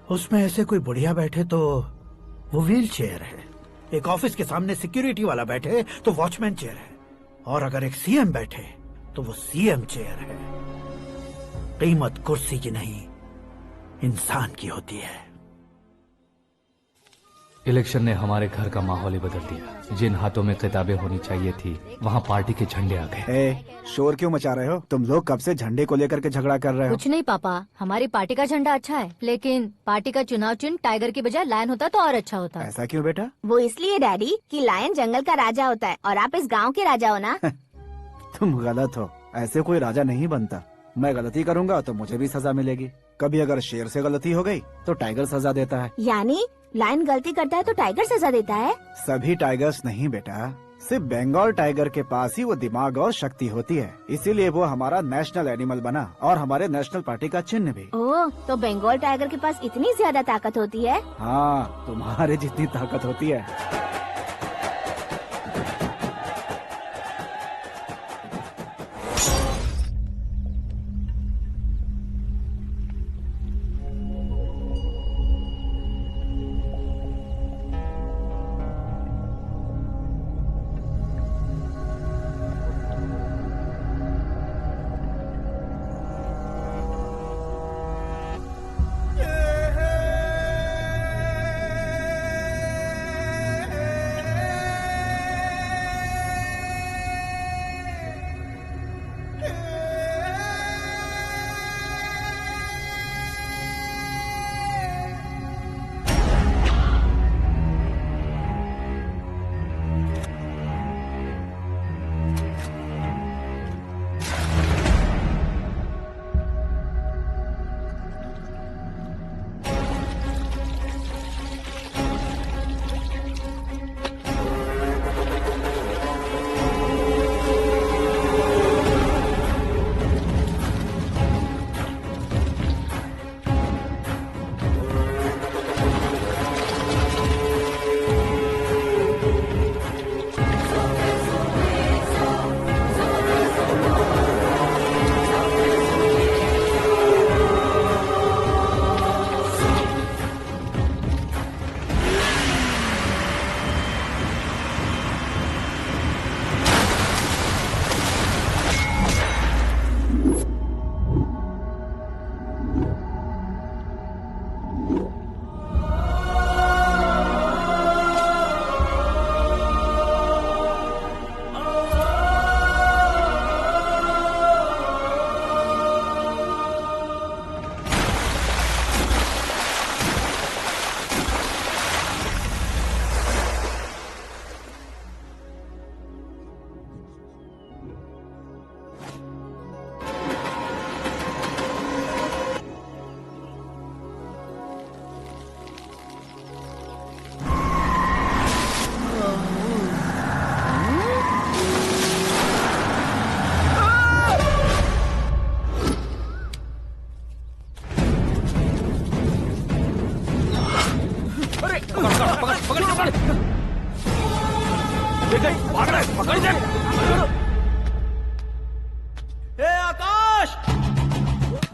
उसमें ऐसे कोई बुढ़िया बैठे तो वो व्हील चेयर है, एक ऑफिस के सामने सिक्योरिटी वाला बैठे तो वॉचमैन चेयर है, और अगर एक सीएम बैठे तो वो सीएम चेयर है। कीमत कुर्सी की नहीं, इंसान की होती है। इलेक्शन ने हमारे घर का माहौल ही बदल दिया। जिन हाथों में किताबें होनी चाहिए थी वहाँ पार्टी के झंडे आ गए। शोर क्यों मचा रहे हो? तुम लोग कब से झंडे को लेकर के झगड़ा कर रहे हो? कुछ नहीं पापा, हमारी पार्टी का झंडा अच्छा है, लेकिन पार्टी का चुनाव चिन्ह टाइगर की बजाय लायन होता तो और अच्छा होता। ऐसा क्यों बेटा? वो इसलिए डैडी कि लायन जंगल का राजा होता है और आप इस गांव के राजा हो ना। तुम गलत हो, ऐसे कोई राजा नहीं बनता। मैं गलती करूंगा तो मुझे भी सजा मिलेगी। कभी अगर शेर से गलती हो गई तो टाइगर सजा देता है। यानी लायन गलती करता है तो टाइगर सजा देता है? सभी टाइगर्स नहीं बेटा, सिर्फ बंगाल टाइगर के पास ही वो दिमाग और शक्ति होती है, इसीलिए वो हमारा नेशनल एनिमल बना और हमारे नेशनल पार्टी का चिन्ह भी। ओह, तो बंगाल टाइगर के पास इतनी ज्यादा ताकत होती है? हाँ, तुम्हारे जितनी ताकत होती है।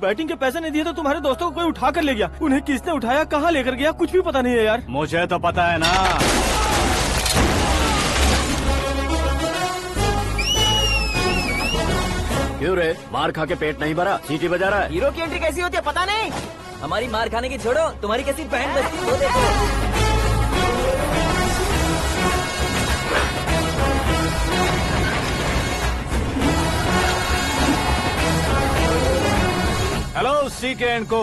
बैटिंग के पैसे नहीं दिए तो तुम्हारे दोस्तों को कोई उठा कर ले गया। उन्हें किसने उठाया, कहाँ लेकर गया, कुछ भी पता नहीं है यार। मुझे तो पता है ना। क्यों रे, मार खा के पेट नहीं भरा, सीटी बजा रहा है? हीरो की एंट्री कैसी होती है पता नहीं। हमारी मार खाने की छोड़ो, तुम्हारी कैसी बैंड बजती है वो देखो। हेलो सीके एंड को।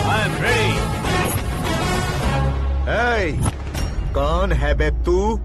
I am ready. कौन है बे तू?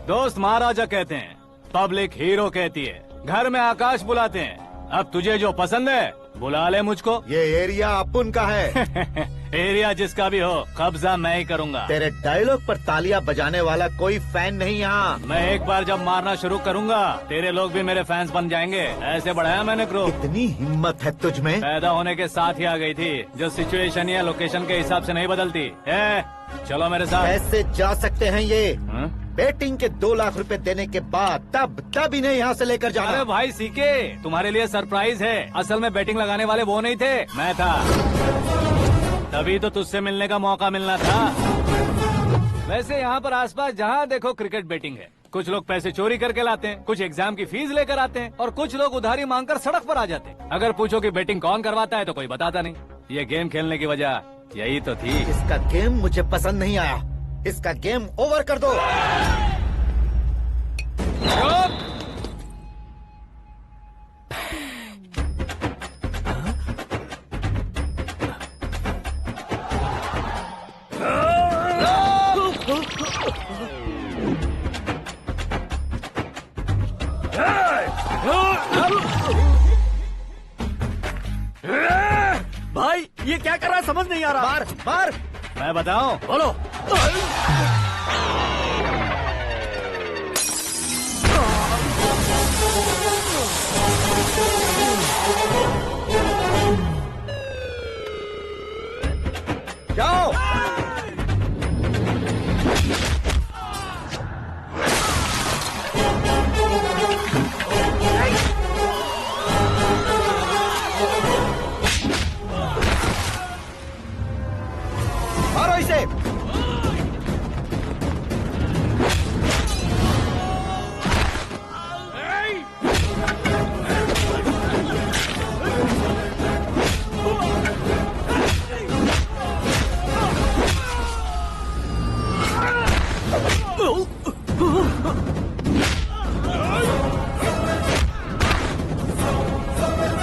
दोस्त महाराजा कहते हैं, पब्लिक हीरो कहती है, घर में आकाश बुलाते हैं। अब तुझे जो पसंद है बुला ले मुझको। ये एरिया अपुन का है। एरिया जिसका भी हो, कब्जा मैं ही करूंगा। तेरे डायलॉग पर तालियां बजाने वाला कोई फैन नहीं यहाँ। मैं एक बार जब मारना शुरू करूंगा, तेरे लोग भी मेरे फैंस बन जाएंगे। ऐसे बढ़ाया मैंने ग्रुप। इतनी हिम्मत है तुझ में? पैदा होने के साथ ही आ गई थी, जो सिचुएशन या लोकेशन के हिसाब से नहीं बदलती। चलो मेरे साथ। कैसे जा सकते हैं ये? बेटिंग के 2 लाख रुपए देने के बाद तब इन्हें यहाँ से लेकर अरे जाना। भाई सीके, तुम्हारे लिए सरप्राइज है। असल में बैटिंग लगाने वाले वो नहीं थे, मैं था। तभी तो तुझसे मिलने का मौका मिलना था। वैसे यहाँ पर आसपास जहाँ देखो क्रिकेट बैटिंग है। कुछ लोग पैसे चोरी करके लाते हैं, कुछ एग्जाम की फीस लेकर आते हैं और कुछ लोग उधारी मांगकर सड़क पर आ जाते हैं। अगर पूछो कि बैटिंग कौन करवाता है तो कोई बताता नहीं। ये गेम खेलने की वजह यही तो थी। इसका गेम मुझे पसंद नहीं आया। इसका गेम ओवर कर दो। भाई ये क्या कर रहा है समझ नहीं आ रहा। मार मार। मैं बताऊं? बोलो। जाओ। मारो इसे।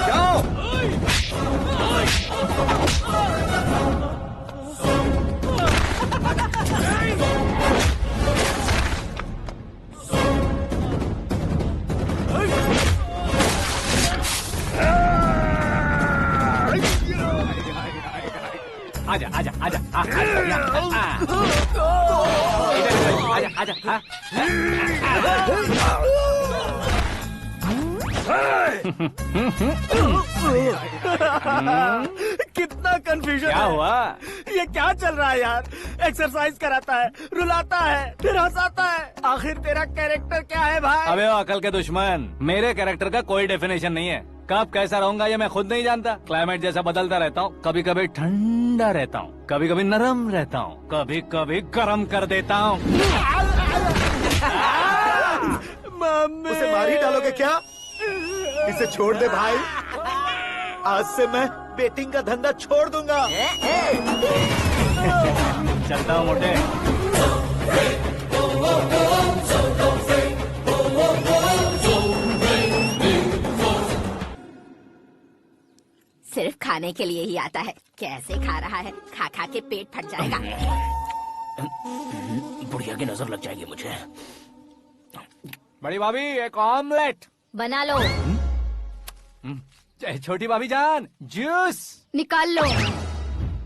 जाओ। आजा आजा आजा आजा आजा आजा। कितना कंफ्यूजन क्या है। हुआ? ये क्या चल रहा है यार। एक्सरसाइज कराता है, रुलाता है, फिर हंसाता है। आखिर तेरा कैरेक्टर क्या है भाई? अबे ओ अकल के दुश्मन, मेरे कैरेक्टर का कोई डेफिनेशन नहीं है। कब कैसा रहूंगा ये मैं खुद नहीं जानता। क्लाइमेट जैसा बदलता रहता हूँ। कभी कभी ठंडा रहता हूँ, कभी कभी नरम रहता हूँ, कभी कभी गर्म कर देता हूँ। उसे मार ही डालोगे क्या? इसे छोड़ दे भाई। आज से मैं बेटिंग का धंधा छोड़ दूंगा। चलता हूँ मोटे। सिर्फ खाने के लिए ही आता है। कैसे खा रहा है, खा खा के पेट फट जाएगा। बुढ़िया की नजर लग जाएगी मुझे। बड़ी भाभी एक ऑमलेट। बना लो। छोटी भाभी जान जूस निकाल लो।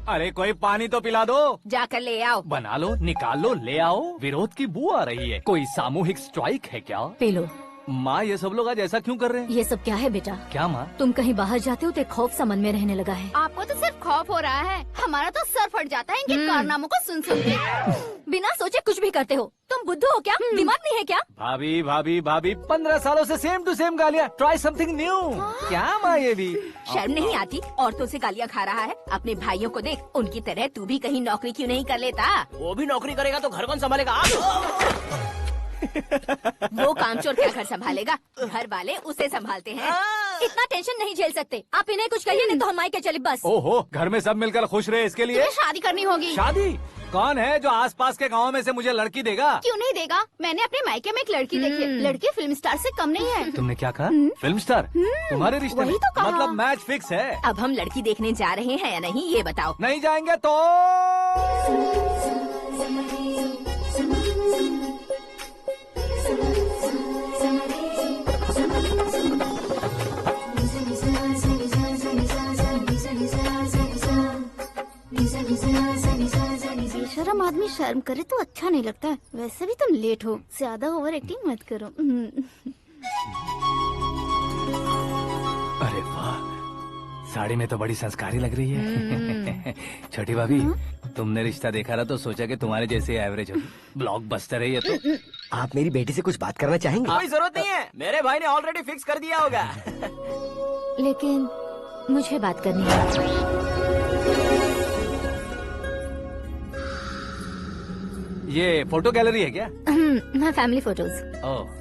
अरे कोई पानी तो पिला दो। जाकर ले आओ। बना लो, निकाल लो, ले आओ। विरोध की बू आ रही है। कोई सामूहिक स्ट्राइक है क्या? P low. माँ ये सब लोग आज ऐसा क्यों कर रहे हैं? ये सब क्या है बेटा? क्या माँ? तुम कहीं बाहर जाते हो तो एक खौफ सा मन में रहने लगा है। आपको तो सिर्फ खौफ हो रहा है, हमारा तो सर फट जाता है इनके कारनामों को सुन सुन के। बिना सोचे कुछ भी करते हो। तुम बुद्धू हो क्या? दिमाग नहीं है क्या? भाभी भाभी भाभी 15 सालों से सेम टू सेम गालियाँ। Try something new. क्या माँ ये भी? शर्म नहीं आती? औरतों से गालियाँ खा रहा है। अपने भाइयों को देख, उनकी तरह तू भी कहीं नौकरी क्यों नहीं कर लेता? वो भी नौकरी करेगा तो घर कौन संभालेगा? वो कामचोर क्या घर संभालेगा? घर वाले उसे संभालते हैं। इतना टेंशन नहीं झेल सकते आप। इन्हें कुछ कहिए नहीं तो हम मायके चले बस। ओहो, घर में सब मिलकर खुश रहे इसके लिए। तुम्हें शादी करनी होगी। शादी? कौन है जो आसपास के गाँव में से मुझे लड़की देगा? क्यों नहीं देगा? मैंने अपने मायके में एक लड़की देखी है। लड़की फिल्म स्टार से कम नहीं है। तुमने क्या कहा? Film star? तुम्हारे रिश्ते में? वही तो कहा। मतलब मैच फिक्स है? अब हम लड़की देखने जा रहे हैं या नहीं ये बताओ। नहीं जाएंगे तो? बेशरम आदमी शर्म करे तो अच्छा नहीं लगता है। वैसे भी तुम लेट हो, ज्यादा ओवर एक्टिंग मत करो। अरे वाह, साड़ी में तो बड़ी संस्कारी लग रही है। छोटी भाभी तुमने रिश्ता देखा ना तो सोचा कि तुम्हारे जैसे एवरेज होगी। ब्लॉकबस्टर है ये तो। आप मेरी बेटी से कुछ बात करना चाहेंगे? कोई जरूरत नहीं है, मेरे भाई ने ऑलरेडी फिक्स कर दिया होगा। लेकिन मुझे बात करनी है। ये फोटो गैलरी है क्या? मैं फैमिली फोटोज। ओह,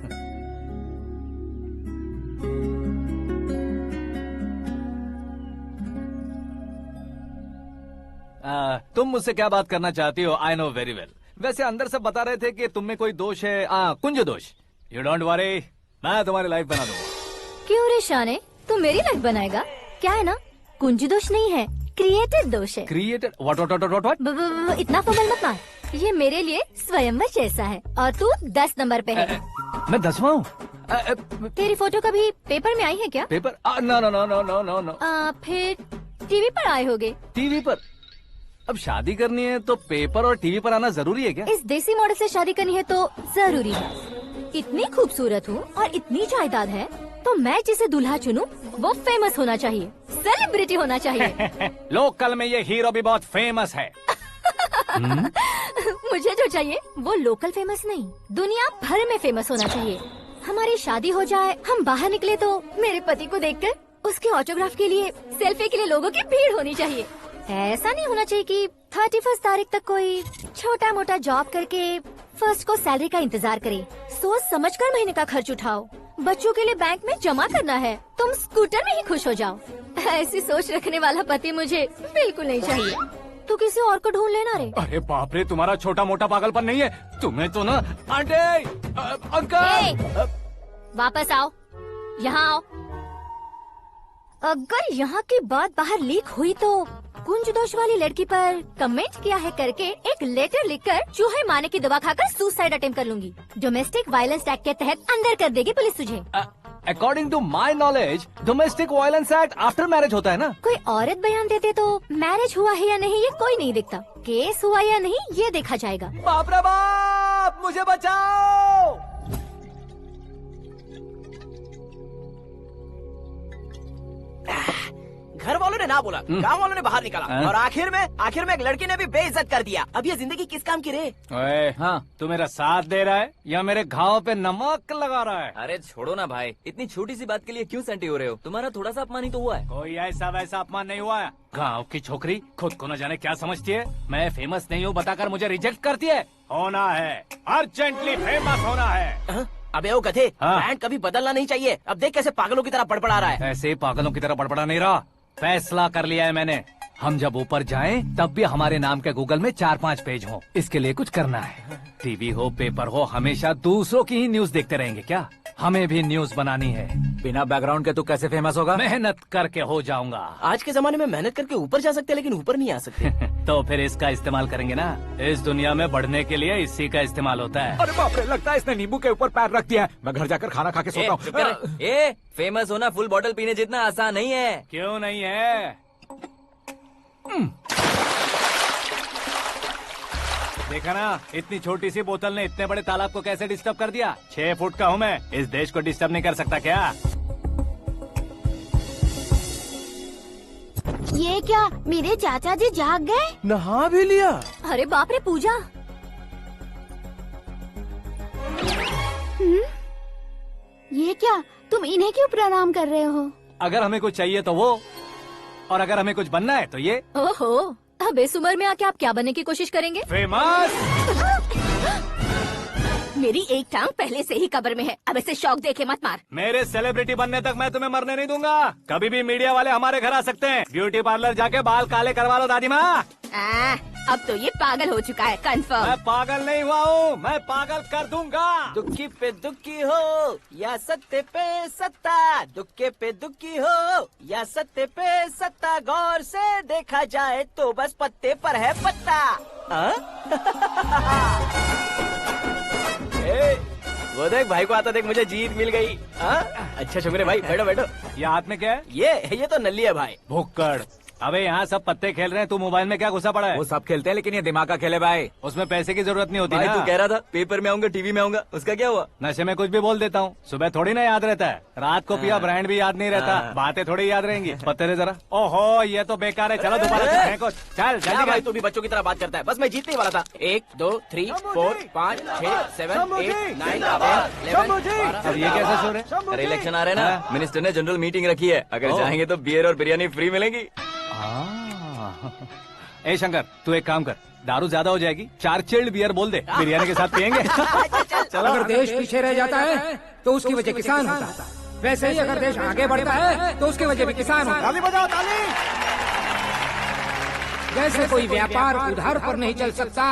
तुम मुझसे क्या बात करना चाहती हो? I know very well. वैसे अंदर से बता रहे थे कि तुम में कोई दोष है, कुंज दोष। यू डोंट वरी, मैं तुम्हारी लाइफ बना दूंगा। क्यों रे शाने, तू मेरी लाइफ बनाएगा? क्या है ना, कुंज दोष नहीं है, क्रिएटेड दोष है। क्रिएटेड? व्हाट? इतना फबल मत मार, ये मेरे लिए स्वयंवर जैसा है और तू 10 नंबर पे है। मैं 10वां हूँ? तेरी फोटो कभी पेपर में आई है क्या? Paper? No no no no no no no. फिर टीवी पर आए होगे। टीवी पर? अब शादी करनी है तो पेपर और टीवी पर आना जरूरी है क्या? इस देसी मॉडल से शादी करनी है तो जरूरी है। इतनी खूबसूरत हूँ और इतनी जायदाद है तो मैं जिसे दूल्हा चुनूं वो फेमस होना चाहिए, सेलिब्रिटी होना चाहिए। लोकल में ये हीरो भी बहुत फेमस है। मुझे जो चाहिए वो लोकल फेमस नहीं, दुनिया भर में फेमस होना चाहिए। हमारी शादी हो जाए, हम बाहर निकले तो मेरे पति को देखकर उसके ऑटोग्राफ के लिए, सेल्फी के लिए लोगों की भीड़ होनी चाहिए। ऐसा नहीं होना चाहिए कि 31 तारीख तक कोई छोटा मोटा जॉब करके फर्स्ट को सैलरी का इंतजार करे। सोच समझकर महीने का खर्च उठाओ, बच्चों के लिए बैंक में जमा करना है, तुम स्कूटर में ही खुश हो जाओ। ऐसी सोच रखने वाला पति मुझे बिल्कुल नहीं चाहिए। तू किसी और को ढूंढ लेना रे। अरे बाप रे, तुम्हारा छोटा मोटा पागलपन नहीं है तुम्हें तो ना। आंटी, अंकल, वापस आओ, यहाँ आओ। अगर यहाँ की बात बाहर लीक हुई तो कुंज दोष वाली लड़की पर कमेंट किया है करके एक लेटर लिखकर चूहे मारने की दवा खाकर सुसाइड अटेम्प्ट कर लूंगी। डोमेस्टिक वायलेंस एक्ट के तहत अंदर कर देगी पुलिस तुझे। According to my knowledge domestic violence act after marriage होता है ना? कोई औरत बयान देते तो मैरिज हुआ है या नहीं ये कोई नहीं देखता, केस हुआ या नहीं ये देखा जाएगा। बाप रे बाप, मुझे बचाओ। घर वालों ने ना बोला, गांव वालों ने बाहर निकाला और आखिर में एक लड़की ने भी बेइज्जत कर दिया। अब ये जिंदगी किस काम की रे? ओए, हाँ, तू मेरा साथ दे रहा है या मेरे घाव पे नमक लगा रहा है? अरे छोड़ो ना भाई, इतनी छोटी सी बात के लिए क्यों सेंटी हो रहे हो? तुम्हारा थोड़ा सा अपमान ही तो हुआ है। कोई ऐसा वैसा अपमान नहीं हुआ है। गाँव की छोकरी खुद को न जाने क्या समझती है। मैं फेमस नहीं हूँ बताकर मुझे रिजेक्ट करती है। होना है, अर्जेंटली फेमस होना है। अबे ओ गधे, हाँ। ब्रांड कभी बदलना नहीं चाहिए। अब देख कैसे पागलों की तरह बड़बड़ा रहा है। ऐसे पागलों की तरह बड़बड़ा नहीं रहा, फैसला कर लिया है मैंने। हम जब ऊपर जाएं तब भी हमारे नाम के गूगल में 4-5 पेज हो। इसके लिए कुछ करना है। टीवी हो, पेपर हो, हमेशा दूसरों की ही न्यूज देखते रहेंगे क्या? हमें भी न्यूज बनानी है। बिना बैकग्राउंड के तू कैसे फेमस होगा? मेहनत करके हो जाऊंगा। आज के जमाने में मेहनत करके ऊपर जा सकते हैं लेकिन ऊपर नहीं आ सकते। तो फिर इसका इस्तेमाल करेंगे ना। इस दुनिया में बढ़ने के लिए इसी का इस्तेमाल होता है। अरे बाप रे, लगता है इसने नींबू के ऊपर पैर रख दिया है। मैं घर जाकर खाना खा के सोता चुप कर। फेमस होना फुल बॉटल पीने जितना आसान नहीं है। क्यों नहीं है? देखा ना, इतनी छोटी सी बोतल ने इतने बड़े तालाब को कैसे डिस्टर्ब कर दिया। 6 फुट का हूँ मैं, इस देश को डिस्टर्ब नहीं कर सकता क्या? ये क्या, मेरे चाचा जी जाग गए? नहा भी लिया? अरे बाप रे पूजा, ये क्या, तुम इन्हें क्यों प्रणाम कर रहे हो? अगर हमें कुछ चाहिए तो वो, और अगर हमें कुछ बनना है तो ये। ओहो, अब इस उम्र में आके आप क्या बनने की कोशिश करेंगे? फेमस। मेरी एक टांग पहले से ही कब्र में है, अब इसे शौक देके मत मार। मेरे सेलिब्रिटी बनने तक मैं तुम्हें मरने नहीं दूंगा। कभी भी मीडिया वाले हमारे घर आ सकते हैं। ब्यूटी पार्लर जाके बाल काले करवा लो दादी माँ। अब तो ये पागल हो चुका है, कंफर्म। मैं पागल नहीं हुआ हूँ, मैं पागल कर दूंगा। दुखी पे दुखी हो या सत्य पे सत्ता, दुखे पे दुखी हो या सत्य पे सत्ता, गौर से देखा जाए तो बस पत्ते पर है पत्ता। वो देख भाई को आता देख, मुझे जीत मिल गई। अच्छा शुक्र भाई, बैठो बैठो। ये हाथ में क्या है? ये तो नल्ली है भाई। भुक्कड़, अबे यहाँ सब पत्ते खेल रहे हैं, तू मोबाइल में क्या घुसा पड़ा है? वो सब खेलते हैं लेकिन ये दिमाग का खेले भाई। उसमें पैसे की जरूरत नहीं होती भाई ना। तू कह रहा था पेपर में आऊंगा, टीवी में आऊंगा, उसका क्या हुआ? नशे में कुछ भी बोल देता हूँ, सुबह थोड़ी ना याद रहता है। रात को पिया ब्रांड भी याद नहीं रहता, बातें थोड़ी याद रहेंगी। पत्ते दे जरा। ओहो ये तो बेकार है, चलो दोबारा से फेंको। चल क्या जल्दी भाई कर। तू भी बच्चों की तरह बात करता है? बस मैं जीतने ही वाला था। 1 2 3 4 5 6 7 8 9 10 11 अब ये कैसे सो रहे? अरे इलेक्शन आ रहे हैं ना, मिनिस्टर ने जनरल मीटिंग रखी है, अगर जाएंगे तो बियर और बिरयानी फ्री मिलेगी। ए शंकर तू एक काम कर, दारू ज्यादा हो जाएगी, 4 चिल्ड बियर बोल दे, बिरयानी के साथ पियेंगे। चलो। अगर देश पीछे रह जाता है तो उसकी वजह किसान होता है, वैसे ही अगर देश आगे बढ़ता है तो उसकी वजह भी किसान होता है। ताली बजाओ ताली। जैसे कोई व्यापार उधार पर नहीं चल सकता,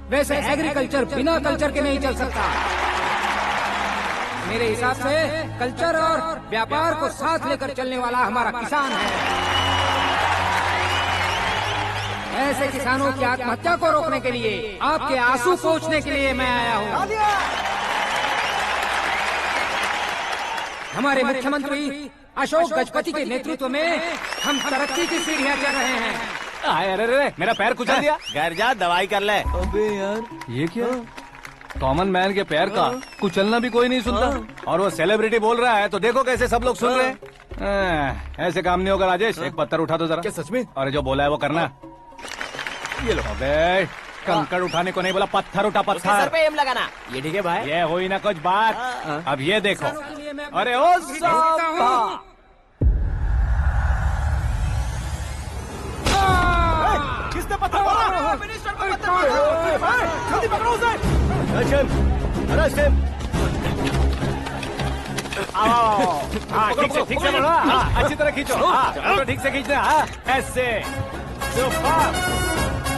वैसे एग्रीकल्चर बिना कल्चर के नहीं चल सकता। मेरे हिसाब से कल्चर और व्यापार को साथ लेकर चलने वाला हमारा किसान है। ऐसे किसानों की आत्महत्या को रोकने के लिए, आपके आंसू पोंछने के लिए मैं आया हूँ। हमारे मुख्यमंत्री अशोक गजपति के नेतृत्व में हम तरक्की की सीढ़ियाँ चढ़ रहे हैं। अरे अरे मेरा पैर कुचल दिया। घर जा दवाई कर ले। अबे यार ये क्या? कॉमन मैन के पैर का कुचलना भी कोई नहीं सुनता, और वो सेलिब्रिटी बोल रहा है तो देखो कैसे सब लोग सुन रहे हैं। ऐसे काम नहीं होगा राजेश, एक पत्थर उठा दो जरा। क्या सच में? और जो बोला है वो करना। ये लो। अबे कंकड़ उठाने को नहीं बोला, पत्थर उठा उसके सर पत्थर। पे एम लगाना। ये ठीक है भाई? ये हुई ना कुछ बात। अब ये देखो। अरे ओ साहब किसने पत्थर मारा? जल्दी पकड़ो उसे। हाँ ठीक से बोलो। हाँ अच्छी तरह खींचो। हाँ तो ठीक से खींचना। हाँ ऐसे सुपर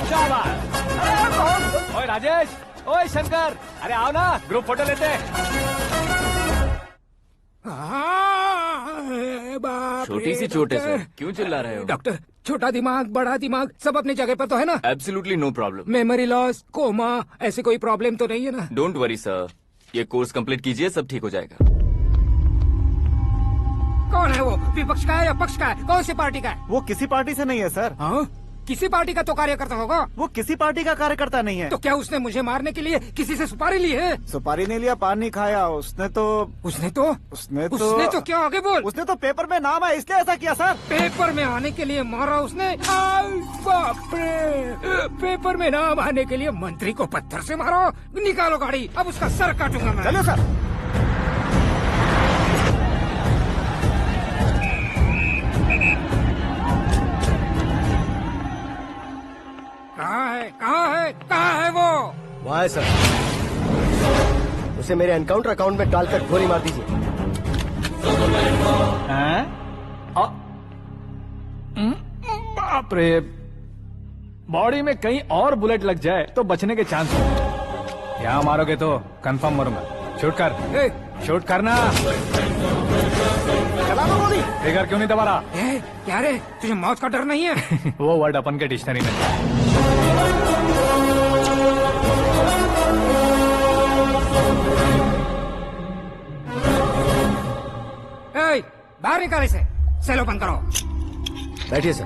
शाबाश। ओए राजेश, ओए शंकर, अरे आओ ना ग्रुप फोटो लेते हैं। छोटी सी चोट है सर, क्यों चिल्ला रहे हो? डॉक्टर, छोटा दिमाग बड़ा दिमाग सब अपनी जगह पर तो है ना? Absolutely no problem. Memory loss, coma, ऐसी कोई प्रॉब्लम तो नहीं है ना? डोंट वरी सर, ये कोर्स कंप्लीट कीजिए, सब ठीक हो जाएगा। कौन है वो? विपक्ष का है या पक्ष का है? कौन सी पार्टी का है? वो किसी पार्टी से नहीं है सर। हाँ? किसी पार्टी का तो कार्यकर्ता होगा। वो किसी पार्टी का कार्यकर्ता नहीं है। तो क्या उसने मुझे मारने के लिए किसी से सुपारी ली है? सुपारी नहीं लिया, पान नहीं खाया। उसने तो क्या आगे बोल? उसने तो पेपर में नाम है इसलिए ऐसा किया सर। पेपर में आने के लिए मारा उसने? आई बाप रे! पेपर में नाम आने के लिए मंत्री को पत्थर से मारो? निकालो गाड़ी, अब उसका सर काटूंगा मैं। चलो सर। कहाँ है वो? वहाँ है सर, उसे मेरे एनकाउंटर अकाउंट में डालकर गोली मार दीजिए। बाप रे, बॉडी में कहीं और बुलेट लग जाए तो बचने के चांस हो। यहाँ मारोगे तो कंफर्म मरूंगा। शूट कर, शूट करना। फिगर क्यों नहीं दबा रहा? क्या रे, तुझे मौत का डर नहीं है? वो वर्ड अपन के डिक्शनरी में। बाहर निकाले से, सेल ओपन करो। बैठिए सर।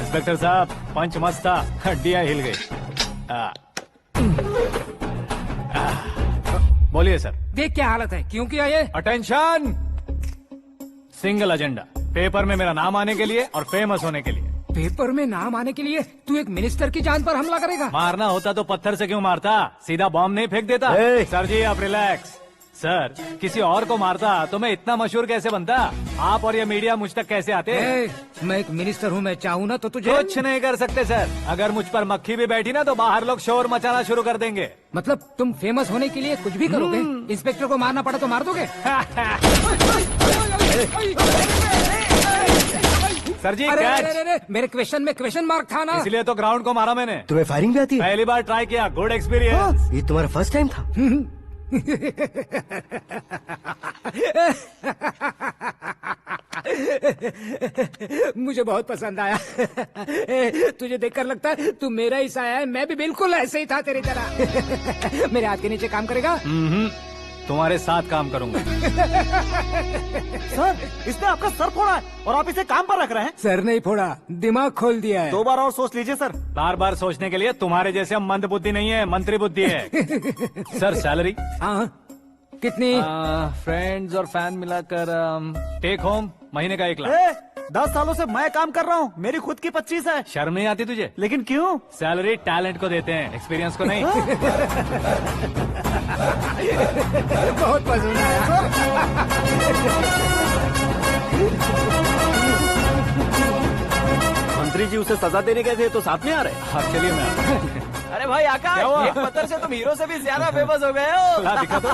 इंस्पेक्टर साहब, पंच मस्त था, हड्डियां हिल गई। बोलिए सर। देख क्या हालत है, क्यों किया ये? अटेंशन, सिंगल एजेंडा, पेपर में मेरा नाम आने के लिए और फेमस होने के लिए। पेपर में नाम आने के लिए तू एक मिनिस्टर की जान पर हमला करेगा? मारना होता तो पत्थर से क्यों मारता, सीधा बॉम्ब नहीं फेंक देता। सर जी आप रिलैक्स। सर, किसी और को मारता तो मैं इतना मशहूर कैसे बनता? आप और ये मीडिया मुझ तक कैसे आते? मैं एक मिनिस्टर हूँ, मैं चाहूँ ना तो तुझे कुछ नहीं कर सकते सर। अगर मुझ पर मक्खी भी बैठी ना तो बाहर लोग शोर मचाना शुरू कर देंगे। मतलब तुम फेमस होने के लिए कुछ भी करोगे? इंस्पेक्टर को मारना पड़ा तो मार दोगे? सर जी अरे, मेरे क्वेश्चन में क्वेश्चन मार्क था ना, इसलिए तो ग्राउंड को मारा मैंने। तुम्हें फायरिंग भी आती है? पहली बार ट्राई किया, गुड एक्सपीरियंस। ये तुम्हारा फर्स्ट टाइम था? मुझे बहुत पसंद आया। तुझे देखकर लगता है तू मेरा ही आया है। मैं भी बिल्कुल ऐसे ही था तेरी तरह। मेरे हाथ के नीचे काम करेगा? तुम्हारे साथ काम करूंगा। सर, इसने आपका सर फोड़ा है और आप इसे काम पर रख रहे हैं। सर नहीं फोड़ा, दिमाग खोल दिया है। 2 बार और सोच लीजिए सर। बार बार सोचने के लिए तुम्हारे जैसे मंद बुद्धि नहीं है, मंत्री बुद्धि है। सर सैलरी हाँ, कितनी? फ्रेंड्स और फैन मिलाकर टेक होम महीने का 1 लाख। 10 सालों से मैं काम कर रहा हूँ, मेरी खुद की 25 है। शर्म नहीं आती तुझे? लेकिन क्यों? सैलरी टैलेंट को देते हैं, एक्सपीरियंस को नहीं। बहुत पसंद आया। मंत्री जी उसे सजा देने गए थे तो साथ में आ रहे। हाँ चलिए मैं। अरे भाई आकाश, एक पत्थर से तुम हीरो से भी ज्यादा फेमस हो गए हो। ला दिखा दो।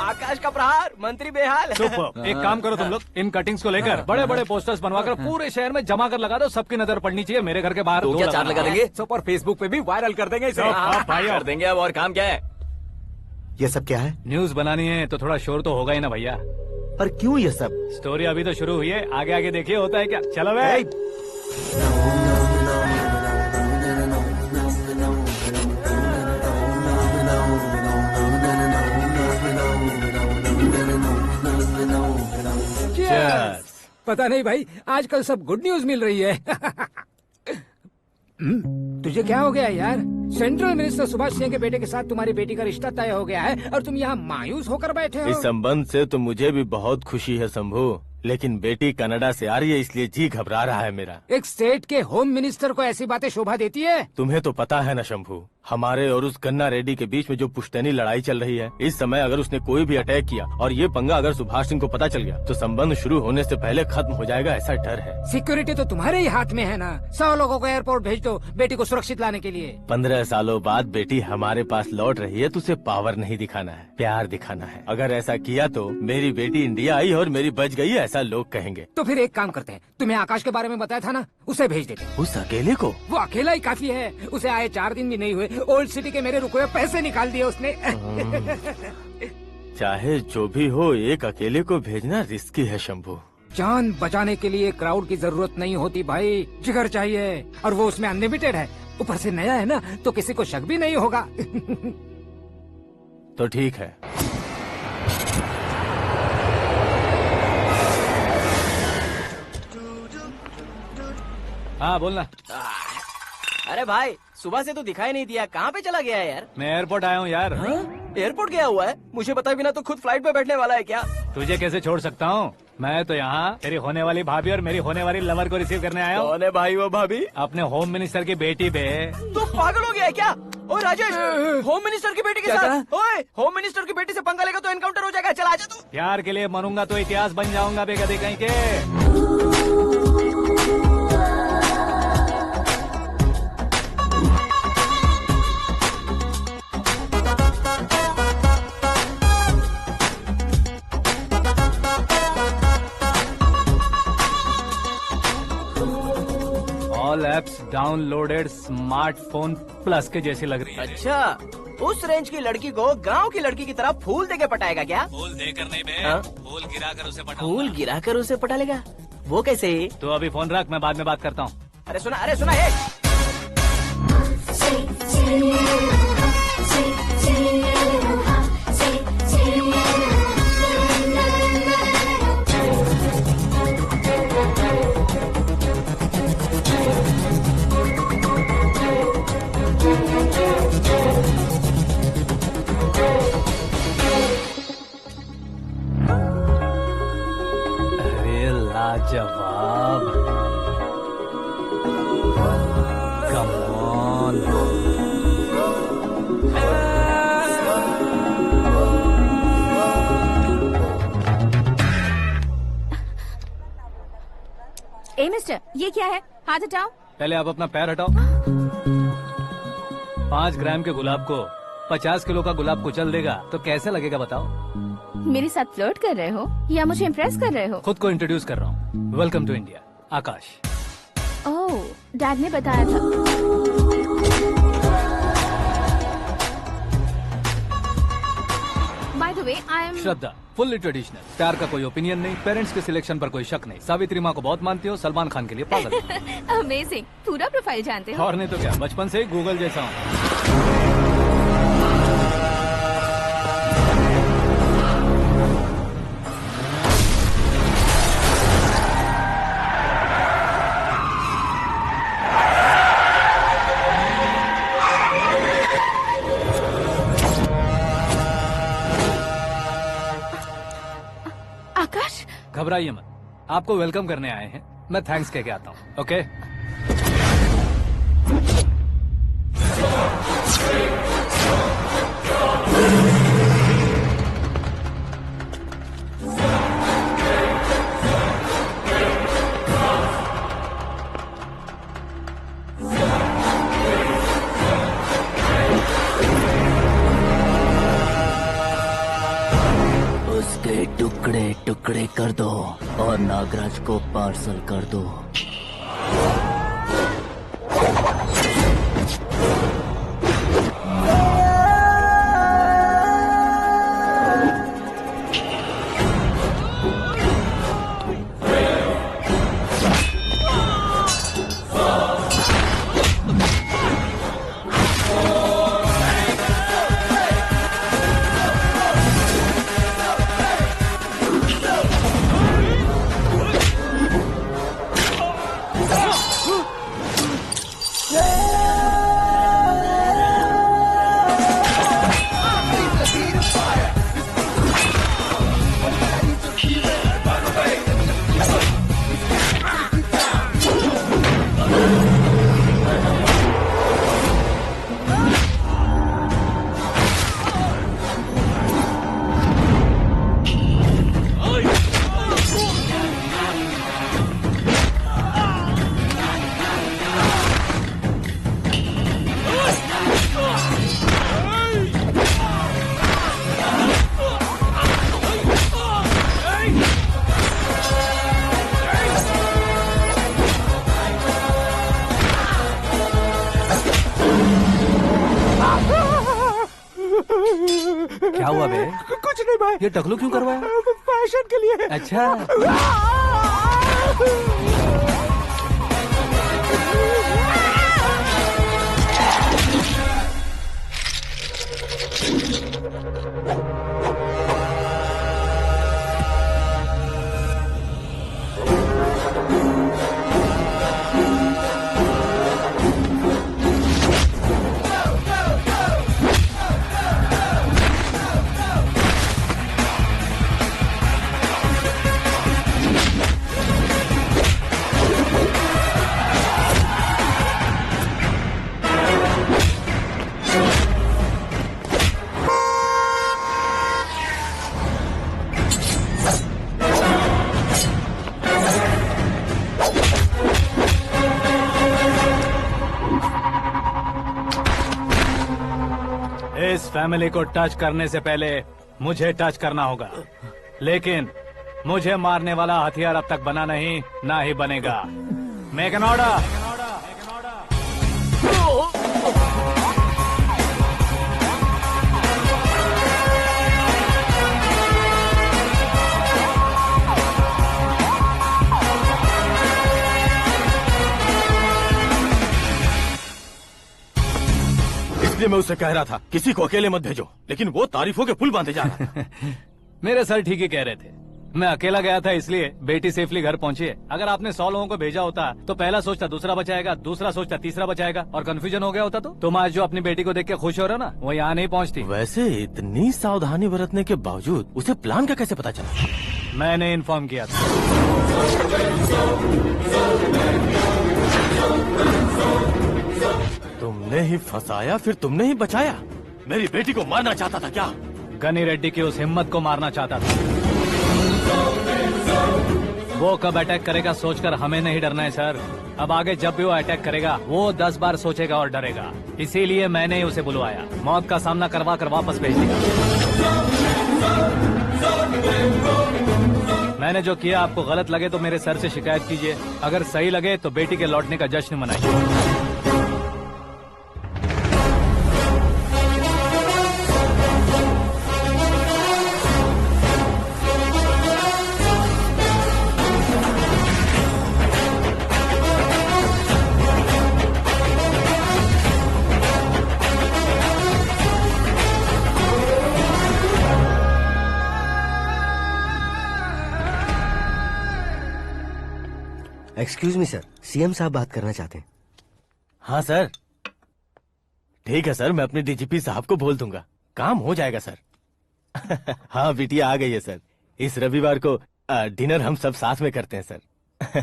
आकाश का प्रहार, मंत्री बेहाल। सुपर। एक काम करो तुम लोग, इन कटिंग्स को लेकर बड़े बड़े पोस्टर्स बनवाकर पूरे शहर में जमा कर लगा दो, सबकी नजर पड़नी चाहिए। मेरे घर के बाहर तो क्या 4 लगा देंगे? सुपर फेसबुक पे भी वायरल कर देंगे इसे। भाई कर देंगे। अब और काम क्या है? ये सब क्या है? न्यूज बनानी है तो थोड़ा शोर तो होगा ही ना भैया। पर क्यों ये सब? स्टोरी अभी तो शुरू हुई है, आगे आगे देखिए होता है क्या। चलो भाई। पता नहीं भाई, आजकल सब गुड न्यूज मिल रही है। तुझे क्या हो गया यार? सेंट्रल मिनिस्टर सुभाष सिंह के बेटे के साथ तुम्हारी बेटी का रिश्ता तय हो गया है और तुम यहाँ मायूस होकर बैठे हो। इस संबंध से तो मुझे भी बहुत खुशी है शंभू, लेकिन बेटी कनाडा से आ रही है इसलिए जी घबरा रहा है मेरा। एक स्टेट के होम मिनिस्टर को ऐसी बातें शोभा देती है? तुम्हें तो पता है ना शंभू, हमारे और उस गन्ना रेड्डी के बीच में जो पुश्तैनी लड़ाई चल रही है, इस समय अगर उसने कोई भी अटैक किया और ये पंगा अगर सुभाष सिंह को पता चल गया तो संबंध शुरू होने से पहले खत्म हो जाएगा, ऐसा डर है। सिक्योरिटी तो तुम्हारे ही हाथ में है ना। 100 लोगों को एयरपोर्ट भेज दो बेटी को सुरक्षित लाने के लिए। 15 सालों बाद बेटी हमारे पास लौट रही है तो उसे पावर नहीं दिखाना है, प्यार दिखाना है। अगर ऐसा किया तो मेरी बेटी इंडिया आई और मेरी बच गई, ऐसा लोग कहेंगे। तो फिर एक काम करते हैं, तुम्हें आकाश के बारे में बताया था ना, उसे भेज देते। उस अकेले को? वो अकेला ही काफी है। उसे आए 4 दिन भी नहीं हुए, ओल्ड सिटी के मेरे रुके हुए पैसे निकाल दिए उसने। चाहे जो भी हो, एक अकेले को भेजना रिस्की है शंभू। जान बचाने के लिए क्राउड की जरूरत नहीं होती भाई, जिगर चाहिए, और वो उसमें अनलिमिटेड है। ऊपर से नया है ना, तो किसी को शक भी नहीं होगा। तो ठीक है। हाँ बोलना। अरे भाई, सुबह से तो दिखाई नहीं दिया, कहाँ पे चला गया है यार? मैं एयरपोर्ट आया हूँ यार। एयरपोर्ट गया हुआ है? मुझे बताए बिना तो खुद फ्लाइट पे बैठने वाला है क्या? तुझे कैसे छोड़ सकता हूँ? मैं तो यहाँ तेरी होने वाली भाभी और मेरी होने वाली लवर को रिसीव करने आया हूँ। कौन है भाई वो भाभी? अपने होम मिनिस्टर की बेटी पे। तो पागल हो गया है क्या? ओए राजेश, होम मिनिस्टर की बेटी के साथ? ओए, होम मिनिस्टर की बेटी से पंगा लेगा तो एनकाउंटर हो जाएगा, चला आजा तू। प्यार के लिए मरूंगा तो इतिहास बन जाऊंगा बेगदी कहीं के। All apps downloaded smartphone plus के जैसी लग रही है। अच्छा, उस रेंज की लड़की को गांव की लड़की की तरह फूल देके पटाएगा क्या? फूल देकर नहीं बे, फूल गिराकर उसे पटा। फूल गिराकर उसे पटा लेगा? वो कैसे? तो अभी फोन रख, मैं बाद में बात करता हूँ। अरे सुना है। लाजवाब, कम ऑन। ए मिस्टर, ये क्या है? हाथ हटाओ। पहले आप अपना पैर हटाओ। 5 ग्राम के गुलाब को 50 किलो का गुलाब कुचल देगा तो कैसे लगेगा बताओ? मेरे साथ फ्लर्ट कर रहे हो या मुझे इम्प्रेस कर रहे हो? खुद को इंट्रोड्यूस कर रहा हूँ। Welcome to India, Akash. Oh, dad ने बताया था। By the way, I am Shraddha, fully traditional. प्यार का कोई ओपिनियन नहीं, पेरेंट्स के सिलेक्शन पर कोई शक नहीं। सावित्री माँ को बहुत मानती हो, सलमान खान के लिए पागल। अमेजिंग, पूरा प्रोफाइल जानते हो। और नहीं तो क्या, बचपन से ही गूगल जैसा हूँ। घबराइए मत, आपको वेलकम करने आए हैं। मैं थैंक्स कह के आता हूँ। ओके उसके टुकड़े टुकड़े कर दो और नागराज को पार्सल कर दो। क्या हुआ बे? कुछ नहीं भाई। ये टकलू क्यों करवाया? फैशन के लिए। अच्छा इस फैमिली को टच करने से पहले मुझे टच करना होगा, लेकिन मुझे मारने वाला हथियार अब तक बना नहीं, ना ही बनेगा। Make an order. इसलिए मैं उससे कह रहा था किसी को अकेले मत भेजो, लेकिन वो तारीफों के पुल बांधे जा रहा था। मेरे सर ठीक ही कह रहे थे। मैं अकेला गया था इसलिए बेटी सेफली घर पहुंची है। अगर आपने 100 लोगों को भेजा होता तो पहला सोचता दूसरा बचाएगा, दूसरा सोचता तीसरा बचाएगा, और कंफ्यूजन हो गया होता तो तुम आज जो अपनी बेटी को देख के खुश हो रहे हो ना, वो यहाँ नहीं पहुँचती। वैसे इतनी सावधानी बरतने के बावजूद उसे प्लान का कैसे पता चला? मैंने इन्फॉर्म किया था। तुमने ही फंसाया, फिर तुमने ही बचाया। मेरी बेटी को मारना चाहता था क्या? गनी रेड्डी की उस हिम्मत को मारना चाहता था। वो कब अटैक करेगा सोचकर हमें नहीं डरना है सर। अब आगे जब भी वो अटैक करेगा वो 10 बार सोचेगा और डरेगा। इसीलिए मैंने ही उसे बुलवाया। मौत का सामना करवा कर वापस भेज दिया। मैंने जो किया आपको गलत लगे तो मेरे सर से शिकायत कीजिए, अगर सही लगे तो बेटी के लौटने का जश्न मनाइए। एक्सक्यूज मी सर, सीएम साहब बात करना चाहते हैं। हाँ सर, ठीक है सर, मैं अपने डीजीपी साहब को बोल दूंगा, काम हो जाएगा सर। हाँ बिटिया आ गई है सर। इस रविवार को डिनर हम सब साथ में करते हैं सर।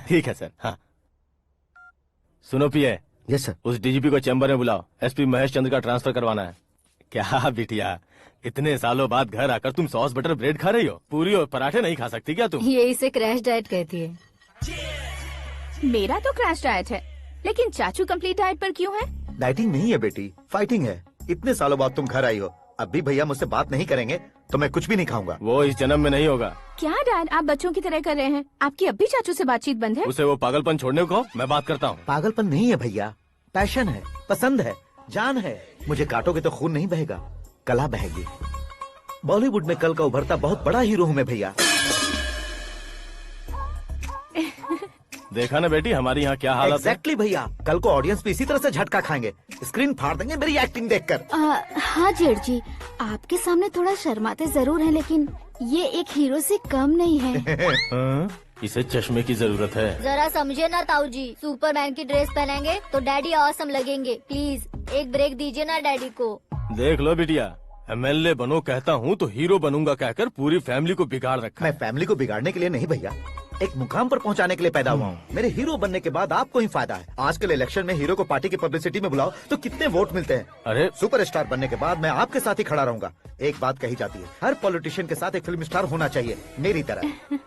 ठीक है सर। हाँ सुनो पिए। Yes sir. उस डीजीपी को चैम्बर में बुलाओ, एसपी महेश चंद्र का ट्रांसफर करवाना है। क्या बिटिया, इतने सालों बाद घर आकर तुम सॉस बटर ब्रेड खा रही हो? पूरी और पराठे नहीं खा सकती क्या तुम? ये इसे क्रैश डाइट कहती है। मेरा तो क्रैश डाइट है, लेकिन चाचू कंप्लीट डाइट पर क्यों है? डाइटिंग नहीं है बेटी, फाइटिंग है। इतने सालों बाद तुम घर आई हो, अब भी भैया मुझसे बात नहीं करेंगे तो मैं कुछ भी नहीं खाऊंगा। वो इस जन्म में नहीं होगा। क्या डैड, आप बच्चों की तरह कर रहे हैं? आपकी अब भी चाचू से बातचीत बंद है? उसे वो पागलपन छोड़ने को मैं बात करता हूँ। पागलपन नहीं है भैया, पैशन है, पसंद है, जान है। मुझे काटोगे तो खून नहीं बहेगा, कला बहेगी। बॉलीवुड में कल का उभरता बहुत बड़ा हीरो हूँ मैं भैया। देखा ना बेटी हमारी यहाँ क्या हालत है। एग्जैक्टली भैया, कल को ऑडियंस भी इसी तरह से झटका खाएंगे, स्क्रीन फाड़ देंगे मेरी एक्टिंग देखकर। हाँ जेठ जी, आपके सामने थोड़ा शर्माते जरूर हैं, लेकिन ये एक हीरो से कम नहीं है। इसे चश्मे की जरूरत है। जरा समझे ना ताऊ जी, सुपरमैन की ड्रेस पहनेंगे तो डैडी ऑसम लगेंगे। प्लीज एक ब्रेक दीजिए ना डैडी को। देख लो बिटिया, एमएलए बनो कहता हूँ तो हीरो बनूंगा कहकर पूरी फैमिली को बिगाड़ रखा। मैं फैमिली को बिगाड़ने के लिए नहीं भैया, एक मुकाम पर पहुंचाने के लिए पैदा हुआ हूँ। मेरे हीरो बनने के बाद आपको ही फायदा है। आजकल इलेक्शन में हीरो को पार्टी की पब्लिसिटी में बुलाओ तो कितने वोट मिलते हैं। अरे सुपरस्टार बनने के बाद मैं आपके साथ ही खड़ा रहूंगा। एक बात कही जाती है, हर पॉलिटिशियन के साथ एक फिल्म स्टार होना चाहिए, मेरी तरह।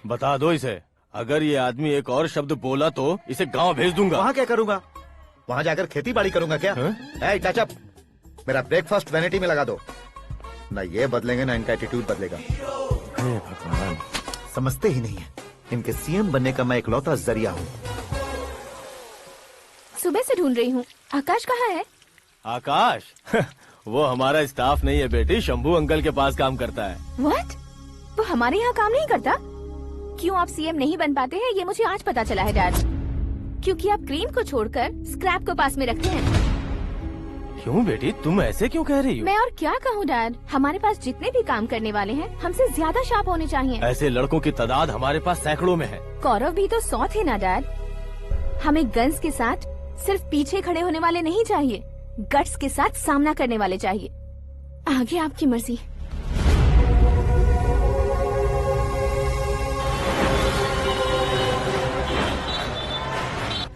बता दो इसे, अगर ये आदमी एक और शब्द बोला तो इसे गांव भेज दूंगा। वहाँ क्या करूँगा? वहाँ जाकर खेती बाड़ी करूँगा क्या? टच अप, मेरा ब्रेकफास्ट वैनिटी में लगा दो। न ये बदलेंगे न इनका एटीट्यूड बदलेगा। समझते ही नहीं है, इनके सीएम बनने का मैं इकलौता जरिया हूँ। सुबह से ढूंढ रही हूँ, आकाश कहाँ है? आकाश वो हमारा स्टाफ नहीं है बेटी, शंभू अंकल के पास काम करता है। व्हाट? वो हमारे यहाँ काम नहीं करता? क्यों आप सीएम नहीं बन पाते हैं, ये मुझे आज पता चला है डैड। क्योंकि आप क्रीम को छोड़कर स्क्रैप को पास में रखते हैं। क्यों बेटी, तुम ऐसे क्यों कह रही हो? मैं और क्या कहूँ डैड, हमारे पास जितने भी काम करने वाले हैं हमसे ज्यादा शार्प होने चाहिए। ऐसे लड़कों की तादाद हमारे पास सैकड़ों में है। कौरव भी तो 100 थे ना डैड। हमें गन्स के साथ सिर्फ पीछे खड़े होने वाले नहीं चाहिए, गट्स के साथ सामना करने वाले चाहिए। आगे आपकी मर्जी।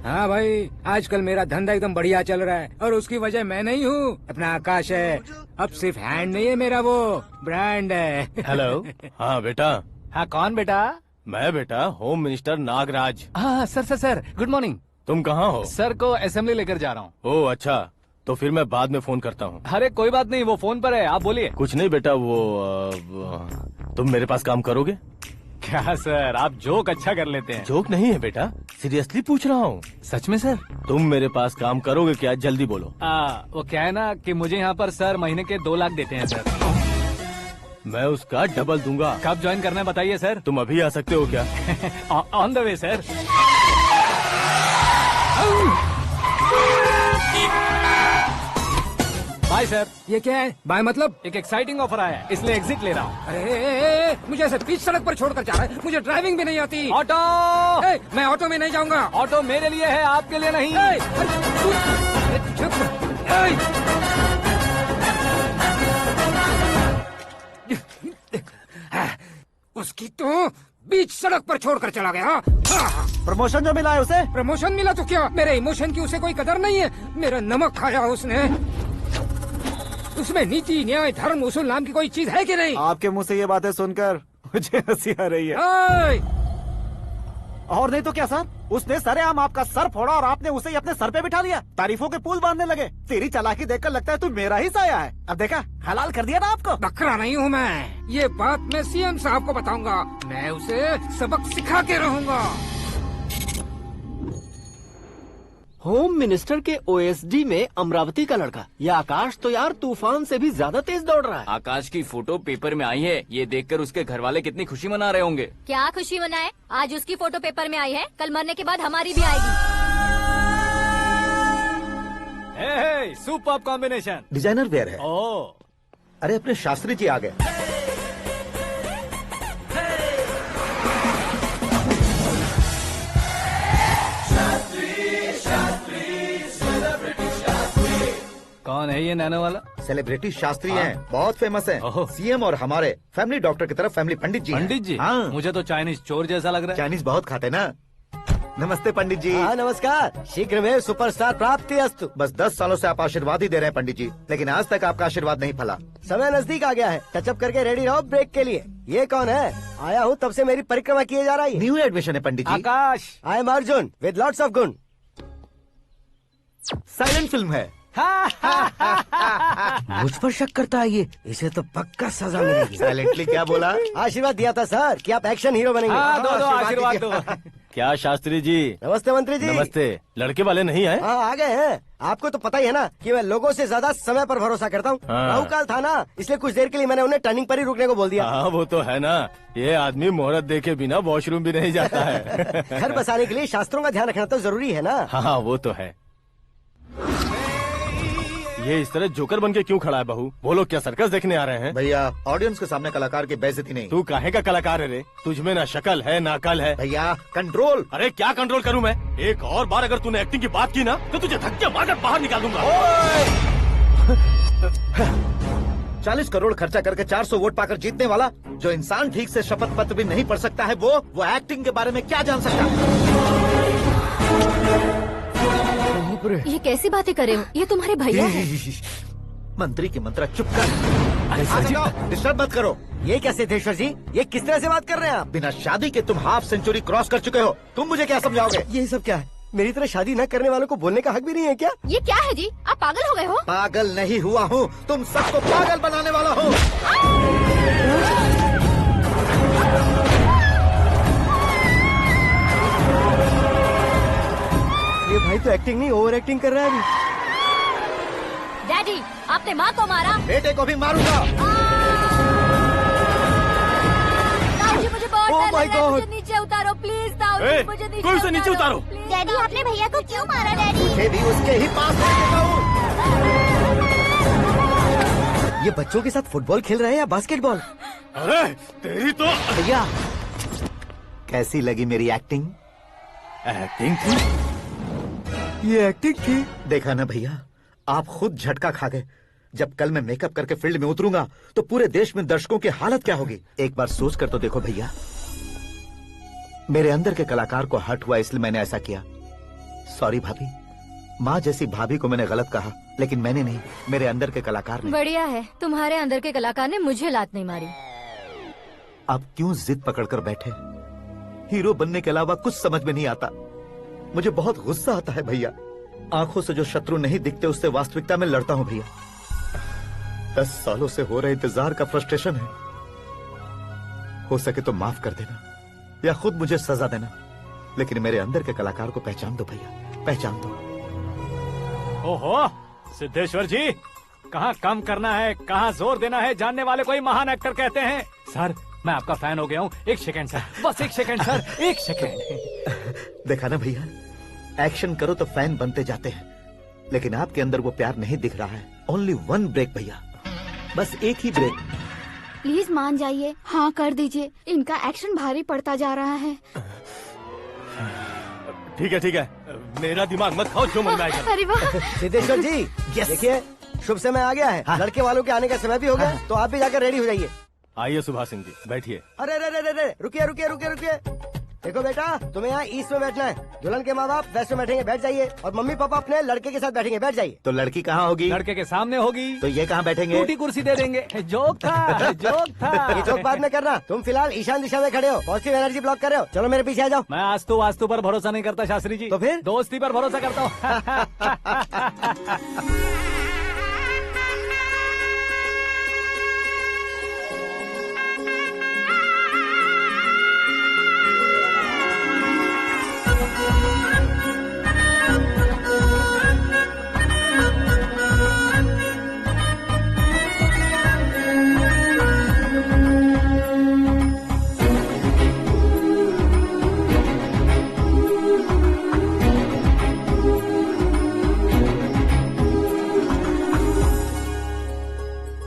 हाँ भाई, आजकल मेरा धंधा एकदम बढ़िया चल रहा है और उसकी वजह मैं नहीं हूँ, अपना आकाश है। अब सिर्फ हैंड नहीं है मेरा, वो ब्रांड है। हेलो। हाँ बेटा। हाँ कौन बेटा? मैं बेटा होम मिनिस्टर नागराज। हाँ सर गुड मॉर्निंग। तुम कहाँ हो? सर को असेंबली लेकर जा रहा हूँ। ओह अच्छा, तो फिर मैं बाद में फोन करता हूँ। अरे कोई बात नहीं, वो फोन पर है, आप बोलिए। कुछ नहीं बेटा, तुम मेरे पास काम करोगे? क्या सर, आप जोक अच्छा कर लेते हैं। जोक नहीं है बेटा, सीरियसली पूछ रहा हूँ। सच में सर? तुम मेरे पास काम करोगे क्या? जल्दी बोलो। वो क्या है ना कि मुझे यहाँ पर सर महीने के 2 लाख देते हैं सर। मैं उसका डबल दूंगा। कब ज्वाइन करना है बताइए सर। तुम अभी आ सकते हो क्या? On the way sir. Bye sir. ये क्या है? बाय मतलब? एक एक्साइटिंग ऑफर आया है, इसलिए एग्जिट ले रहा हूँ। अरे मुझे ऐसे बीच सड़क पर छोड़कर जा रहा है, मुझे ड्राइविंग भी नहीं आती। ऑटो। मैं ऑटो में नहीं जाऊंगा। ऑटो मेरे लिए है, आपके लिए नहीं। उसकी तो बीच सड़क पर छोड़कर चला गया। प्रमोशन जो मिला है उसे? प्रमोशन मिला तो क्या, मेरे इमोशन की उसे कोई कदर नहीं है। मेरा नमक खाया उसने। उसमें नीति न्याय धर्म उसूल नाम की कोई चीज है कि नहीं? आपके मुंह से ये बातें सुनकर मुझे हंसी आ रही है। और नहीं तो क्या सर, उसने सरेआम आपका सर फोड़ा और आपने उसे ही अपने सर पे बिठा लिया। तारीफों के पुल बांधने लगे। तेरी चालाकी देखकर लगता है तू मेरा ही साया है। अब देखा, हलाल कर दिया ना आपको। बकरा नहीं हूँ मैं, ये बात मैं सीएम साहब को बताऊंगा। मैं उसे सबक सिखा के रहूंगा। होम मिनिस्टर के ओएसडी में अमरावती का लड़का, यह आकाश तो यार तूफान से भी ज्यादा तेज दौड़ रहा है। आकाश की फोटो पेपर में आई है, ये देखकर उसके घर वाले कितनी खुशी मना रहे होंगे। क्या खुशी मनाए? आज उसकी फोटो पेपर में आई है, कल मरने के बाद हमारी भी आएगी। Super combination. डिजाइनर वेयर है। अरे अपने शास्त्री जी आ गए। कौन है ये नैनो वाला? सेलिब्रिटी शास्त्री हैं, बहुत फेमस हैं। सीएम और हमारे फैमिली डॉक्टर की तरफ फैमिली पंडित जी हैं। पंडित जी? हाँ, मुझे तो चाइनीज चोर जैसा लग रहा है। चाइनीज बहुत खाते ना। नमस्ते पंडित जी। हाँ नमस्कार, शीघ्र में सुपरस्टार प्राप्ति अस्तु। बस 10 सालों से आप आशीर्वाद ही दे रहे हैं पंडित जी, लेकिन आज तक आपका आशीर्वाद नहीं फला। समय नजदीक आ गया है, टचअप करके रेडी रहो ब्रेक के लिए। ये कौन है? आया हूँ तब से मेरी परिक्रमा किए जा रही है। न्यू एडमिशन है Pandit ji. Aakash. I am Arjun with lots of गुण। साइलेंट फिल्म है। मुझ पर शक करता है ये, इसे तो पक्का सजा मिलेगी। साइलेंटली क्या बोला? आशीर्वाद दिया था सर कि आप एक्शन हीरो बनेंगे। हाँ, दो आशीर्वाद दो। क्या शास्त्री जी? नमस्ते मंत्री जी। नमस्ते। लड़के वाले नहीं आए? हाँ आ गए हैं। आपको तो पता ही है ना कि मैं लोगों से ज्यादा समय पर भरोसा करता हूँ। हाँ। राहु काल था ना, इसलिए कुछ देर के लिए मैंने उन्हें टर्निंग पर ही रुकने को बोल दिया। हाँ वो तो है ना, ये आदमी मुहूर्त देखे बिना वॉशरूम भी नहीं जाता है। घर बसाने के लिए शास्त्रों का ध्यान रखना तो जरूरी है ना। हाँ वो तो है। ये इस तरह जोकर बन के क्यों खड़ा है बहू? वो लोग क्या सर्कस देखने आ रहे हैं? भैया ऑडियंस के सामने कलाकार की बेइज्जती नहीं। तू काहे का कलाकार है रे? तुझमें ना शक्ल है ना अकल है। भैया कंट्रोल। अरे क्या कंट्रोल करूं मैं? एक और बार अगर तूने एक्टिंग की बात की ना तो तुझे धक्के मारकर बाहर निकाल दूंगा। 40 करोड़ खर्चा करके 400 वोट पाकर जीतने वाला, जो इंसान ठीक से शपथ पत्र भी नहीं पढ़ सकता है, वो एक्टिंग के बारे में क्या जान सकता है? ये कैसी बातें कर रहे हो? ये तुम्हारे भैया हैं। मंत्री की मंत्रा चुप कर। डिस्टर्ब मत करो। ये क्या सिद्धेश्वर जी, ये किस तरह से बात कर रहे हैं आप? बिना शादी के तुम हाफ सेंचुरी क्रॉस कर चुके हो, तुम मुझे क्या समझाओगे? ये सब क्या है? मेरी तरह शादी न करने वालों को बोलने का हक भी नहीं है क्या? ये क्या है जी? आप पागल हो गए हो? पागल नहीं हुआ हूँ, तुम सबको पागल बनाने वाला हूँ। ये भाई तो एक्टिंग नहीं ओवर एक्टिंग कर रहा है अभी। डैडी, आपने माँ को मारा। बेटे को भी मारूंगा। ताऊ जी मुझे बहुत Oh डर my लग रहा है, God! मुझे नीचे उतारो प्लीज। ताऊ जी मुझे नीचे कोई उसे नीचे उतारो। डैडी आपने भैया को क्यों मारा? डैडी मुझे भी उसके ही पास लेके जाऊं। ये बच्चों के साथ फुटबॉल खेल रहे हैं या बास्केटबॉल? अरे तेरी तो भैया कैसी लगी मेरी एक्टिंग? एक्टिंग थी? ये एक्टिंग थी? देखा ना भैया, आप खुद झटका खा गए। जब कल मैं मेकअप करके फील्ड में उतरूंगा तो पूरे देश में दर्शकों की हालत क्या होगी? एक बार सोच कर तो देखो भैया। मेरे अंदर के कलाकार को हर्ट हुआ इसलिए मैंने ऐसा किया। सॉरी भाभी। माँ जैसी भाभी को मैंने गलत कहा, लेकिन मैंने नहीं, मेरे अंदर के कलाकार ने। बढ़िया है, तुम्हारे अंदर के कलाकार ने मुझे लात नहीं मारी। आप क्यों जिद पकड़कर बैठे? हीरो बनने के अलावा कुछ समझ में नहीं आता। मुझे बहुत गुस्सा आता है भैया। आंखों से जो शत्रु नहीं दिखते उससे वास्तविकता में लड़ता हूँ भैया। 10 सालों से हो रहे इंतजार का फ्रस्ट्रेशन है। हो सके तो माफ कर देना या खुद मुझे सजा देना, लेकिन मेरे अंदर के कलाकार को पहचान दो भैया, पहचान दो। ओहो सिद्धेश्वर जी, कहाँ कम करना है कहाँ जोर देना है, जानने वाले को ही महान एक्टर कहते हैं। सर मैं आपका फैन हो गया हूँ। एक सेकंड सर, बस एक सेकंड सर, एक सेकंड। देखा ना भैया, एक्शन करो तो फैन बनते जाते हैं, लेकिन आपके अंदर वो प्यार नहीं दिख रहा है। ओनली 1 ब्रेक भैया, बस एक ही ब्रेक। प्लीज मान जाइए, हाँ कर दीजिए। इनका एक्शन भारी पड़ता जा रहा है। ठीक है, मेरा दिमाग मत खाओ, जो मंगाएगा। अरे वाह सिद्धेश्वर जी, देखिए शुभ समय आ गया है। हाँ। लड़के वालों के आने का समय भी हो गया, तो आप भी जाकर रेडी हो जाइए। आइए सुभाष सिंह जी, बैठिए। अरे रुकिए। देखो बेटा, तुम्हें यहाँ ईस्ट में बैठना है। दुल्हन के माँ बाप वेस्ट में बैठेंगे, बैठ जाइए। और मम्मी पापा अपने लड़के के साथ बैठेंगे, बैठ जाइए। तो लड़की कहाँ होगी? लड़के के सामने होगी। तो ये कहाँ बैठेंगे? टूटी कुर्सी दे देंगे। जोक था, जोक था। ये जोक बाद में करना। तुम फिलहाल ईशान दिशा में खड़े हो, पॉजिटिव एनर्जी ब्लॉक कर रहे हो। चलो मेरे पीछे आ जाओ। मैं वास्तु पर भरोसा नहीं करता शास्त्री जी। तो फिर? दोस्ती पर भरोसा करता हूँ।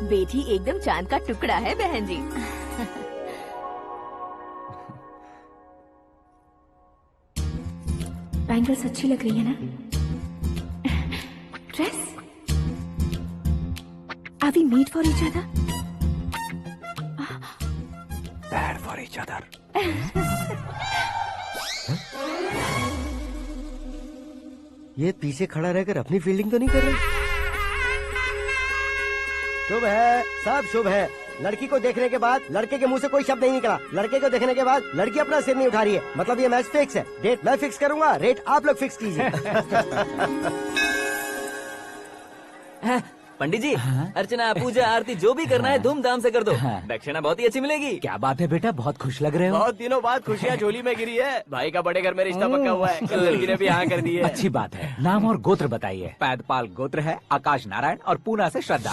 बेटी एकदम चांद का टुकड़ा है बहन जी। बैंगल्स अच्छी लग रही है ना? Dress Are we made for each other? Bad for each other. ये पीछे खड़ा रहकर अपनी फील्डिंग तो नहीं कर रहा? शुभ है, सब शुभ है। लड़की को देखने के बाद लड़के के मुंह से कोई शब्द नहीं निकला। लड़के को देखने के बाद लड़की अपना सिर नहीं उठा रही है। मतलब ये मैच फिक्स है। डेट मैं फिक्स करूंगा, रेट आप लोग फिक्स कीजिए। पंडित जी, अर्चना, पूजा, आरती जो भी करना है धूमधाम से कर दो। दक्षिणा बहुत ही अच्छी मिलेगी। क्या बात है बेटा, बहुत खुश लग रहे हो। बहुत दिनों बाद खुशियाँ झोली में गिरी है। भाई का बड़े घर में रिश्ता पक्का हुआ है। कल लड़की ने भी हाँ कर दी है। अच्छी बात है। नाम और गोत्र बताइए। पैदपाल गोत्र है, आकाश नारायण, और पूना से श्रद्धा।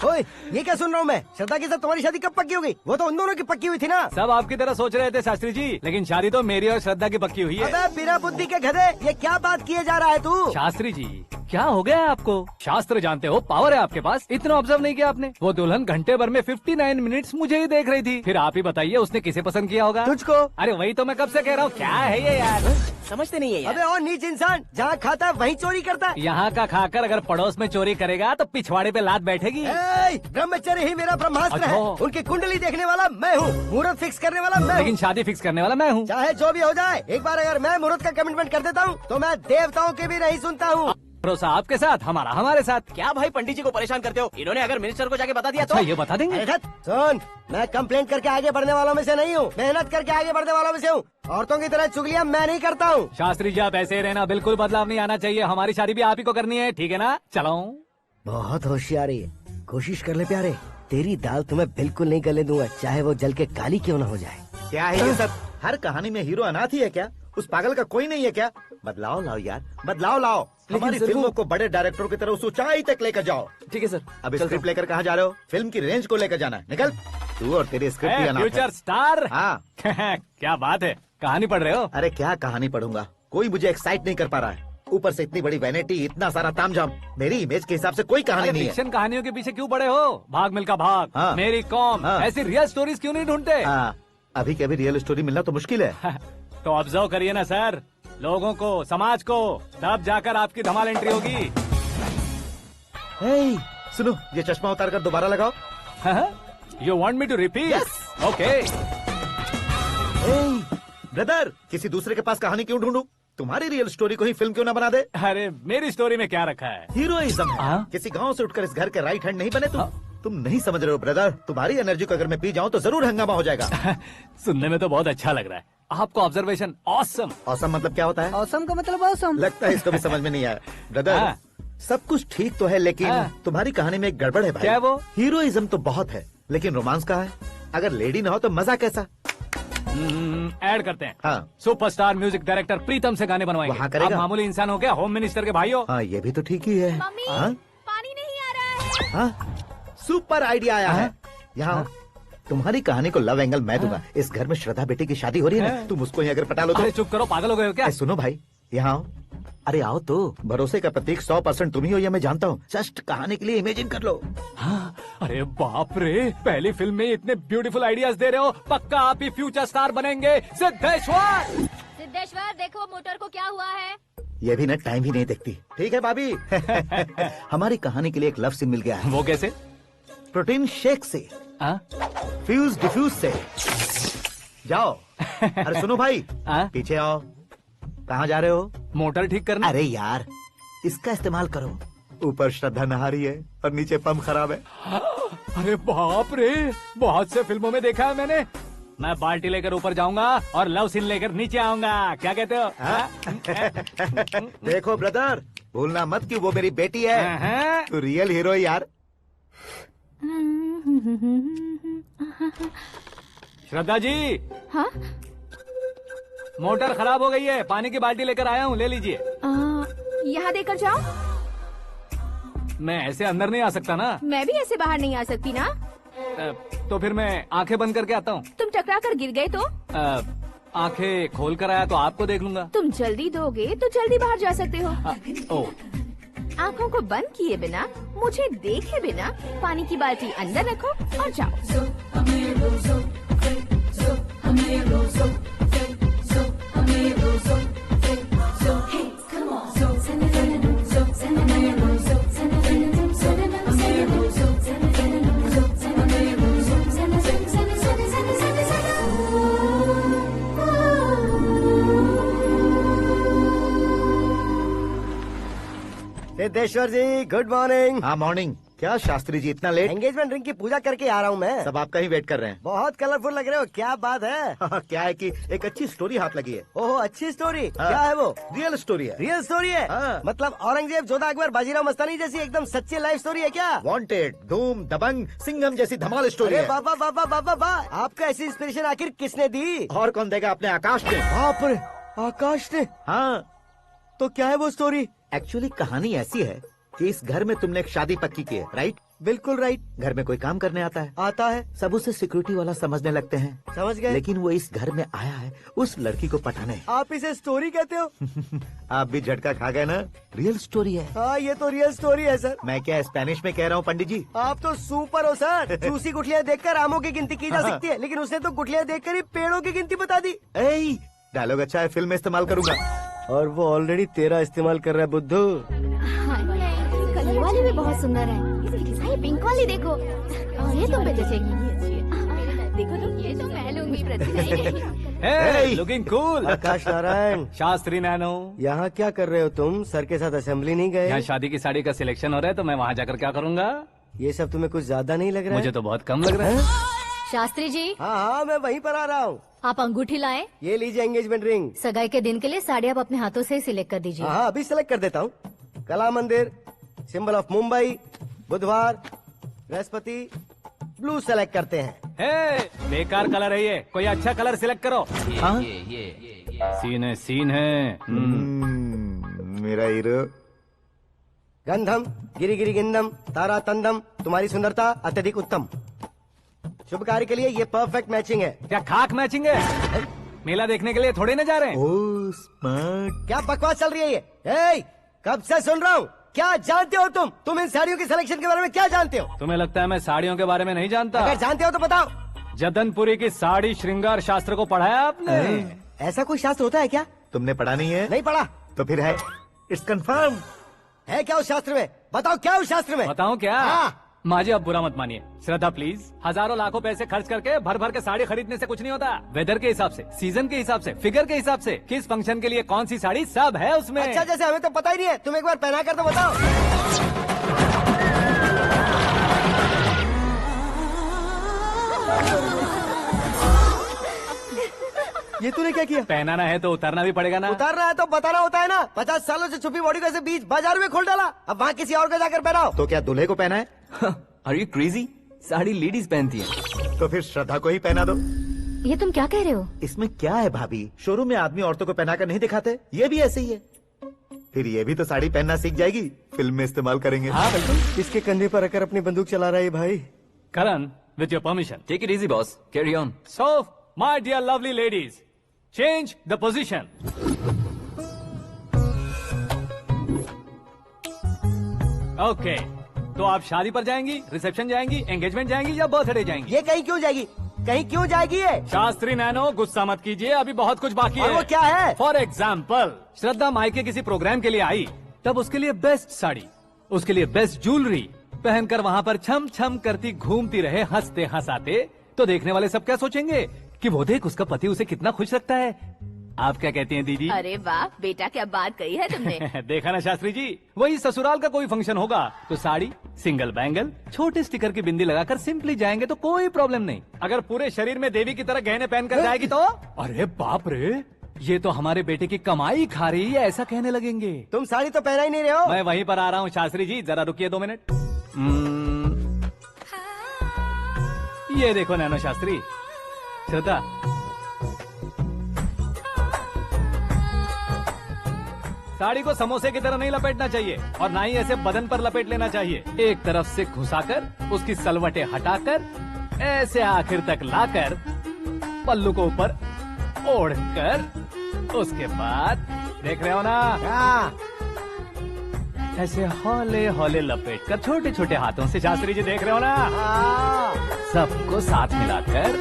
ओए, ये क्या सुन रहा हूँ मैं? श्रद्धा के साथ तुम्हारी शादी कब पक्की हो गई? वो तो उन दोनों की पक्की हुई थी ना। सब आपकी तरह सोच रहे थे शास्त्री जी, लेकिन शादी तो मेरी और श्रद्धा की पक्की हुई है। अबे बिना बुद्धि के गधे, ये क्या बात किए जा रहा है तू? शास्त्री जी, क्या हो गया है आपको? शास्त्र जानते हो, पावर है आपके पास। इतना ऑब्जर्व नहीं किया आपने? वो दुल्हन घंटे भर में 59 मिनट्स मुझे ही देख रही थी। फिर आप ही बताइए उसने किसे पसंद किया होगा? तुझको। अरे वही तो मैं कब से कह रहा हूँ, क्या है ये यार? समझते नहीं है यार। अबे और नीच इंसान, जहाँ खाता है वहीं चोरी करता है। यहाँ का खाकर अगर पड़ोस में चोरी करेगा तो पिछवाड़े पे लात बैठेगी। ब्रह्मचर्य ही मेरा ब्रह्मास्त्र है। अच्छा। उनकी कुंडली देखने वाला मैं हूँ, मुहूर्त फिक्स करने वाला मैं हूँ। लेकिन शादी फिक्स करने वाला मैं हूँ। चाहे जो भी हो जाए, एक बार अगर मैं मुहूर्त का कमिटमेंट कर देता हूँ तो मैं देवताओं के भी नहीं सुनता हूँ। भरोसा आपके साथ, हमारा हमारे साथ। क्या भाई पंडित जी को परेशान करते हो? इन्होंने अगर मिनिस्टर को जाके बता दिया अच्छा, तो? ये बता देंगे? अरे धत, सुन, मैं कंप्लेंट करके आगे बढ़ने वालों में से नहीं हूँ, मेहनत करके आगे बढ़ने वालों में से हूँ। औरतों की तरह चुगलियाँ मैं नहीं करता हूँ। शास्त्री जी, आप ऐसे ही रहना, बिल्कुल बदलाव नहीं आना चाहिए। हमारी शादी भी आप ही को करनी है, ठीक है ना? चलो। बहुत होशियारी है, कोशिश कर ले प्यारे। तेरी दाल तुम्हें बिल्कुल नहीं गले दूंगा, चाहे वो जल के काली क्यों न हो जाए। क्या है ये सब? हर कहानी में हीरो अनाथ ही है क्या? उस पागल का कोई नहीं है क्या? बदलाव लाओ यार, बदलाव लाओ। हमारी फिल्मों को बड़े डायरेक्टरों की तरह उस ऊंचाई तक लेकर जाओ। ठीक है सर। अब स्क्रिप्ट लेकर कहाँ जा रहे हो? फिल्म की रेंज को लेकर जाना है। निकल तू और तेरी स्क्रिप्ट भी अनाथ है। Future star. हाँ। क्या बात है, कहानी पढ़ रहे हो? अरे क्या कहानी पढ़ूंगा, कोई मुझे एक्साइट नहीं कर पा रहा है। ऊपर से इतनी बड़ी वैनिटी, इतना सारा तामझाम। मेरी इमेज के हिसाब से कोई कहानी नहीं है। फिक्शन कहानियों के पीछे क्यों पड़े हो? भाग मिल्खा भाग, हाँ। मेरी कॉम, हाँ। ऐसी रियल स्टोरीज क्यों नहीं ढूंढते? हाँ, अभी के अभी रियल स्टोरी मिलना तो मुश्किल है। तो ऑब्जर्व करिए ना सर, लोगों को, समाज को, तब जाकर आपकी धमाल एंट्री होगी। सुनो, ये चश्मा उतार कर दोबारा लगाओ। You want me to repeat? Okay. Brother, किसी दूसरे के पास कहानी क्यों ढूंढूं? तुम्हारी रियल स्टोरी को ही फिल्म क्यों ना बना दे? अरे मेरी स्टोरी में क्या रखा है? हीरोइज्म है। किसी गांव से उठकर इस घर के राइट हैंड नहीं बने तुम नहीं समझ रहे हो ब्रदर। तुम्हारी एनर्जी को अगर मैं पी जाऊं तो जरूर हंगामा हो जाएगा। सुनने में तो बहुत अच्छा लग रहा है। आपको ऑब्जर्वेशन ऑसम। ऑसम मतलब क्या होता है? ऑसम का मतलब ऑसम। लगता है इसको भी समझ में नहीं आया। ब्रदर, सब कुछ ठीक तो है, लेकिन तुम्हारी कहानी में एक गड़बड़ है भाई। क्या वो? हीरोइज्म तो बहुत है, लेकिन रोमांस कहाँ है? अगर लेडी ना हो तो मजा कैसा? ऐड करते हैं। हाँ। सुपरस्टार म्यूजिक डायरेक्टर प्रीतम से गाने बनवाएंगे। वहाँ करेगा? आप मामूली इंसान हो क्या? होम मिनिस्टर के भाई हो। हाँ, ये भी तो ठीक ही है। मम्मी, हाँ? पानी नहीं आ रहा है। हाँ? सुपर आइडिया आया है। यहाँ तुम्हारी कहानी को लव एंगल मैं दूंगा। इस घर में श्रद्धा बेटी की शादी हो रही है ना, तुम उसको ही अगर पटा लो तो। अरे चुप करो, पागल हो गए हो क्या? सुनो भाई, यहाँ आओ। अरे आओ तो। भरोसे का प्रतीक 100% तुम ही हो, यह मैं जानता हूँ। जस्ट कहानी के लिए इमेजिन कर लो। हाँ, अरे बाप रे, पहली फिल्म में इतने ब्यूटीफुल आइडियाज दे रहे हो। पक्का आप ही फ्यूचर स्टार बनेंगे। सिद्धेश्वर, सिद्धेश्वर देखो मोटर को क्या हुआ है। ये भी ना टाइम ही नहीं देखती। ठीक है भाभी। हमारी कहानी के लिए एक लव सीन मिल गया है। वो कैसे? प्रोटीन शेक से, फ्यूज डिफ्यूज से। जाओ। अरे सुनो भाई, पीछे आओ। कहाँ जा रहे हो? मोटर ठीक करना। अरे यार, इसका इस्तेमाल करो। ऊपर श्रद्धा नहा रही है और नीचे पंप खराब है। अरे बाप रे, बहुत से फिल्मों में देखा है मैंने। मैं बाल्टी लेकर ऊपर जाऊंगा और लव सीन लेकर नीचे आऊंगा। क्या कहते हो? देखो ब्रदर, भूलना मत कि वो मेरी बेटी है। तू रियल हीरो है यार। श्रद्धा जी। हाँ? मोटर खराब हो गई है, पानी की बाल्टी लेकर आया हूँ, ले लीजिए। यहाँ देकर जाओ। मैं ऐसे अंदर नहीं आ सकता ना। मैं भी ऐसे बाहर नहीं आ सकती ना। तो फिर मैं आंखें बंद करके आता हूँ। तुम टकरा कर गिर गए तो? आंखें खोल कर आया तो आपको देख लूंगा। तुम जल्दी दोगे तो जल्दी बाहर जा सकते हो। ओ। आंखों को बंद किए बिना, मुझे देखे बिना पानी की बाल्टी अंदर रखो और जाओ। सिद्धेश्वर जी गुड मॉर्निंग। हाँ मॉर्निंग। क्या शास्त्री जी इतना लेट? एंगेजमेंट रिंग की पूजा करके आ रहा हूँ मैं। सब आपका ही वेट कर रहे हैं। बहुत कलरफुल लग रहे हो, क्या बात है? क्या है कि एक अच्छी स्टोरी हाथ लगी है। ओह अच्छी स्टोरी। हाँ। क्या है वो? रियल स्टोरी है। रियल स्टोरी है? हाँ। मतलब औरंगजेब, जोधा अकबर, बाजीराव मस्तानी जैसी एकदम सच्ची लाइफ स्टोरी है क्या? वांटेड, धूम, दबंग, सिंघम जैसी धमाल स्टोरी है। बाबा बाबा बाबा बाबा, आपका ऐसी इंस्पिरेशन आखिर किसने दी? और कौन देगा? अपने आकाश ने। बाप रे, आकाश ने? हाँ। तो क्या है वो स्टोरी? एक्चुअली कहानी ऐसी है कि इस घर में तुमने एक शादी पक्की की है, राइट? बिल्कुल राइट। घर में कोई काम करने आता है? आता है। सब उसे सिक्योरिटी वाला समझने लगते हैं। समझ गए। लेकिन वो इस घर में आया है उस लड़की को पटाने। आप इसे स्टोरी कहते हो? आप भी झटका खा गए ना? रियल स्टोरी है। हाँ ये तो रियल स्टोरी है सर। मैं क्या स्पेनिश में कह रहा हूँ पंडित जी? आप तो सुपर हो सर। चूसी गुठलियाँ देखकर आमों की गिनती की जा सकती है, लेकिन उसने तो गुठलियाँ देखकर ही पेड़ों की गिनती बता दी। डायलॉग अच्छा है, फिल्म में इस्तेमाल करूंगा। और वो ऑलरेडी तेरा इस्तेमाल कर रहा है बुद्धू। कलर वाली भी बहुत सुंदर है। इसकी डिजाइन पिंक वाली देखो, और ये तुम पे जचेगी। देखो तो ये तो मैं लूंगी। Hey, looking cool। आकाश नारायण। शास्त्री नैनो। यहाँ क्या कर रहे हो तुम? सर के साथ असेंबली नहीं गए? यहाँ शादी की साड़ी का सिलेक्शन हो रहा है तो मैं वहाँ जाकर क्या करूँगा? ये सब तुम्हें कुछ ज्यादा नहीं लग रहा है? मुझे तो बहुत कम लग रहा है। शास्त्री जी। हाँ हाँ मैं वहीं पर आ रहा हूँ। आप अंगूठी लाएं। ये लीजिए एंगेजमेंट रिंग। सगाई के दिन के लिए साड़ी आप अपने हाथों से ही सिलेक्ट कर दीजिए। हाँ अभी सिलेक्ट कर देता हूँ। कला मंदिर, सिंबल ऑफ मुंबई, बुधवार, बृहस्पति, ब्लू सेलेक्ट करते हैं। बेकार कलर है ये, कोई अच्छा कलर सिलेक्ट करो। हाँ? सीन है। मेरा हीरो। गंधम गिरी गिरी गिंदम तारा तंदम, तुम्हारी सुंदरता अत्यधिक उत्तम। शुभ कार्य के लिए ये परफेक्ट मैचिंग है। क्या खाक मैचिंग है? मेला देखने के लिए थोड़े न जा रहे हैं। Oh smart. क्या बकवास चल रही है ये? कब से सुन रहा हूँ। क्या जानते हो तुम इन साड़ियों की सिलेक्शन के बारे में क्या जानते हो? तुम्हें लगता है मैं साड़ियों के बारे में नहीं जानता? अगर जानते हो तो बताओ। जदनपुरी की साड़ी श्रृंगार शास्त्र को पढ़ा है आपने? ऐसा कोई शास्त्र होता है क्या? तुमने पढ़ा नहीं है? नहीं पढ़ा। तो फिर है। It's confirm. है क्या उस शास्त्र में? बताओ क्या उस शास्त्र में? बताऊं क्या? हाँ। माजी अब बुरा मत मानिए। श्रद्धा प्लीज। हजारों लाखों पैसे खर्च करके भर भर के साड़ी खरीदने से कुछ नहीं होता। वेदर के हिसाब से, सीजन के हिसाब से, फिगर के हिसाब से, किस फंक्शन के लिए कौन सी साड़ी, सब है उसमें। अच्छा जैसे हमें तो पता ही नहीं है, तुम एक बार पहना कर तो बताओ। ये तूने क्या किया? पहनाना है तो उतारना भी पड़ेगा ना। उतारना है तो बताना होता है ना। 50 सालों से छुपी बॉडी को ऐसे बीच बाजार में खोल डाला, अब वहाँ किसी और को जाकर पहनाओ। तो क्या दूल्हे को पहना है? Are you crazy? Sari ladies पहनती है। तो फिर श्रद्धा को ही पहना दो। ये तुम क्या कह रहे हो? इसमें क्या है भाभी? शोरूम में आदमी औरतों को पहनाकर नहीं दिखाते? ये भी ऐसे ही है। फिर ये भी तो साड़ी पहनना सीख जाएगी, फिल्म में इस्तेमाल करेंगे। हाँ बिल्कुल। इसके कंधे पर रखकर अपनी बंदूक चला रहा है भाई। Karan, with your permission. Take it easy boss, carry on. So my dear lovely ladies, change the position. Okay, तो आप शादी पर जाएंगी, रिसेप्शन जाएंगी, एंगेजमेंट जाएंगी या बर्थडे जाएंगी? ये कहीं क्यों जाएगी? कहीं क्यों जाएगी ये? शास्त्री नैनो गुस्सा मत कीजिए, अभी बहुत कुछ बाकी और है। वो क्या है? फॉर एग्जाम्पल, श्रद्धा मायके किसी प्रोग्राम के लिए आई, तब उसके लिए बेस्ट साड़ी, उसके लिए बेस्ट ज्वेलरी पहनकर वहाँ पर छम छम करती घूमती रहे हंसते हंसाते, तो देखने वाले सब क्या सोचेंगे कि वो देख उसका पति उसे कितना खुश रखता है। आप क्या कहती हैं दीदी? अरे वाह बेटा, क्या बात कही है तुमने। देखा ना शास्त्री जी, वही ससुराल का कोई फंक्शन होगा तो साड़ी, सिंगल बैंगल, छोटे स्टिकर की बिंदी लगाकर सिंपली जाएंगे तो कोई प्रॉब्लम नहीं। अगर पूरे शरीर में देवी की तरह गहने पहनकर जाएगी तो अरे बाप रे, ये तो हमारे बेटे की कमाई खा रही है, ऐसा कहने लगेंगे। तुम साड़ी तो पहना ही नहीं रहे हो। मैं वहीं पर आ रहा हूँ शास्त्री जी, जरा रुकिए 2 मिनट। ये देखो नैनो शास्त्री, श्रद्धा, साड़ी को समोसे की तरह नहीं लपेटना चाहिए और ना ही ऐसे बदन पर लपेट लेना चाहिए। एक तरफ से घुसाकर, उसकी सलवटें हटाकर, ऐसे आखिर तक लाकर, पल्लू को ऊपर ओढ़कर, उसके बाद देख रहे हो ना, ऐसे हौले हौले लपेट कर छोटे छोटे हाथों से, शास्त्री जी देख रहे हो ना, सबको साथ मिलाकर,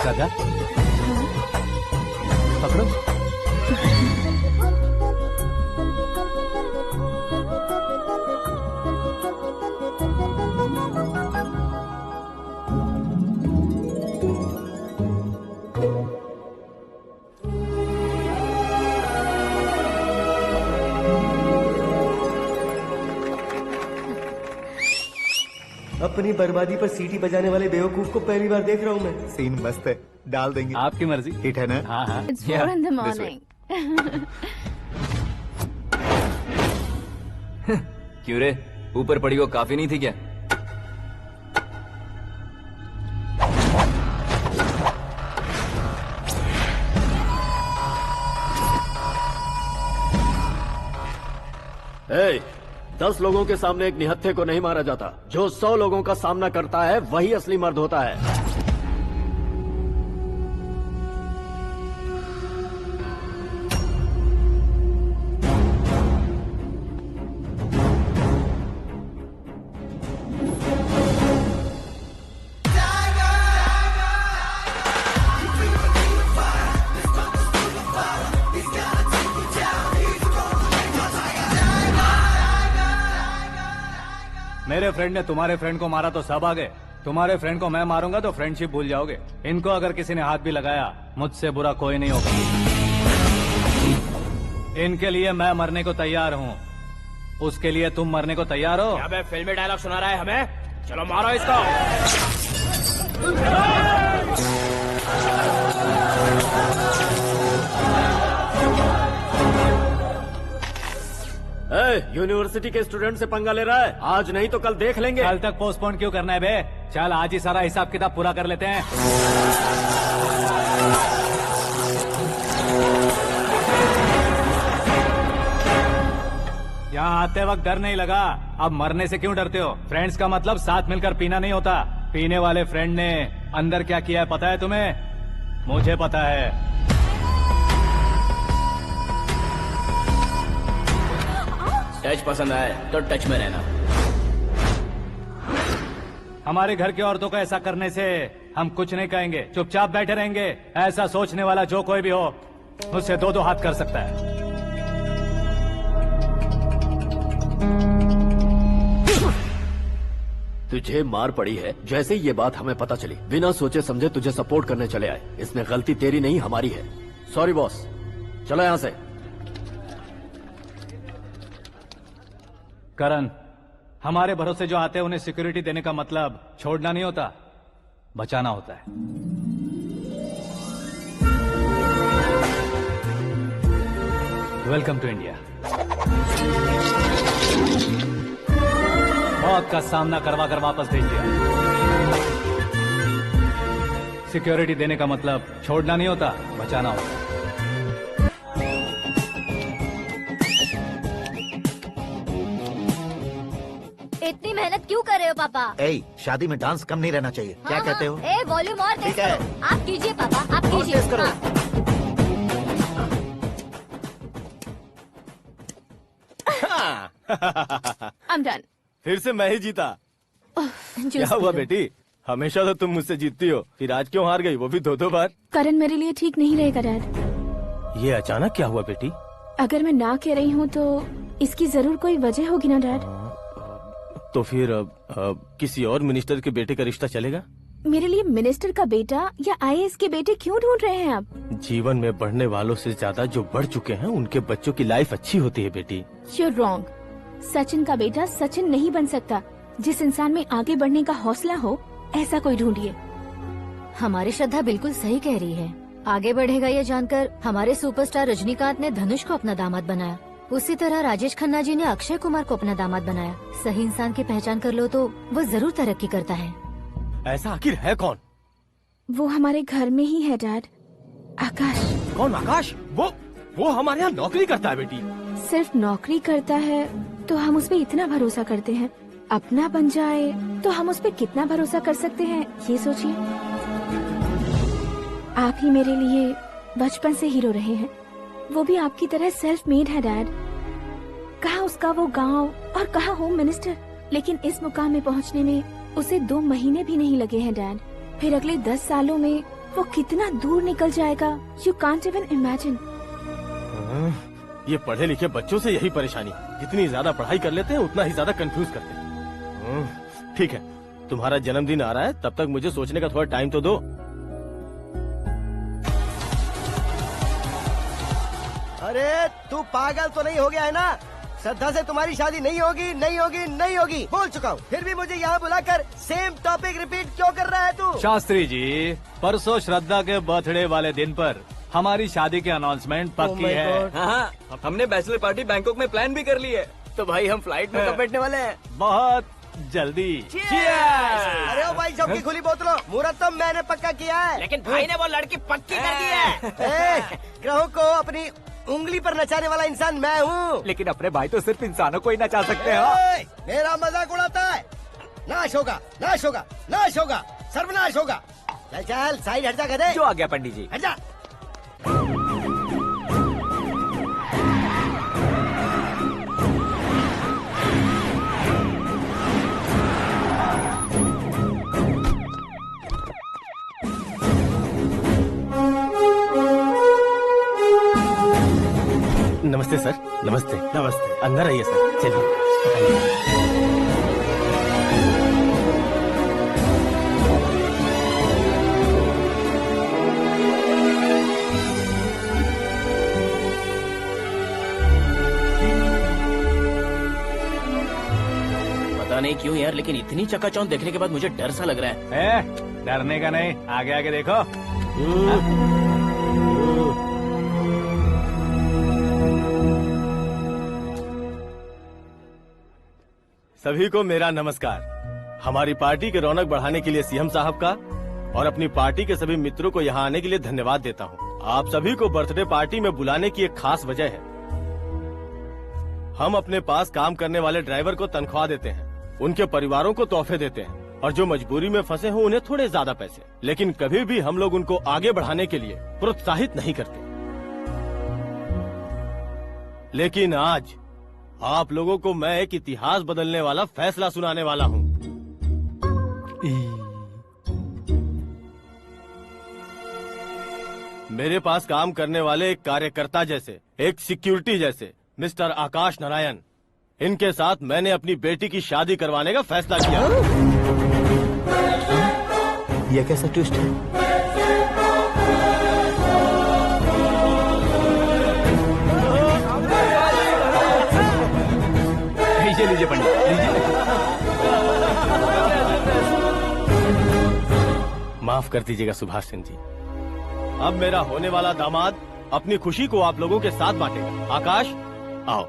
सदा पकड़ो। अपनी बर्बादी पर सीटी बजाने वाले बेवकूफ को पहली बार देख रहा हूँ मैं। सीन मस्त है, डाल देंगे। आपकी मर्जी। हिट है ना? हाँ हाँ। It's 4 in the morning. क्यों रे, ऊपर पड़ी वो काफी नहीं थी क्या? ए, 10 लोगों के सामने एक निहत्थे को नहीं मारा जाता। जो 100 लोगों का सामना करता है वही असली मर्द होता है। मेरे फ्रेंड ने तुम्हारे फ्रेंड को मारा तो सब आ गए, तुम्हारे फ्रेंड को मैं मारूंगा तो फ्रेंडशिप भूल जाओगे। इनको अगर किसी ने हाथ भी लगाया, मुझसे बुरा कोई नहीं होगा। इनके लिए मैं मरने को तैयार हूँ, उसके लिए तुम मरने को तैयार हो? अबे फिल्मी डायलॉग सुना रहा है हमें? चलो मारो इसको। यूनिवर्सिटी के स्टूडेंट से पंगा ले रहा है, आज नहीं तो कल देख लेंगे। कल तक पोस्टपोन क्यों करना है बे? चल आज ही सारा हिसाब किताब पूरा कर लेते हैं। यहाँ आते वक्त डर नहीं लगा, अब मरने से क्यों डरते हो? फ्रेंड्स का मतलब साथ मिलकर पीना नहीं होता। पीने वाले फ्रेंड ने अंदर क्या किया है पता है तुम्हें? मुझे पता है। टच पसंद आए तो टच में रहना। हमारे घर की औरतों को ऐसा करने से हम कुछ नहीं कहेंगे, चुपचाप बैठे रहेंगे। ऐसा सोचने वाला जो कोई भी हो, उससे 2-2 हाथ कर सकता है। तुझे मार पड़ी है। जैसे ही ये बात हमें पता चली, बिना सोचे समझे तुझे सपोर्ट करने चले आए। इसमें गलती तेरी नहीं हमारी है। सॉरी बॉस, चलो यहाँ से। करण, हमारे भरोसे जो आते हैं उन्हें सिक्योरिटी देने का मतलब छोड़ना नहीं होता, बचाना होता है। Welcome to India. मौत का सामना करवा कर वापस भेज दिया। सिक्योरिटी देने का मतलब छोड़ना नहीं होता, बचाना होता है। इतनी मेहनत क्यों कर रहे हो पापा? ए, शादी में डांस कम नहीं रहना चाहिए। क्या कहते हो? ए, वॉल्यूम और तेज ठीक है। करो। आप कीजिए पापा, आप कीजिए। तेज करो। I'm done. फिर से मैं ही जीता। क्या हुआ बेटी? हमेशा तो तुम मुझसे जीतती हो, फिर आज क्यों हार गई, वो भी 2-2 बार? करण मेरे लिए ठीक नहीं रहेगा डैड। ये अचानक क्या हुआ बेटी? अगर मैं ना कह रही हूँ तो इसकी जरूर कोई वजह होगी ना डैड। तो फिर किसी और मिनिस्टर के बेटे का रिश्ता चलेगा? मेरे लिए मिनिस्टर का बेटा या IAS के बेटे क्यों ढूंढ रहे हैं आप? जीवन में बढ़ने वालों से ज्यादा जो बढ़ चुके हैं उनके बच्चों की लाइफ अच्छी होती है बेटी। You're wrong. सचिन का बेटा सचिन नहीं बन सकता। जिस इंसान में आगे बढ़ने का हौसला हो, ऐसा कोई ढूंढिए। हमारी श्रद्धा बिल्कुल सही कह रही है। आगे बढ़ेगा ये जानकर हमारे सुपरस्टार रजनीकांत ने धनुष को अपना दामाद बनाया। उसी तरह राजेश खन्ना जी ने अक्षय कुमार को अपना दामाद बनाया। सही इंसान की पहचान कर लो तो वो जरूर तरक्की करता है। ऐसा आखिर है कौन? वो हमारे घर में ही है डैड, आकाश। कौन आकाश? वो हमारे यहाँ नौकरी करता है बेटी। सिर्फ नौकरी करता है तो हम उस पर इतना भरोसा करते हैं, अपना बन जाए तो हम उस पर कितना भरोसा कर सकते हैं, ये सोचिए। आप ही मेरे लिए बचपन से हीरो रहे हैं, वो भी आपकी तरह सेल्फ मेड है डैड। कहाँ उसका वो गांव और कहाँ होम मिनिस्टर, लेकिन इस मुकाम में पहुँचने में उसे 2 महीने भी नहीं लगे हैं डैड। फिर अगले 10 सालों में वो कितना दूर निकल जाएगा, यू कांट इवन इमेजिन। ये पढ़े लिखे बच्चों से यही परेशानी, जितनी ज्यादा पढ़ाई कर लेते हैं उतना ही ज्यादा कंफ्यूज करते हैं। ठीक है, तुम्हारा जन्मदिन आ रहा है, तब तक मुझे सोचने का थोड़ा टाइम तो दो। अरे तू पागल तो नहीं हो गया है ना? श्रद्धा से तुम्हारी शादी नहीं होगी, नहीं होगी, नहीं होगी, बोल चुका हूँ। फिर भी मुझे यहाँ बुलाकर सेम टॉपिक रिपीट क्यों कर रहा है तू? शास्त्री जी, परसों श्रद्धा के बर्थडे वाले दिन पर हमारी शादी की अनाउंसमेंट पक्की है। हाँ, हमने बैचलर पार्टी बैंकॉक में प्लान भी कर ली है। तो भाई हम फ्लाइट में कब बैठने वाले हैं? बहुत जल्दी। अरे ओ भाई, सबकी खुली बोतलों, मुहूर्त तो मैंने पक्का किया है। लेकिन भाई ने वो लड़की पक्की कर दी है। ग्रहों को अपनी उंगली पर नचाने वाला इंसान मैं हूँ। लेकिन अपने भाई तो सिर्फ इंसानों को ही नचा सकते हैं। मेरा मजाक उड़ाता है। नाश होगा, नाश होगा, नाश होगा, सर्वनाश होगा। चल चल साइड हट जा गधे। जो आ गया पंडित जी। हट जा। नमस्ते सर। नमस्ते। नमस्ते। अंदर आइए सर। चलिए। पता नहीं क्यों यार, लेकिन इतनी चकाचौंध देखने के बाद मुझे डर सा लग रहा है। डरने का नहीं, आगे आगे देखो। सभी को मेरा नमस्कार। हमारी पार्टी की रौनक बढ़ाने के लिए सीएम साहब का और अपनी पार्टी के सभी मित्रों को यहाँ आने के लिए धन्यवाद देता हूँ। आप सभी को बर्थडे पार्टी में बुलाने की एक खास वजह है। हम अपने पास काम करने वाले ड्राइवर को तनख्वाह देते हैं, उनके परिवारों को तोहफे देते हैं और जो मजबूरी में फंसे हो उन्हें थोड़े ज्यादा पैसे। लेकिन कभी भी हम लोग उनको आगे बढ़ाने के लिए प्रोत्साहित नहीं करते। लेकिन आज आप लोगों को मैं एक इतिहास बदलने वाला फैसला सुनाने वाला हूँ। मेरे पास काम करने वाले एक कार्यकर्ता जैसे, एक सिक्योरिटी जैसे मिस्टर आकाश नारायण, इनके साथ मैंने अपनी बेटी की शादी करवाने का फैसला किया। यह कैसा ट्विस्ट है? लीजिए पंडित, लीजिए। माफ कर दीजिएगा सुभाष सिंह जी। अब मेरा होने वाला दामाद अपनी खुशी को आप लोगों के साथ बांटेगा। आकाश, आओ।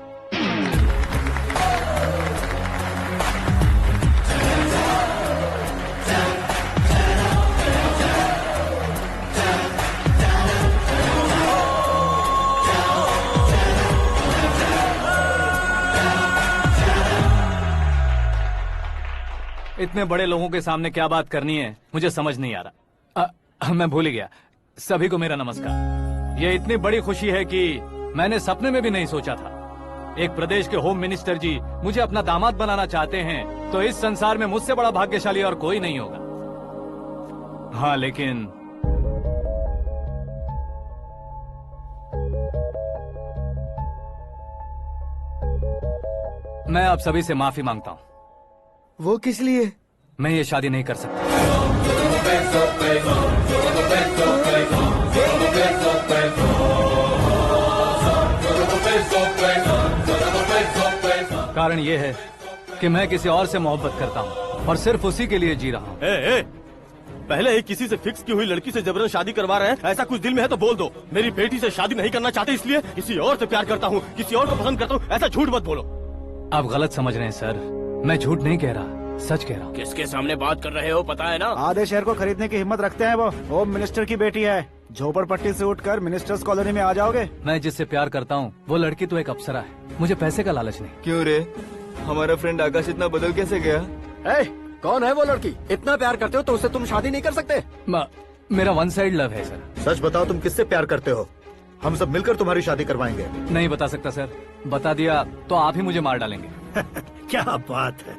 इतने बड़े लोगों के सामने क्या बात करनी है मुझे समझ नहीं आ रहा। मैं भूल ही गया। सभी को मेरा नमस्कार। ये इतनी बड़ी खुशी है कि मैंने सपने में भी नहीं सोचा था। एक प्रदेश के होम मिनिस्टर जी मुझे अपना दामाद बनाना चाहते हैं तो इस संसार में मुझसे बड़ा भाग्यशाली और कोई नहीं होगा। हाँ, लेकिन मैं आप सभी से माफी मांगता हूँ। वो किस लिए? मैं ये शादी नहीं कर सकता। कारण ये है कि मैं किसी और से मोहब्बत करता हूँ और सिर्फ उसी के लिए जी रहा हूँ। पहले ही किसी से फिक्स की हुई लड़की से जबरन शादी करवा रहे हैं। ऐसा कुछ दिल में है तो बोल दो। मेरी बेटी से शादी नहीं करना चाहते इसलिए किसी और से प्यार करता हूँ, किसी और को पसंद करता हूँ, ऐसा झूठ मत बोलो। आप गलत समझ रहे हैं सर। मैं झूठ नहीं कह रहा, सच कह रहा हूँ। किसके सामने बात कर रहे हो पता है ना? आधे शहर को खरीदने की हिम्मत रखते हैं वो। होम मिनिस्टर की बेटी है। झोपड़पट्टी से उठकर मिनिस्टर्स कॉलोनी में आ जाओगे। मैं जिससे प्यार करता हूँ वो लड़की तो एक अप्सरा है। मुझे पैसे का लालच नहीं। क्यों रे, हमारा फ्रेंड आकाश इतना बदल कैसे गया? कौन है वो लड़की? इतना प्यार करते हो तो उससे तुम शादी नहीं कर सकते? मेरा वन साइड लव है सर। सच बताओ, तुम किससे प्यार करते हो? हम सब मिलकर तुम्हारी शादी करवाएंगे। नहीं बता सकता सर। बता दिया तो आप ही मुझे मार डालेंगे। क्या बात है।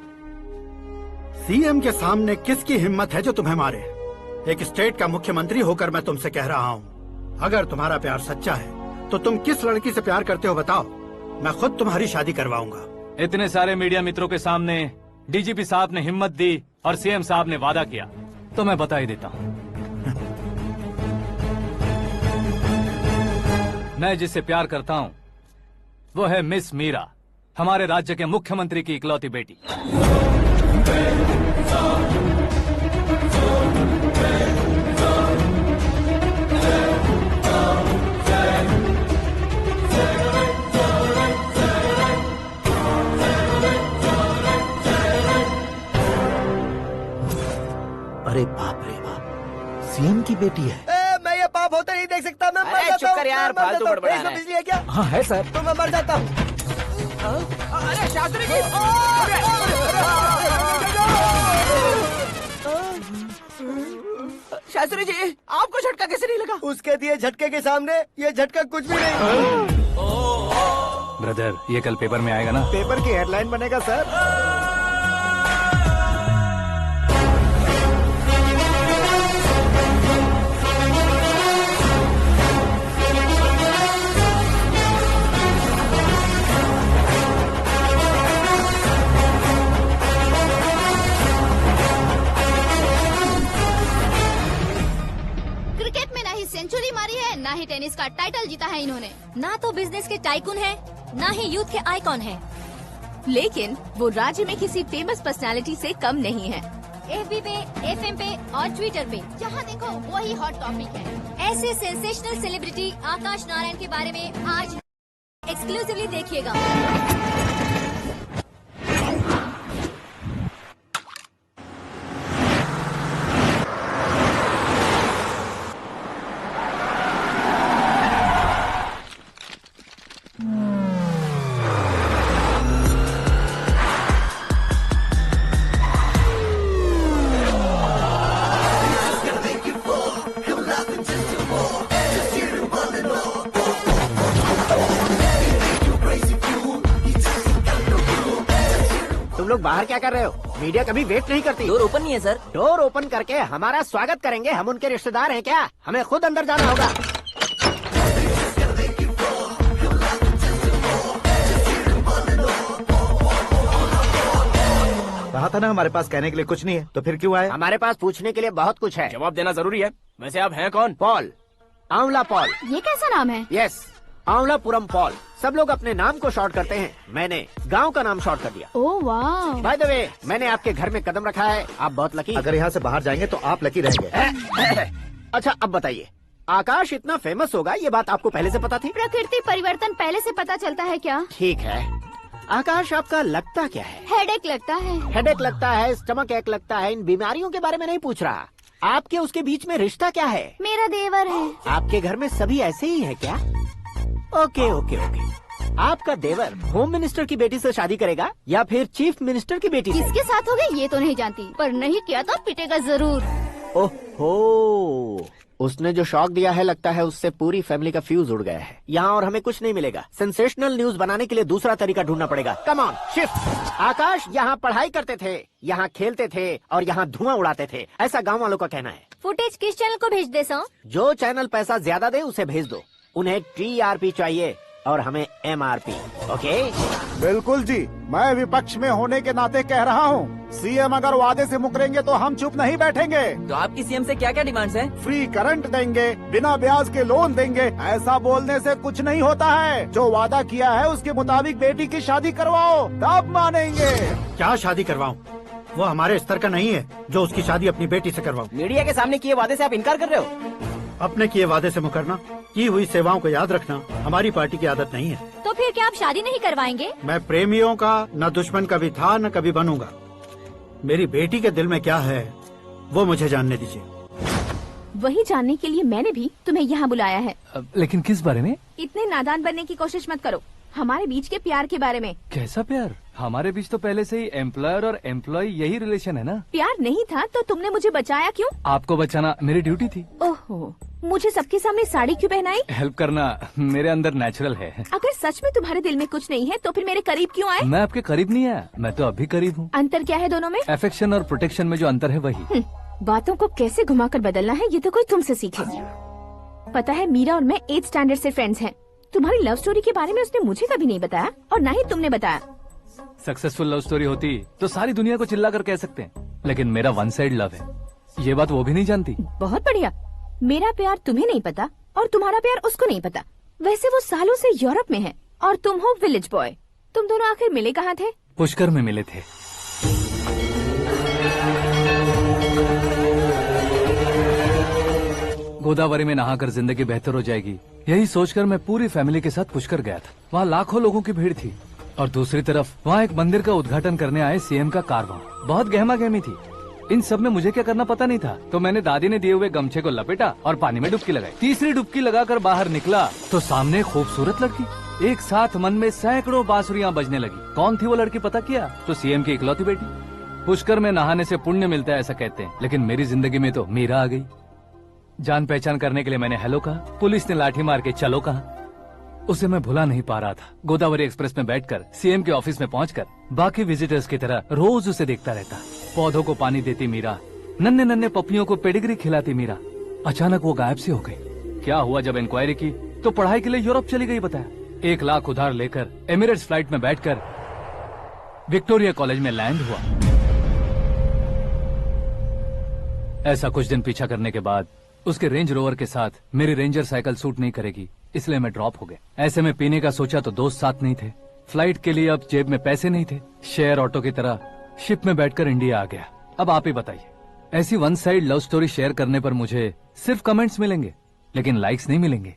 सीएम के सामने किसकी हिम्मत है जो तुम्हें मारे? एक स्टेट का मुख्यमंत्री होकर मैं तुमसे कह रहा हूँ, अगर तुम्हारा प्यार सच्चा है तो तुम किस लड़की से प्यार करते हो बताओ। मैं खुद तुम्हारी शादी करवाऊंगा। इतने सारे मीडिया मित्रों के सामने डीजीपी साहब ने हिम्मत दी और सीएम साहब ने वादा किया तो मैं बता ही देता हूँ। मैं जिससे प्यार करता हूँ वो है मिस मीरा, हमारे राज्य के मुख्यमंत्री की इकलौती बेटी। अरे बाप रे बाप, सीएम की बेटी है। मैं ये पाप होते नहीं देख सकता। मैं मर अरे जाता चुप हूँ, कर यार, मैं मर फालतू जाता हूँ। बड़बड़ा इसमें है। बिजली है क्या? हाँ है सर। तो मैं मर जाता हूँ। अरे शास्त्री जी, शास्त्री जी, आपको झटका कैसे नहीं लगा? उसके दिए झटके के सामने ये झटका कुछ भी नहीं। ब्रदर, ये कल पेपर में आएगा ना? पेपर की हेडलाइन बनेगा सर। क्रिकेट में ना ही सेंचुरी मारी है, ना ही टेनिस का टाइटल जीता है इन्होंने। ना तो बिजनेस के टाइकून है, ना ही यूथ के आइकॉन है। लेकिन वो राज्य में किसी फेमस पर्सनालिटी से कम नहीं है। एफबी पे, एफएम पे और ट्विटर पे जहाँ देखो वही हॉट टॉपिक है। ऐसे सेंसेशनल सेलिब्रिटी आकाश नारायण के बारे में आज एक्सक्लूसिवली देखिएगा। तुम लोग बाहर क्या कर रहे हो? मीडिया कभी वेट नहीं करती। डोर ओपन नहीं है सर। डोर ओपन करके हमारा स्वागत करेंगे। हम उनके रिश्तेदार हैं क्या? हमें खुद अंदर जाना होगा। कहा था ना हमारे पास कहने के लिए कुछ नहीं है, तो फिर क्यों आए? हमारे पास पूछने के लिए बहुत कुछ है। जवाब देना जरूरी है। वैसे आप हैं कौन? पॉल, आंवला पॉल। ये कैसा नाम है? Yes, Aanwalapuram Paul. सब लोग अपने नाम को शॉर्ट करते हैं, मैंने गांव का नाम शॉर्ट कर दिया। ओह वाह। बाय द वे, मैंने आपके घर में कदम रखा है। आप बहुत लकी। अगर यहाँ से बाहर जाएंगे तो आप लकी रहेंगे। अच्छा अब बताइए, आकाश इतना फेमस होगा ये बात आपको पहले से पता थी? प्रकृति परिवर्तन पहले से पता चलता है क्या? ठीक है, आकाश आपका लगता क्या है? हेडेक लगता है। हेडेक लगता है, स्टमक एक लगता है। इन बीमारियों के बारे में नहीं पूछ रहा। आपके उसके बीच में रिश्ता क्या है? मेरा देवर है। आपके घर में सभी ऐसे ही है क्या? Okay okay okay. आपका देवर होम मिनिस्टर की बेटी से शादी करेगा या फिर चीफ मिनिस्टर की बेटी से? किसके साथ हो गई ये तो नहीं जानती, पर नहीं किया तो पिटेगा जरूर। ओहो, उसने जो शॉक दिया है लगता है उससे पूरी फैमिली का फ्यूज उड़ गया है। यहाँ और हमें कुछ नहीं मिलेगा। सेंसेशनल न्यूज बनाने के लिए दूसरा तरीका ढूंढना पड़ेगा। Come on shift. आकाश यहाँ पढ़ाई करते थे, यहाँ खेलते थे और यहाँ धुआं उड़ाते थे, ऐसा गाँव वालों का कहना है। फुटेज किस चैनल को भेज दे सो? जो चैनल पैसा ज्यादा दे उसे भेज दो। उन्हें TRP चाहिए और हमें MRP। ओके? बिल्कुल जी, मैं विपक्ष में होने के नाते कह रहा हूँ, सीएम अगर वादे से मुकरेंगे तो हम चुप नहीं बैठेंगे। तो आपकी सीएम से क्या क्या डिमांड्स हैं? फ्री करंट देंगे, बिना ब्याज के लोन देंगे। ऐसा बोलने से कुछ नहीं होता है। जो वादा किया है उसके मुताबिक बेटी की शादी करवाओ, तब मानेंगे। क्या शादी करवाऊं? वो हमारे स्तर का नहीं है जो उसकी शादी अपनी बेटी से करवाऊं। मीडिया के सामने किए वादे से आप इनकार कर रहे हो? अपने किए वादे से मुकरना, की हुई सेवाओं को याद रखना हमारी पार्टी की आदत नहीं है। तो फिर क्या आप शादी नहीं करवाएंगे? मैं प्रेमियों का न दुश्मन कभी था न कभी बनूंगा। मेरी बेटी के दिल में क्या है वो मुझे जानने दीजिए। वही जानने के लिए मैंने भी तुम्हें यहाँ बुलाया है। लेकिन किस बारे में? इतने नादान बनने की कोशिश मत करो। हमारे बीच के प्यार के बारे में। कैसा प्यार? हमारे बीच तो पहले से ही एम्प्लॉयर और एम्प्लॉय यही रिलेशन है ना। प्यार नहीं था तो तुमने मुझे बचाया क्यों? आपको बचाना मेरी ड्यूटी थी। ओहो, मुझे सबके सामने साड़ी क्यों पहनाई? हेल्प करना मेरे अंदर नेचुरल है। अगर सच में तुम्हारे दिल में कुछ नहीं है तो फिर मेरे करीब क्यों आए? मैं आपके करीब नहीं आया, मैं तो अभी करीब हूँ। अंतर क्या है दोनों में? अफेक्शन और प्रोटेक्शन में जो अंतर है वही। बातों को कैसे घुमाकर बदलना है ये तो कोई तुमसे सीखे। पता है, मीरा और मैं 8th स्टैंडर्ड से फ्रेंड्स हैं। तुम्हारी लव स्टोरी के बारे में उसने मुझे कभी नहीं बताया और न ही तुमने बताया। सक्सेसफुल लव स्टोरी होती तो सारी दुनिया को चिल्ला कर कह सकते हैं, लेकिन मेरा वन साइड लव है, ये बात वो भी नहीं जानती। बहुत बढ़िया। मेरा प्यार तुम्हें नहीं पता और तुम्हारा प्यार उसको नहीं पता। वैसे वो सालों से यूरोप में है और तुम हो विलेज बॉय। तुम दोनों आखिर मिले कहाँ थे? पुष्कर में मिले थे। गोदावरी में नहाकर जिंदगी बेहतर हो जाएगी, यही सोचकर मैं पूरी फैमिली के साथ पुष्कर गया था। वहाँ लाखों लोगों की भीड़ थी और दूसरी तरफ वहाँ एक मंदिर का उद्घाटन करने आए सीएम का कारवां। बहुत गहमा गहमी थी। इन सब में मुझे क्या करना पता नहीं था, तो मैंने दादी ने दिए हुए गमछे को लपेटा और पानी में डुबकी लगाई। तीसरी डुबकी लगाकर बाहर निकला तो सामने खूबसूरत लड़की। एक साथ मन में सैकड़ों बांसुरियां बजने लगी। कौन थी वो लड़की पता किया? तो सीएम की इकलौती बेटी। पुष्कर में नहाने से पुण्य मिलता है ऐसा कहते हैं, लेकिन मेरी जिंदगी में तो मीरा आ गई। जान पहचान करने के लिए मैंने हेलो कहा, पुलिस ने लाठी मार के चलो कहा। उसे मैं भुला नहीं पा रहा था। गोदावरी एक्सप्रेस में बैठकर सीएम के ऑफिस में पहुंचकर बाकी विजिटर्स की तरह रोज उसे देखता रहता। पौधों को पानी देती मीरा, नन्हे नन्हे पपियों को पेडिग्री खिलाती मीरा। अचानक वो गायब सी हो गई। क्या हुआ? जब इंक्वायरी की तो पढ़ाई के लिए यूरोप चली गई बताया। 1 लाख उधार लेकर एमिरेट्स फ्लाइट में बैठकर विक्टोरिया कॉलेज में लैंड हुआ। ऐसा कुछ दिन पीछा करने के बाद उसके रेंज रोवर के साथ मेरी रेंजर साइकिल सूट नहीं करेगी, इसलिए मैं ड्रॉप हो गया। ऐसे में पीने का सोचा तो दोस्त साथ नहीं थे। फ्लाइट के लिए अब जेब में पैसे नहीं थे। शेयर ऑटो की तरह शिप में बैठकर इंडिया आ गया। अब आप ही बताइए, ऐसी one side love story share करने पर मुझे सिर्फ कमेंट्स मिलेंगे, लेकिन लाइक्स नहीं मिलेंगे।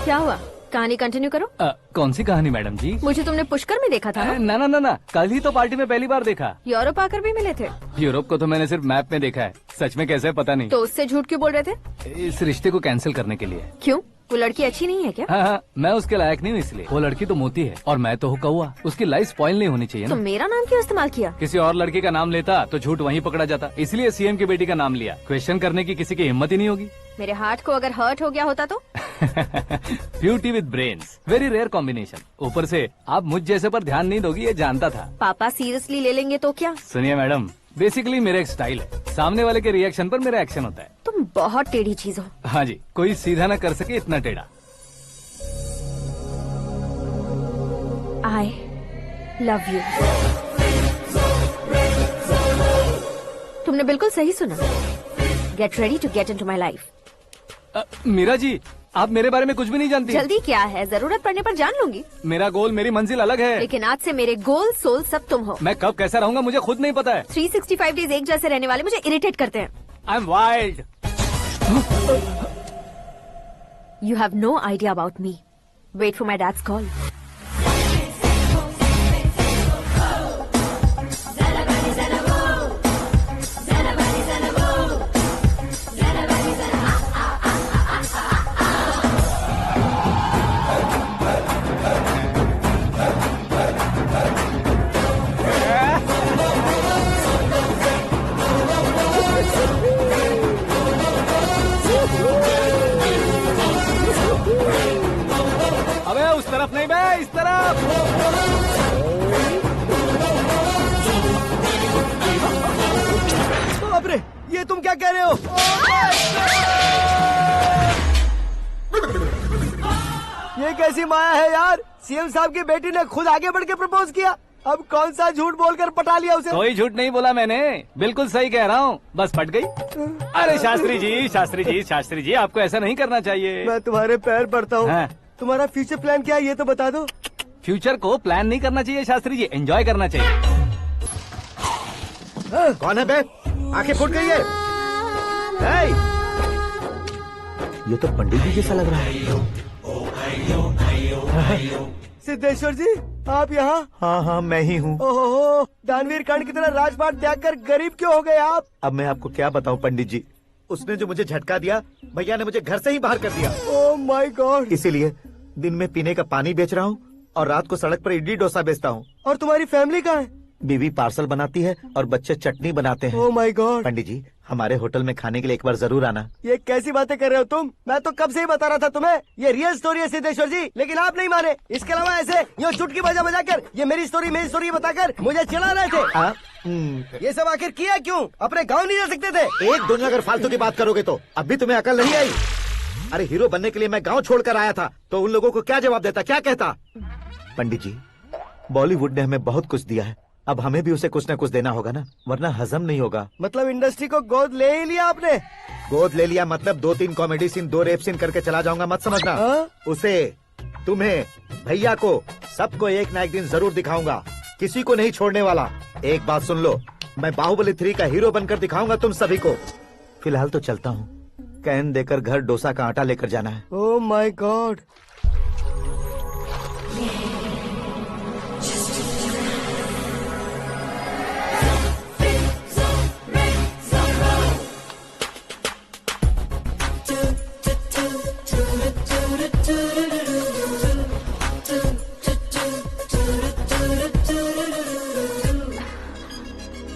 क्या हुआ? कहानी कंटिन्यू करो। कौन सी कहानी मैडम जी? मुझे तुमने पुष्कर में देखा था ना? ना, कल ही तो पार्टी में पहली बार देखा। यूरोप आकर भी मिले थे? यूरोप को तो मैंने सिर्फ मैप में देखा है, सच में कैसे है पता नहीं। तो उससे झूठ क्यों बोल रहे थे? इस रिश्ते को कैंसिल करने के लिए। क्यों? वो लड़की अच्छी नहीं है क्या? हाँ, मैं उसके लायक नहीं हूँ इसलिए। वो लड़की तो मोती है और मैं तो हूँ कौवा। उसकी लाइफ स्पॉइल नहीं होनी चाहिए ना। तो मेरा नाम क्यों इस्तेमाल किया? किसी और लड़की का नाम लेता तो झूठ वहीं पकड़ा जाता, इसलिए सीएम की बेटी का नाम लिया। क्वेश्चन करने की किसी की हिम्मत ही नहीं होगी। मेरे हार्ट को अगर हर्ट हो गया होता तो? Beauty with brains, very rare combination. ऊपर से आप मुझ जैसे पर ध्यान नहीं दोगी ये जानता था। पापा सीरियसली ले लेंगे तो क्या? सुनिए मैडम, बेसिकली मेरा एक स्टाइल है, सामने वाले के रिएक्शन पर मेरा एक्शन होता है। तुम बहुत टेढ़ी चीज हो। हाँ जी, कोई सीधा न कर सके इतना टेढ़ा। I love you. तुमने बिल्कुल सही सुना। Get ready to get into my life. Meera ji, आप मेरे बारे में कुछ भी नहीं जानती। जल्दी क्या है, जरूरत पड़ने पर जान लूंगी। मेरा गोल, मेरी मंजिल अलग है। लेकिन आज से मेरे गोल सोल सब तुम हो। मैं कब कैसा रहूंगा मुझे खुद नहीं पता है। 365 डेज एक जैसे रहने वाले मुझे इरिटेट करते हैं। I am wild. You have no idea about me. Wait for my dad's call. अबे उस तरफ नहीं बे, इस तरफ। बाप रे, ये तुम क्या कह रहे हो? ये कैसी माया है यार? सीएम साहब की बेटी ने खुद आगे बढ़ के प्रपोज किया। अब कौन सा झूठ बोलकर पटा लिया उसे? कोई झूठ नहीं बोला मैंने, बिल्कुल सही कह रहा हूँ, बस पट गई। अरे शास्त्री जी, शास्त्री जी, शास्त्री जी, आपको ऐसा नहीं करना चाहिए। मैं तुम्हारे पैर पड़ता हूँ। हाँ। तुम्हारा फ्यूचर प्लान क्या है ये तो बता दो। फ्यूचर को प्लान नहीं करना चाहिए शास्त्री जी, एंजॉय करना चाहिए। कौन है बे? आंखें फूट गई है। ये तो पंडित जी जैसा लग रहा है। सिद्धेश्वर जी, आप यहाँ? हाँ, मैं ही हूँ। ओहो, दानवीर कर्ण की तरह राजपाट त्याग कर गरीब क्यों हो गए आप? अब मैं आपको क्या बताऊँ पंडित जी, उसने जो मुझे झटका दिया, भैया ने मुझे घर से ही बाहर कर दिया। ओह माय गॉड। इसीलिए दिन में पीने का पानी बेच रहा हूँ और रात को सड़क पर इडली डोसा बेचता हूँ। और तुम्हारी फैमिली कहाँ है? बीवी पार्सल बनाती है और बच्चे चटनी बनाते हैं। ओह माय गॉड। पंडित जी, हमारे होटल में खाने के लिए एक बार जरूर आना। ये कैसी बातें कर रहे हो तुम? मैं तो कब से ही बता रहा था तुम्हें, ये रियल स्टोरी है सिद्धेश्वर जी, लेकिन आप नहीं माने। इसके अलावा ऐसे यूँ चुटकी बजा कर ये मेरी स्टोरी बताकर मुझे चिढ़ा रहे थे। ये सब आखिर किया क्यों? अपने गाँव नहीं जा सकते थे? एक दो अगर फालतू की बात करोगे तो अब भी तुम्हें अकल नहीं आई। अरे हीरो बनने के लिए मैं गाँव छोड़कर आया था, तो उन लोगों को क्या जवाब देता, क्या कहता? पंडित जी, बॉलीवुड ने हमें बहुत कुछ दिया है, अब हमें भी उसे कुछ न कुछ देना होगा ना, वरना हजम नहीं होगा। मतलब इंडस्ट्री को गोद ले ही लिया आपने? गोद ले लिया मतलब 2-3 कॉमेडी सीन 2 रेप सीन करके चला जाऊंगा मत समझना। उसे, तुम्हें, भैया को, सबको एक ना एक दिन जरूर दिखाऊंगा, किसी को नहीं छोड़ने वाला। एक बात सुन लो, मैं बाहुबली 3 का हीरो बनकर दिखाऊंगा तुम सभी को। फिलहाल तो चलता हूँ, कैन देकर घर डोसा का आटा लेकर जाना है। Oh my god.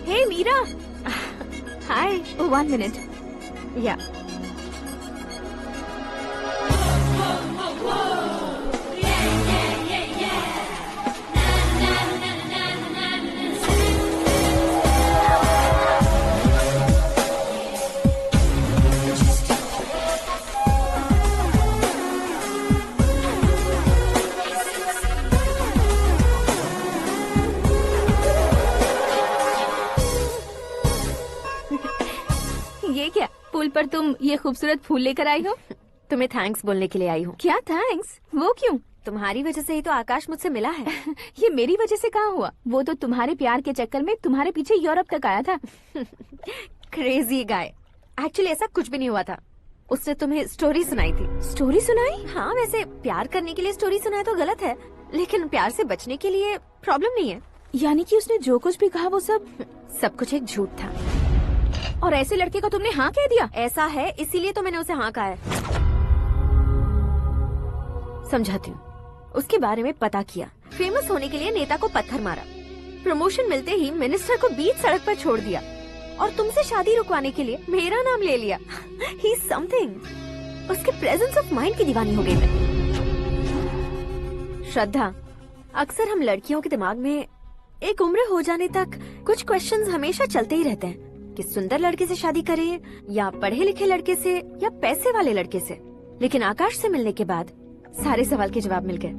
Hey Meera, hi. 1 minute. या ये क्या, पुल पर तुम ये खूबसूरत फूल लेकर आई हो? तुम्हें थैंक्स बोलने के लिए आई हूँ। क्या थैंक्स? वो क्यों? तुम्हारी वजह से ही तो आकाश मुझसे मिला है। ये मेरी वजह से कहाँ हुआ? वो तो तुम्हारे प्यार के चक्कर में तुम्हारे पीछे यूरोप तक आया था। Crazy guy. एक्चुअली ऐसा कुछ भी नहीं हुआ था। उसने तुम्हें स्टोरी सुनाई थी। स्टोरी सुनाई? हाँ, वैसे प्यार करने के लिए स्टोरी सुनाए तो गलत है, लेकिन प्यार से बचने के लिए प्रॉब्लम नहीं है। यानी कि उसने जो कुछ भी कहा वो सब कुछ एक झूठ था। और ऐसे लड़के को तुमने हाँ कह दिया? ऐसा है, इसीलिए तो मैंने उसे हाँ कहा है। समझाती हूँ। उसके बारे में पता किया, फेमस होने के लिए नेता को पत्थर मारा, प्रमोशन मिलते ही मिनिस्टर को बीच सड़क पर छोड़ दिया, और तुमसे शादी रुकवाने के लिए मेरा नाम ले लिया। ही समथिंग। उसके प्रेजेंस ऑफ माइंड की दीवानी हो गई मैं। श्रद्धा, अक्सर हम लड़कियों के दिमाग में एक उम्र हो जाने तक कुछ क्वेश्चंस हमेशा चलते ही रहते हैं कि सुंदर लड़के से शादी करें या पढ़े लिखे लड़के से या पैसे वाले लड़के से। लेकिन आकाश से मिलने के बाद सारे सवाल के जवाब मिल गए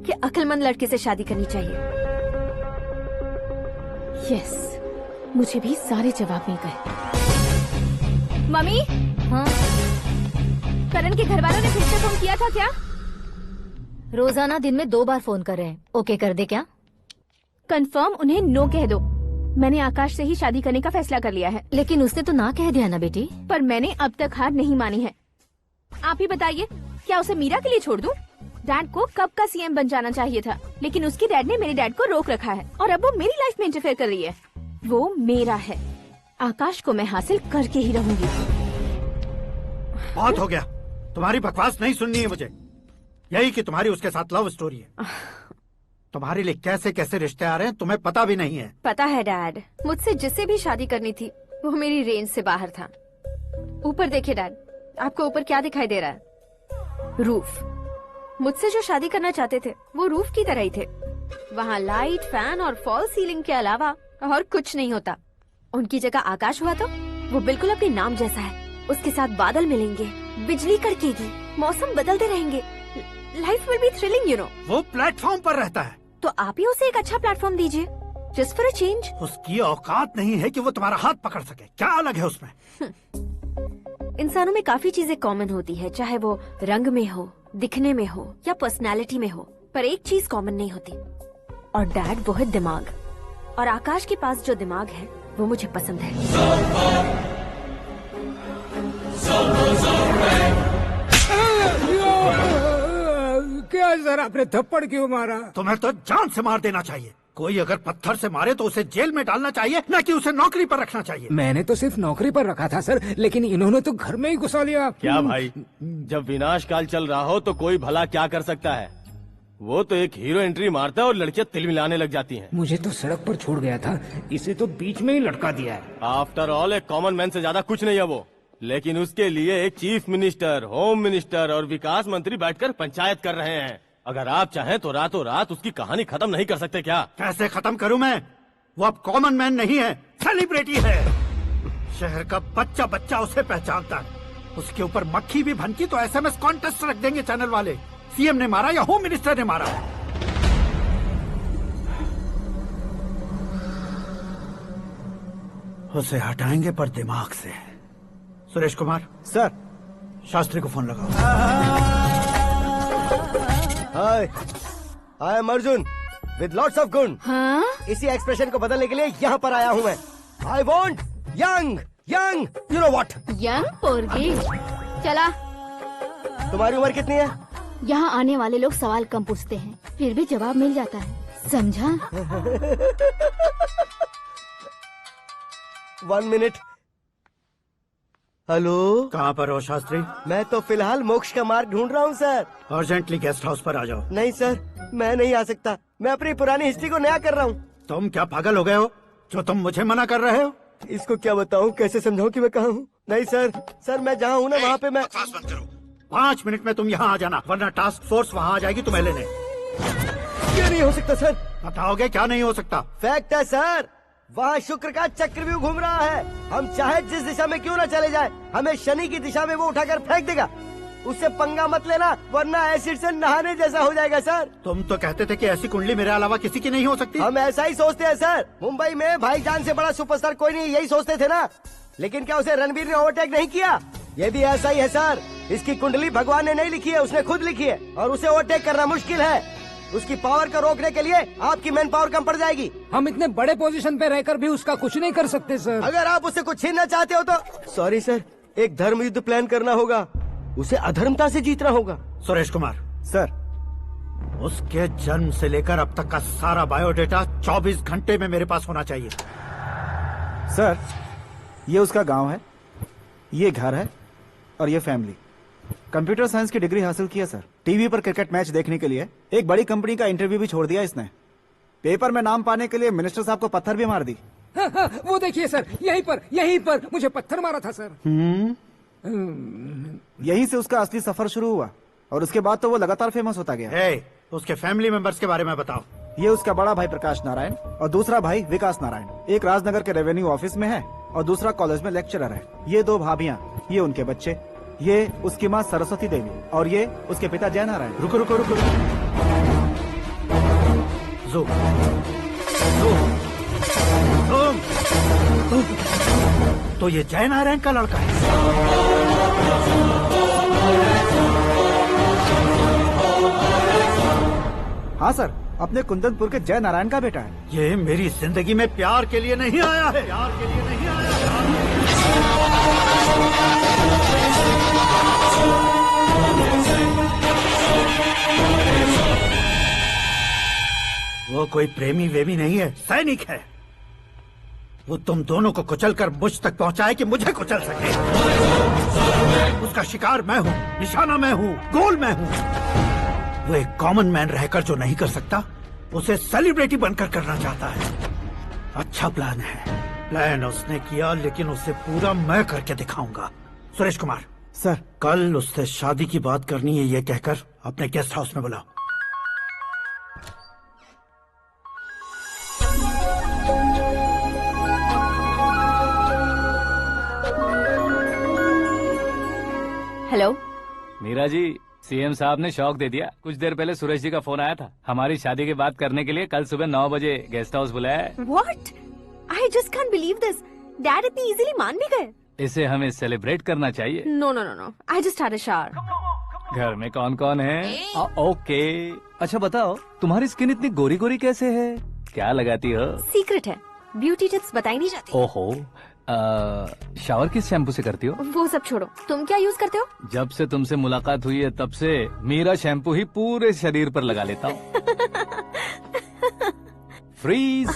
कि अक्लमंद लड़के से शादी करनी चाहिए। यस, मुझे भी सारे जवाब मिल गए। मम्मी, हाँ? करण के घर वालों ने फिर से फोन किया था क्या? रोजाना दिन में 2 बार फोन कर रहे हैं। ओके कर दे क्या? कंफर्म उन्हें नो कह दो। मैंने आकाश से ही शादी करने का फैसला कर लिया है। लेकिन उसने तो ना कह दिया ना बेटी। पर मैंने अब तक हार नहीं मानी है। आप ही बताइए, क्या उसे मीरा के लिए छोड़ दूं? डैड को कब का सीएम बन जाना चाहिए था, लेकिन उसके डैड ने मेरे डैड को रोक रखा है और अब वो मेरी लाइफ में इंटरफेयर कर रही है। वो मेरा है, आकाश को मैं हासिल करके ही रहूंगी। बहुत हो गया, तुम्हारी बकवास नहीं सुननी है मुझे। यही कि तुम्हारी उसके साथ लव स्टोरी है। तुम्हारे लिए कैसे कैसे रिश्ते आ रहे हैं तुम्हें पता भी नहीं है। पता है डैड, मुझसे जिससे भी शादी करनी थी वो मेरी रेंज से बाहर था। ऊपर देखिए डैड, आपको ऊपर क्या दिखाई दे रहा है? रूफ। मुझसे जो शादी करना चाहते थे वो रूफ की तरह ही थे। वहाँ लाइट, फैन और फॉल सीलिंग के अलावा और कुछ नहीं होता। उनकी जगह आकाश हुआ तो वो बिल्कुल अपने नाम जैसा है। उसके साथ बादल मिलेंगे, बिजली कड़केगी, मौसम बदलते रहेंगे, life will be thrilling you know. वो प्लेटफॉर्म पर रहता है तो आप ही उसे एक अच्छा प्लेटफॉर्म दीजिए, जस्ट फॉर अ चेंज। उसकी औकात नहीं है कि वो तुम्हारा हाथ पकड़ सके। क्या अलग है उसमें? इंसानों में काफी चीजें कॉमन होती है, चाहे वो रंग में हो, दिखने में हो या पर्सनालिटी में हो, पर एक चीज कॉमन नहीं होती, और डैड वो है दिमाग। और आकाश के पास जो दिमाग है वो मुझे पसंद है। क्या सर, आपने थप्पड़ क्यों मारा? तुम्हें तो जान से मार देना चाहिए। कोई अगर पत्थर से मारे तो उसे जेल में डालना चाहिए, न कि उसे नौकरी पर रखना चाहिए। मैंने तो सिर्फ नौकरी पर रखा था सर, लेकिन इन्होंने तो घर में ही घुसा लिया। क्या भाई, जब विनाश काल चल रहा हो तो कोई भला क्या कर सकता है? वो तो एक हीरो एंट्री मारता है और लड़कियां तिल मिलाने लग जाती हैं। मुझे तो सड़क पर छोड़ गया था, इसे तो बीच में ही लटका दिया है। आफ्टर ऑल एक कॉमन मैन से ज्यादा कुछ नहीं है वो, लेकिन उसके लिए एक चीफ मिनिस्टर, होम मिनिस्टर और विकास मंत्री बैठकर पंचायत कर रहे हैं। अगर आप चाहें तो रातों रात उसकी कहानी खत्म नहीं कर सकते क्या? कैसे खत्म करूं मैं? वो अब कॉमन मैन नहीं है, सेलिब्रिटी है। शहर का बच्चा बच्चा उसे पहचानता है। उसके ऊपर मक्खी भी भनकी तो SMS कॉन्टेस्ट रख देंगे चैनल वाले। सीएम ने मारा या होम मिनिस्टर ने मारा। उसे हटाएंगे पर दिमाग से। सुरेश कुमार सर, शास्त्री को फोन लगाओ। Hi, I am Arjun with lots of गुण। हाँ? इसी एक्सप्रेशन को बदलने के लिए यहाँ पर आया हूँ मैं। I want young young, you know what? Young पोरगी। चला। तुम्हारी उम्र कितनी है? यहाँ आने वाले लोग सवाल कम पूछते हैं, फिर भी जवाब मिल जाता है, समझा? 1 मिनट। हेलो, कहाँ पर हो शास्त्री? मैं तो फिलहाल मोक्ष का मार्ग ढूंढ रहा हूँ सर। अर्जेंटली गेस्ट हाउस पर आ जाओ। नहीं सर, मैं नहीं आ सकता। मैं अपनी पुरानी हिस्ट्री को नया कर रहा हूँ। तुम क्या पागल हो गए हो जो तुम मुझे मना कर रहे हो? इसको क्या बताऊँ, कैसे समझाऊँ कि मैं कहाँ हूँ? नहीं सर, मैं जहाँ हूँ ना वहाँ पे मैं। 5 मिनट में तुम यहाँ आ जाना, वरना टास्क फोर्स वहाँ आ जाएगी तुम्हें लेने। क्यों नहीं हो सकता सर? बताओगे क्या नहीं हो सकता? फैक्ट है सर, वहाँ शुक्र का चक्रव्यूह घूम रहा है। हम चाहे जिस दिशा में क्यों न चले जाए, हमें शनि की दिशा में वो उठाकर फेंक देगा। उससे पंगा मत लेना, वरना एसिड से नहाने जैसा हो जाएगा सर। तुम तो कहते थे कि ऐसी कुंडली मेरे अलावा किसी की नहीं हो सकती। हम ऐसा ही सोचते हैं सर। मुंबई में भाईजान से बड़ा सुपरस्टार कोई नहीं, यही सोचते थे ना। लेकिन क्या उसे रणबीर ने ओवरटेक नहीं किया? ये भी ऐसा ही है सर। इसकी कुंडली भगवान ने नहीं लिखी है, उसने खुद लिखी है, और उसे ओवरटेक करना मुश्किल है। उसकी पावर को रोकने के लिए आपकी मैन पावर कम पड़ जाएगी। हम इतने बड़े पोजीशन पे रहकर भी उसका कुछ नहीं कर सकते सर। अगर आप उससे कुछ छीनना चाहते हो तो सॉरी सर, एक धर्म युद्ध प्लान करना होगा। उसे अधर्मता से जीतना होगा। सुरेश कुमार सर, उसके जन्म से लेकर अब तक का सारा बायोडेटा 24 घंटे में मेरे पास होना चाहिए। सर, ये उसका गांव है, ये घर है और ये फैमिली। कंप्यूटर साइंस की डिग्री हासिल किया सर। टीवी पर क्रिकेट मैच देखने के लिए एक बड़ी कंपनी का इंटरव्यू भी छोड़ दिया इसने। पेपर में नाम पाने के लिए मिनिस्टर साहब को पत्थर भी मार दी। हाँ, वो देखिए सर, यहीं पर मुझे पत्थर मारा था सर। यहीं से उसका असली सफर शुरू हुआ और उसके बाद तो वो लगातार फेमस होता गया। उसके फैमिली मेंबर्स के बारे में बताओ। ये उसका बड़ा भाई प्रकाश नारायण और दूसरा भाई विकास नारायण। एक राजनगर के रेवेन्यू ऑफिस में है और दूसरा कॉलेज में लेक्चरर है। ये 2 भाभियां, ये उनके बच्चे, ये उसकी माँ सरस्वती देवी और ये उसके पिता जय नारायण। रुको रुको रुको, तो ये जय नारायण का लड़का है। हाँ सर, अपने कुंदनपुर के जय नारायण का बेटा है। ये मेरी जिंदगी में प्यार के लिए नहीं आया है, प्यार के लिए नहीं आया है। वो कोई प्रेमी वेमी नहीं है, सैनिक है। वो तुम दोनों को कुचलकर मुझ तक पहुंचाए कि मुझे कुचल सके। उसका शिकार मैं हूँ, निशाना मैं हूँ, गोल मैं हूँ। वो एक कॉमन मैन रहकर जो नहीं कर सकता, उसे सेलिब्रिटी बनकर करना चाहता है। अच्छा प्लान है। प्लान उसने किया, लेकिन उसे पूरा मैं करके दिखाऊंगा। सुरेश कुमार सर, कल उससे शादी की बात करनी है, ये कहकर अपने गेस्ट हाउस में बुलाओ। हेलो मीरा जी, सीएम साहब ने शौक दे दिया। कुछ देर पहले सुरेश जी का फोन आया था, हमारी शादी की बात करने के लिए कल सुबह 9 बजे गेस्ट हाउस बुलाया है। What? I just can't believe this. Dad इतनी इजीली मान भी गए। इसे हमें सेलिब्रेट करना चाहिए। No. I just had a shower. घर में कौन कौन है? ओके, अच्छा बताओ, तुम्हारी स्किन इतनी गोरी गोरी कैसे है? क्या लगाती हो? सीक्रेट है, ब्यूटी टिप्स बताई नहीं जाती। ओहो, शावर किस शैम्पू से करती हो? वो सब छोड़ो, तुम क्या यूज करते हो? जब से तुमसे मुलाकात हुई है तब से मेरा शैम्पू ही पूरे शरीर पर लगा लेता हूँ। फ्रीज।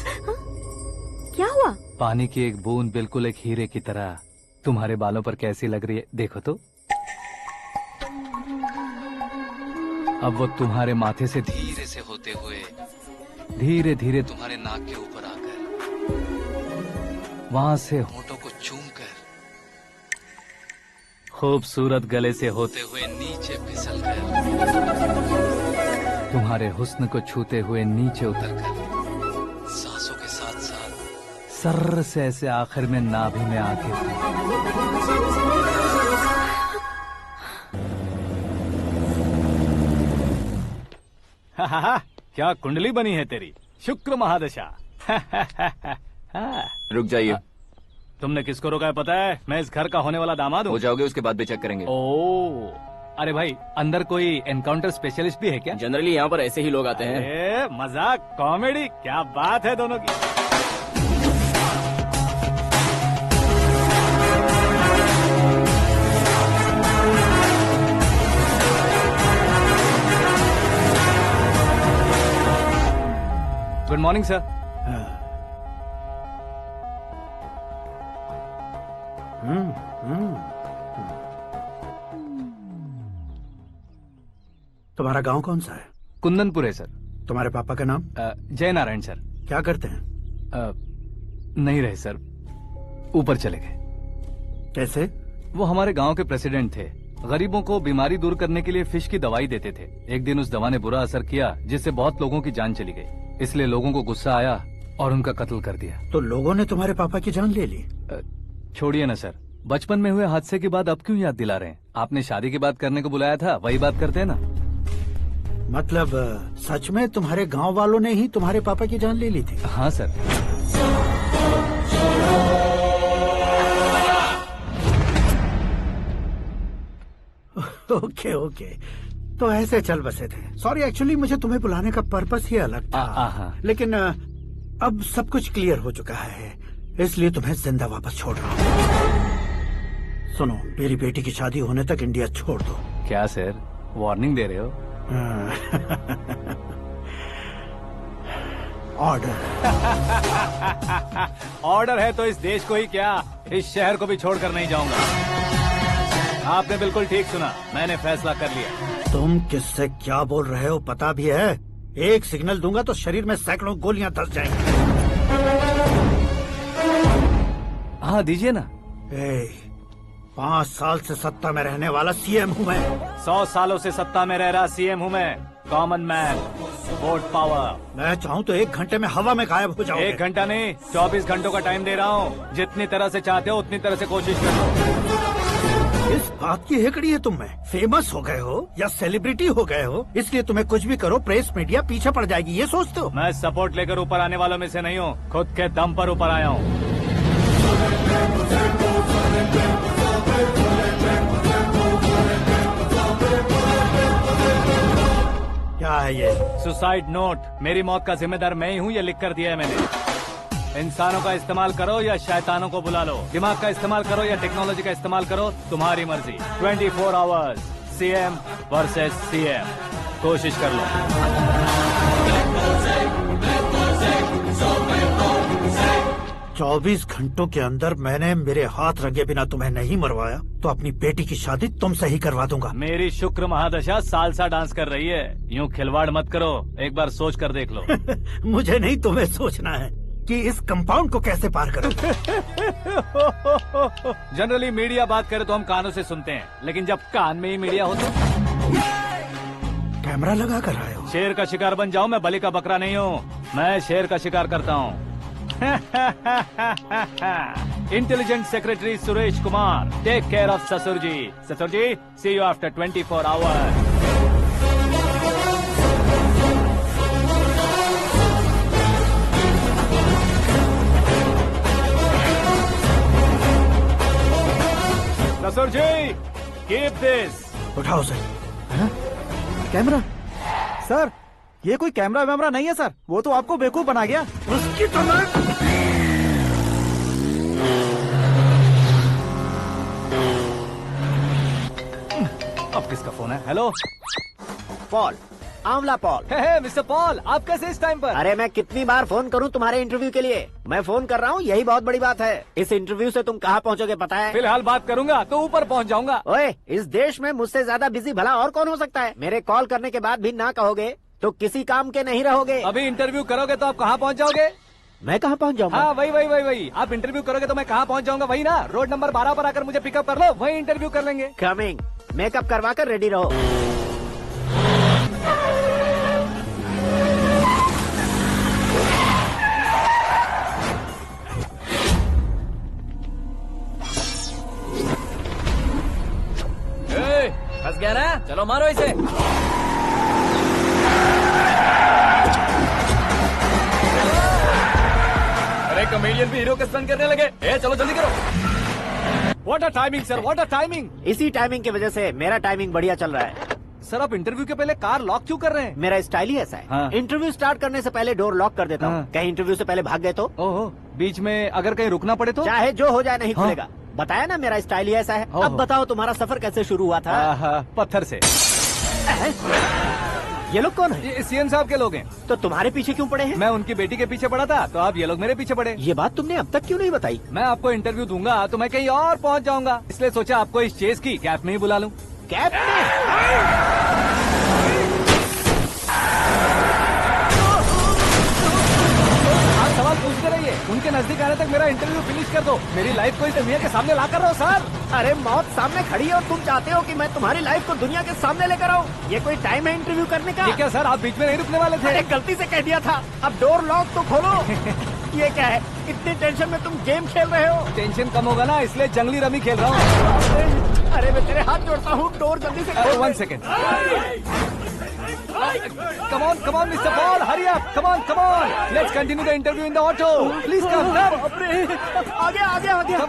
क्या हुआ? पानी की एक बूंद बिल्कुल एक हीरे की तरह तुम्हारे बालों पर कैसी लग रही है, देखो तो। अब वो तुम्हारे माथे से धीरे से होते हुए धीरे धीरे तुम्हारे नाक के ऊपर आकर वहां से होठों को चूमकर खूबसूरत गले से होते हुए नीचे फिसलकर तुम्हारे हुस्न को छूते हुए नीचे उतरकर सांसों के साथ साथ सर्र से ऐसे आखिर में नाभि में आके क्या कुंडली बनी है तेरी, शुक्र महादशा। रुक जाइए। तुमने किसको रोका है पता है? मैं इस घर का होने वाला दामाद हूँ। हो जाओगे उसके बाद भी चेक करेंगे। ओ, अरे भाई अंदर कोई एनकाउंटर स्पेशलिस्ट भी है क्या? जनरली यहाँ पर ऐसे ही लोग आते हैं। मजाक कॉमेडी, क्या बात है दोनों की। Good morning sir. तुम्हारा गांव कौन सा है? कुंदनपुर है सर। तुम्हारे पापा का नाम? जय नारायण सर। क्या करते हैं? नहीं रहे सर, ऊपर चले गए। कैसे? वो हमारे गांव के प्रेसिडेंट थे। गरीबों को बीमारी दूर करने के लिए फिश की दवाई देते थे। एक दिन उस दवा ने बुरा असर किया जिससे बहुत लोगों की जान चली गई। इसलिए लोगों को गुस्सा आया और उनका कत्ल कर दिया। तो लोगों ने तुम्हारे पापा की जान ले ली? छोड़िए ना सर, बचपन में हुए हादसे के बाद अब क्यों याद दिला रहे हैं? आपने शादी की बात करने को बुलाया था, वही बात करते हैं ना। मतलब सच में तुम्हारे गांव वालों ने ही तुम्हारे पापा की जान ले ली थी? हाँ सर। ओके ओके, तो ऐसे चल बसे थे। सॉरी, एक्चुअली मुझे तुम्हें बुलाने का पर्पस ही अलग था। लेकिन अब सब कुछ क्लियर हो चुका है, इसलिए तुम्हें जिंदा वापस छोड़ रहा हूँ। सुनो, मेरी बेटी की शादी होने तक इंडिया छोड़ दो। क्या सर, वार्निंग दे रहे हो? ऑर्डर। ऑर्डर है तो इस देश को ही क्या, इस शहर को भी छोड़कर नहीं जाऊंगा। आपने बिल्कुल ठीक सुना, मैंने फैसला कर लिया। तुम किससे क्या बोल रहे हो पता भी है? एक सिग्नल दूंगा तो शरीर में सैकड़ों गोलियां धस जाएंगी। हाँ दीजिए ना। 5 साल से सत्ता में रहने वाला सीएम हूँ मैं। 100 सालों से सत्ता में रह रहा सीएम हूँ मैं। Common man, vote power. मैं चाहूँ तो 1 घंटे में हवा में गायब हो जाऊँ। 1 घंटा नहीं, 24 घंटों का टाइम दे रहा हूँ। जितनी तरह से चाहते हो उतनी तरह से कोशिश करो। इस बात की हेकड़ी है तुम में। फेमस हो गए हो या सेलिब्रिटी हो गए हो, इसलिए तुम्हें कुछ भी करो प्रेस मीडिया पीछे पड़ जाएगी, ये सोचते हो? मैं सपोर्ट लेकर ऊपर आने वालों में से नहीं हूँ, खुद के दम पर ऊपर आया हूँ। क्या है ये? Suicide note. मेरी मौत का जिम्मेदार मैं ही हूँ, ये लिख कर दिया है मैंने। इंसानों का इस्तेमाल करो या शैतानों को बुला लो, दिमाग का इस्तेमाल करो या टेक्नोलॉजी का इस्तेमाल करो, तुम्हारी मर्जी। 24 आवर्स, सीएम वर्सेस सीएम, कोशिश कर लो। चौबीस घंटों के अंदर मैंने मेरे हाथ रंगे बिना तुम्हें नहीं मरवाया तो अपनी बेटी की शादी तुमसे ही करवा दूंगा। मेरी शुक्र महादशा सालसा डांस कर रही है, यूँ खिलवाड़ मत करो, एक बार सोच कर देख लो। मुझे नहीं, तुम्हें सोचना है कि इस कंपाउंड को कैसे पार करूं। जनरली मीडिया बात करे तो हम कानों से सुनते हैं, लेकिन जब कान में ही मीडिया हो तो कैमरा लगा कर आए हो। शेर का शिकार बन जाऊं, मैं बलि का बकरा नहीं हूँ, मैं शेर का शिकार करता हूँ। Intelligent secretary Suresh Kumar, take care of ससुर जी। ससुर जी, सी यू आफ्टर 24 आवर्स। ससुर जी, कीप दिस। उठाओ सर। कैमरा? सर, ये कोई कैमरा वैमरा नहीं है सर, वो तो आपको बेवकूफ बना गया। उसकी तो अब किसका फोन है? हेलो पॉल, आंवला पॉल। मिस्टर पॉल, आप कैसे इस टाइम पर? अरे मैं कितनी बार फोन करूं तुम्हारे इंटरव्यू के लिए? मैं फोन कर रहा हूं, यही बहुत बड़ी बात है। इस इंटरव्यू से तुम कहां पहुंचोगे पता है? फिलहाल बात करूंगा तो ऊपर पहुंच जाऊंगा। ओए, इस देश में मुझसे ज्यादा बिजी भला और कौन हो सकता है? मेरे कॉल करने के बाद भी ना कहोगे तो किसी काम के नहीं रहोगे। अभी इंटरव्यू करोगे तो आप कहाँ पहुँच जाओगे? मैं कहाँ पहुँच जाऊंगा? हाँ वही। आप इंटरव्यू करोगे तो मैं कहाँ पहुँच जाऊंगा? वही ना, रोड नंबर 12 पर आकर मुझे पिकअप कर लो, वही इंटरव्यू कर लेंगे। कमिंग। मेकअप करवा कर रेडी रहो। फंस गया ना, चलो मारो इसे। अरे कॉमेडियन भी हीरो के स्टंट करने लगे। चलो जल्दी करो। What a timing sir, what a timing. इसी टाइमिंग की वजह से मेरा टाइमिंग बढ़िया चल रहा है। सर आप इंटरव्यू के पहले कार लॉक क्यों कर रहे हैं? मेरा स्टाइल ही ऐसा है। हाँ। इंटरव्यू स्टार्ट करने से पहले डोर लॉक कर देता हूँ। कहीं इंटरव्यू से पहले भाग गए तो? ओहो, बीच में अगर कहीं रुकना पड़े तो? चाहे जो हो जाए नहीं खुलेगा। बताया ना मेरा स्टाइल ही ऐसा है। अब बताओ तुम्हारा सफर कैसे शुरू हुआ था? पत्थर से। ये लोग कौन है? ये सीएम साहब के लोग हैं। तो तुम्हारे पीछे क्यों पड़े हैं? मैं उनकी बेटी के पीछे पड़ा था, तो अब ये लोग मेरे पीछे पड़े। ये बात तुमने अब तक क्यों नहीं बताई? मैं आपको इंटरव्यू दूंगा तो मैं कहीं और पहुंच जाऊंगा, इसलिए सोचा आपको इस चेस की कैब में ही बुला लूं। कैब में? आप सवाल पूछते रहिए, उनके नजदीक आने तक मेरा इंटरव्यू फिनिश कर दो। मेरी लाइफ को इस दुनिया के सामने ला कर रहा हूँ सर। अरे मौत सामने खड़ी है और तुम चाहते हो कि मैं तुम्हारी लाइफ को दुनिया के सामने लेकर आऊँ? ये कोई टाइम है इंटरव्यू करने का? ठीक है सर, आप बीच में नहीं रुकने वाले थे। अरे गलती से कह दिया था। अब डोर लॉक तो खोलो। ये क्या है? इतनी टेंशन में तुम गेम खेल रहे हो? टेंशन कम होगा ना, इसलिए जंगली रमी खेल रहा हूँ। अरे मैं तेरे हाथ जोड़ता हूँ, डोर जल्दी से खोल। 1 second. Come on, Mr. Paul, hurry up. Come on. Let's continue the interview in the auto. Please come. आगे।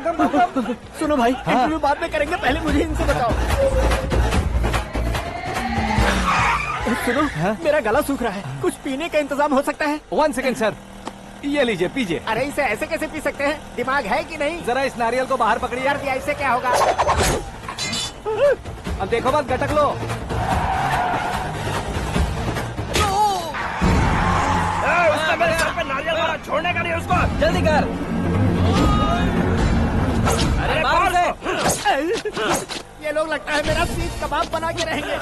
Come. सुनो भाई, इंटरव्यू बाद में करेंगे, पहले मुझे इनसे बताओ। सुनो, मेरा गला सूख रहा है, कुछ पीने का इंतजाम हो सकता है? 1 सेकेंड सर, ये लीजिए पीजिए। अरे इसे ऐसे कैसे पी सकते हैं? दिमाग है कि नहीं? जरा इस नारियल को बाहर पकड़िए। कर दिया, इससे क्या होगा? अब देखो मत, गटक लो। उसने मेरे सर पे नारियल मारा, छोड़ने का नहीं उसको। जल्दी कर। अरे मार दे। ये लोग लगता है मेरा सीख कबाब बना के रहेंगे।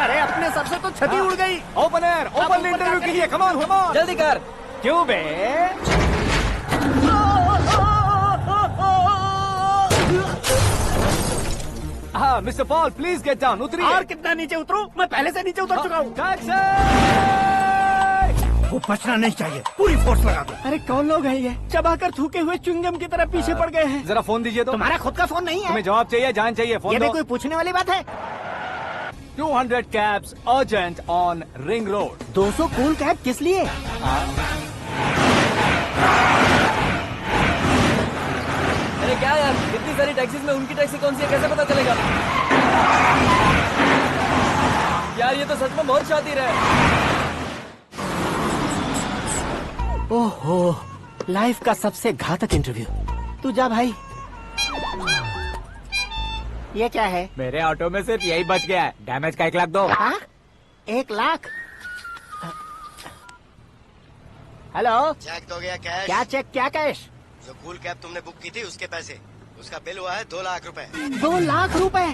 अरे अपने सर से तो छती उड़ गई। ओपन इंटरव्यू के लिए। Come on. जल्दी कर। क्यों बे? हाँ mister Paul, please get down. उतरिए। और कितना नीचे उतरूं? मैं पहले से नीचे उतर चुका हूँ। वो बचना नहीं चाहिए, पूरी फोर्स लगा दो। अरे कौन लोग हैं ये? चबाकर थूके हुए च्युइंगम की तरह पीछे पड़ गए हैं। जरा फोन दीजिए तो। तुम्हारा खुद का फोन नहीं है? तुम्हें जवाब चाहिए, जान चाहिए, फोन ये दो। भी कोई पूछने वाली बात है? 200 cabs urgent on Ring Road. 200 cool cab किस लिए? अरे क्या यार, इतनी सारी टैक्सीज में उनकी टैक्सी कौन सी है, कैसे पता चलेगा? यार ये तो सच में बहुत शातिर है। ओहो, लाइफ का सबसे घातक इंटरव्यू। तू जा भाई। ये क्या है? मेरे ऑटो में सिर्फ यही बच गया है। डैमेज का 1 लाख दो। 1 लाख? हेलो, चेक तो गया कैश? क्या चेक, क्या कैश? जो कूल कैब तुमने बुक की थी उसके पैसे, उसका बिल हुआ है 2 लाख रुपए। 2 लाख रुपए?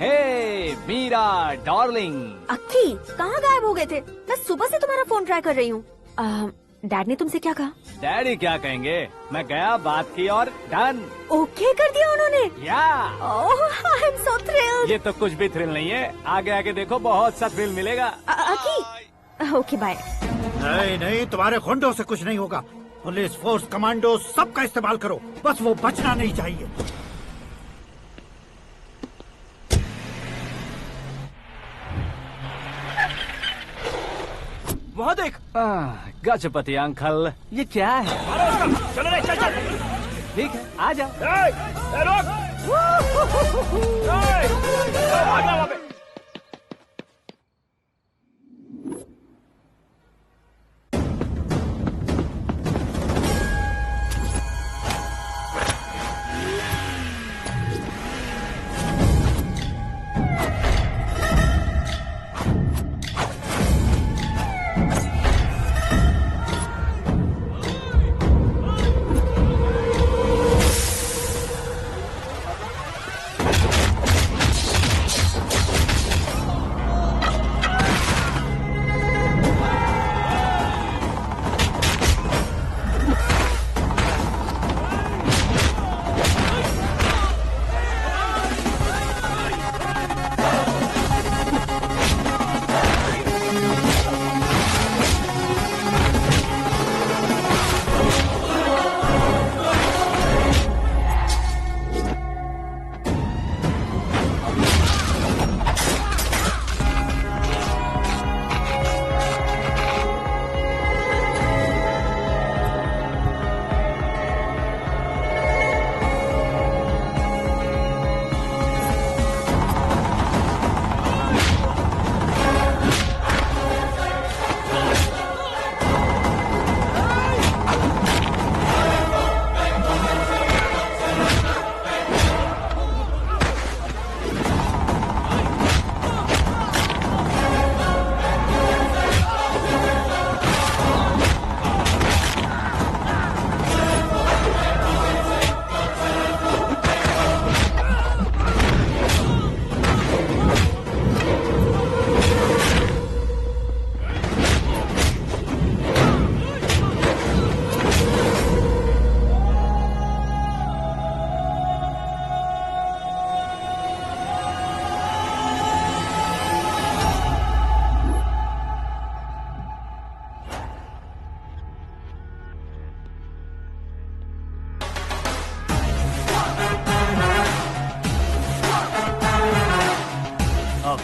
हे मीरा डार्लिंग। अक्की, कहाँ गायब हो गए थे? मैं सुबह से तुम्हारा फोन ट्राई कर रही हूँ। डैड ने तुमसे क्या कहा? डैडी क्या कहेंगे, मैं गया, बात की और डन। ओके कर दिया उन्होंने? या। ओह, आई एम सो थ्रिल्ड। ये तो कुछ भी थ्रिल नहीं है, आगे आगे देखो बहुत सा थ्रिल मिलेगा। अक्की, ओके बाय। नहीं, तुम्हारे गुंडों से कुछ नहीं होगा। पुलिस फोर्स, कमांडो, सबका इस्तेमाल करो, बस वो बचना नहीं चाहिए। वहाँ देख। गजपति अंकल, ये क्या है? चलो रे, चल। ठीक है, आ जा। रोक।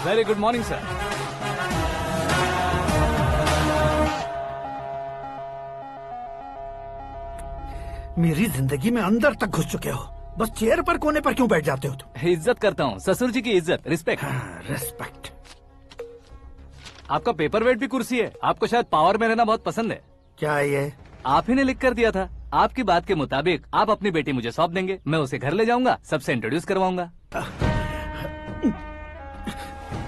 Very good morning sir. मेरी जिंदगी में अंदर तक घुस चुके हो, बस चेयर पर कोने पर क्यों बैठ जाते हो तुम? इज्जत करता हूँ, ससुर जी की इज्जत, रिस्पेक्ट। रिस्पेक्ट। आपका पेपर वेट भी कुर्सी है। आपको शायद पावर में रहना बहुत पसंद है। क्या ये? आप ही ने लिख कर दिया था। आपकी बात के मुताबिक आप अपनी बेटी मुझे सौंप देंगे, मैं उसे घर ले जाऊंगा, सबसे इंट्रोड्यूस करवाऊंगा।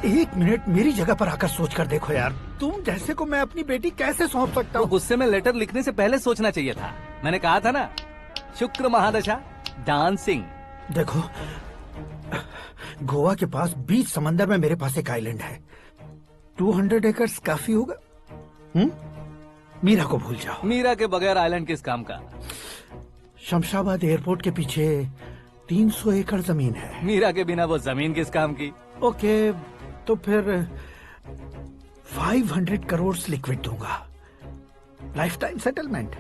एक मिनट मेरी जगह पर आकर सोच कर देखो यार, तुम जैसे को मैं अपनी बेटी कैसे सौंप सकता हूँ? गुस्से में लेटर लिखने से पहले सोचना चाहिए था। मैंने कहा था ना, शुक्र महादशा डांसिंग। देखो, गोवा के पास बीच समंदर में मेरे पास एक आइलैंड है, 200 एकर्स काफी होगा। मीरा को भूल जाओ। मीरा के बगैर आइलैंड किस काम का? शमशाबाद एयरपोर्ट के पीछे 300 एकड़ जमीन है। मीरा के बिना वो जमीन किस काम की? ओके, तो फिर 500 करोड़ लिक्विड दूंगा, लाइफ टाइम सेटलमेंट।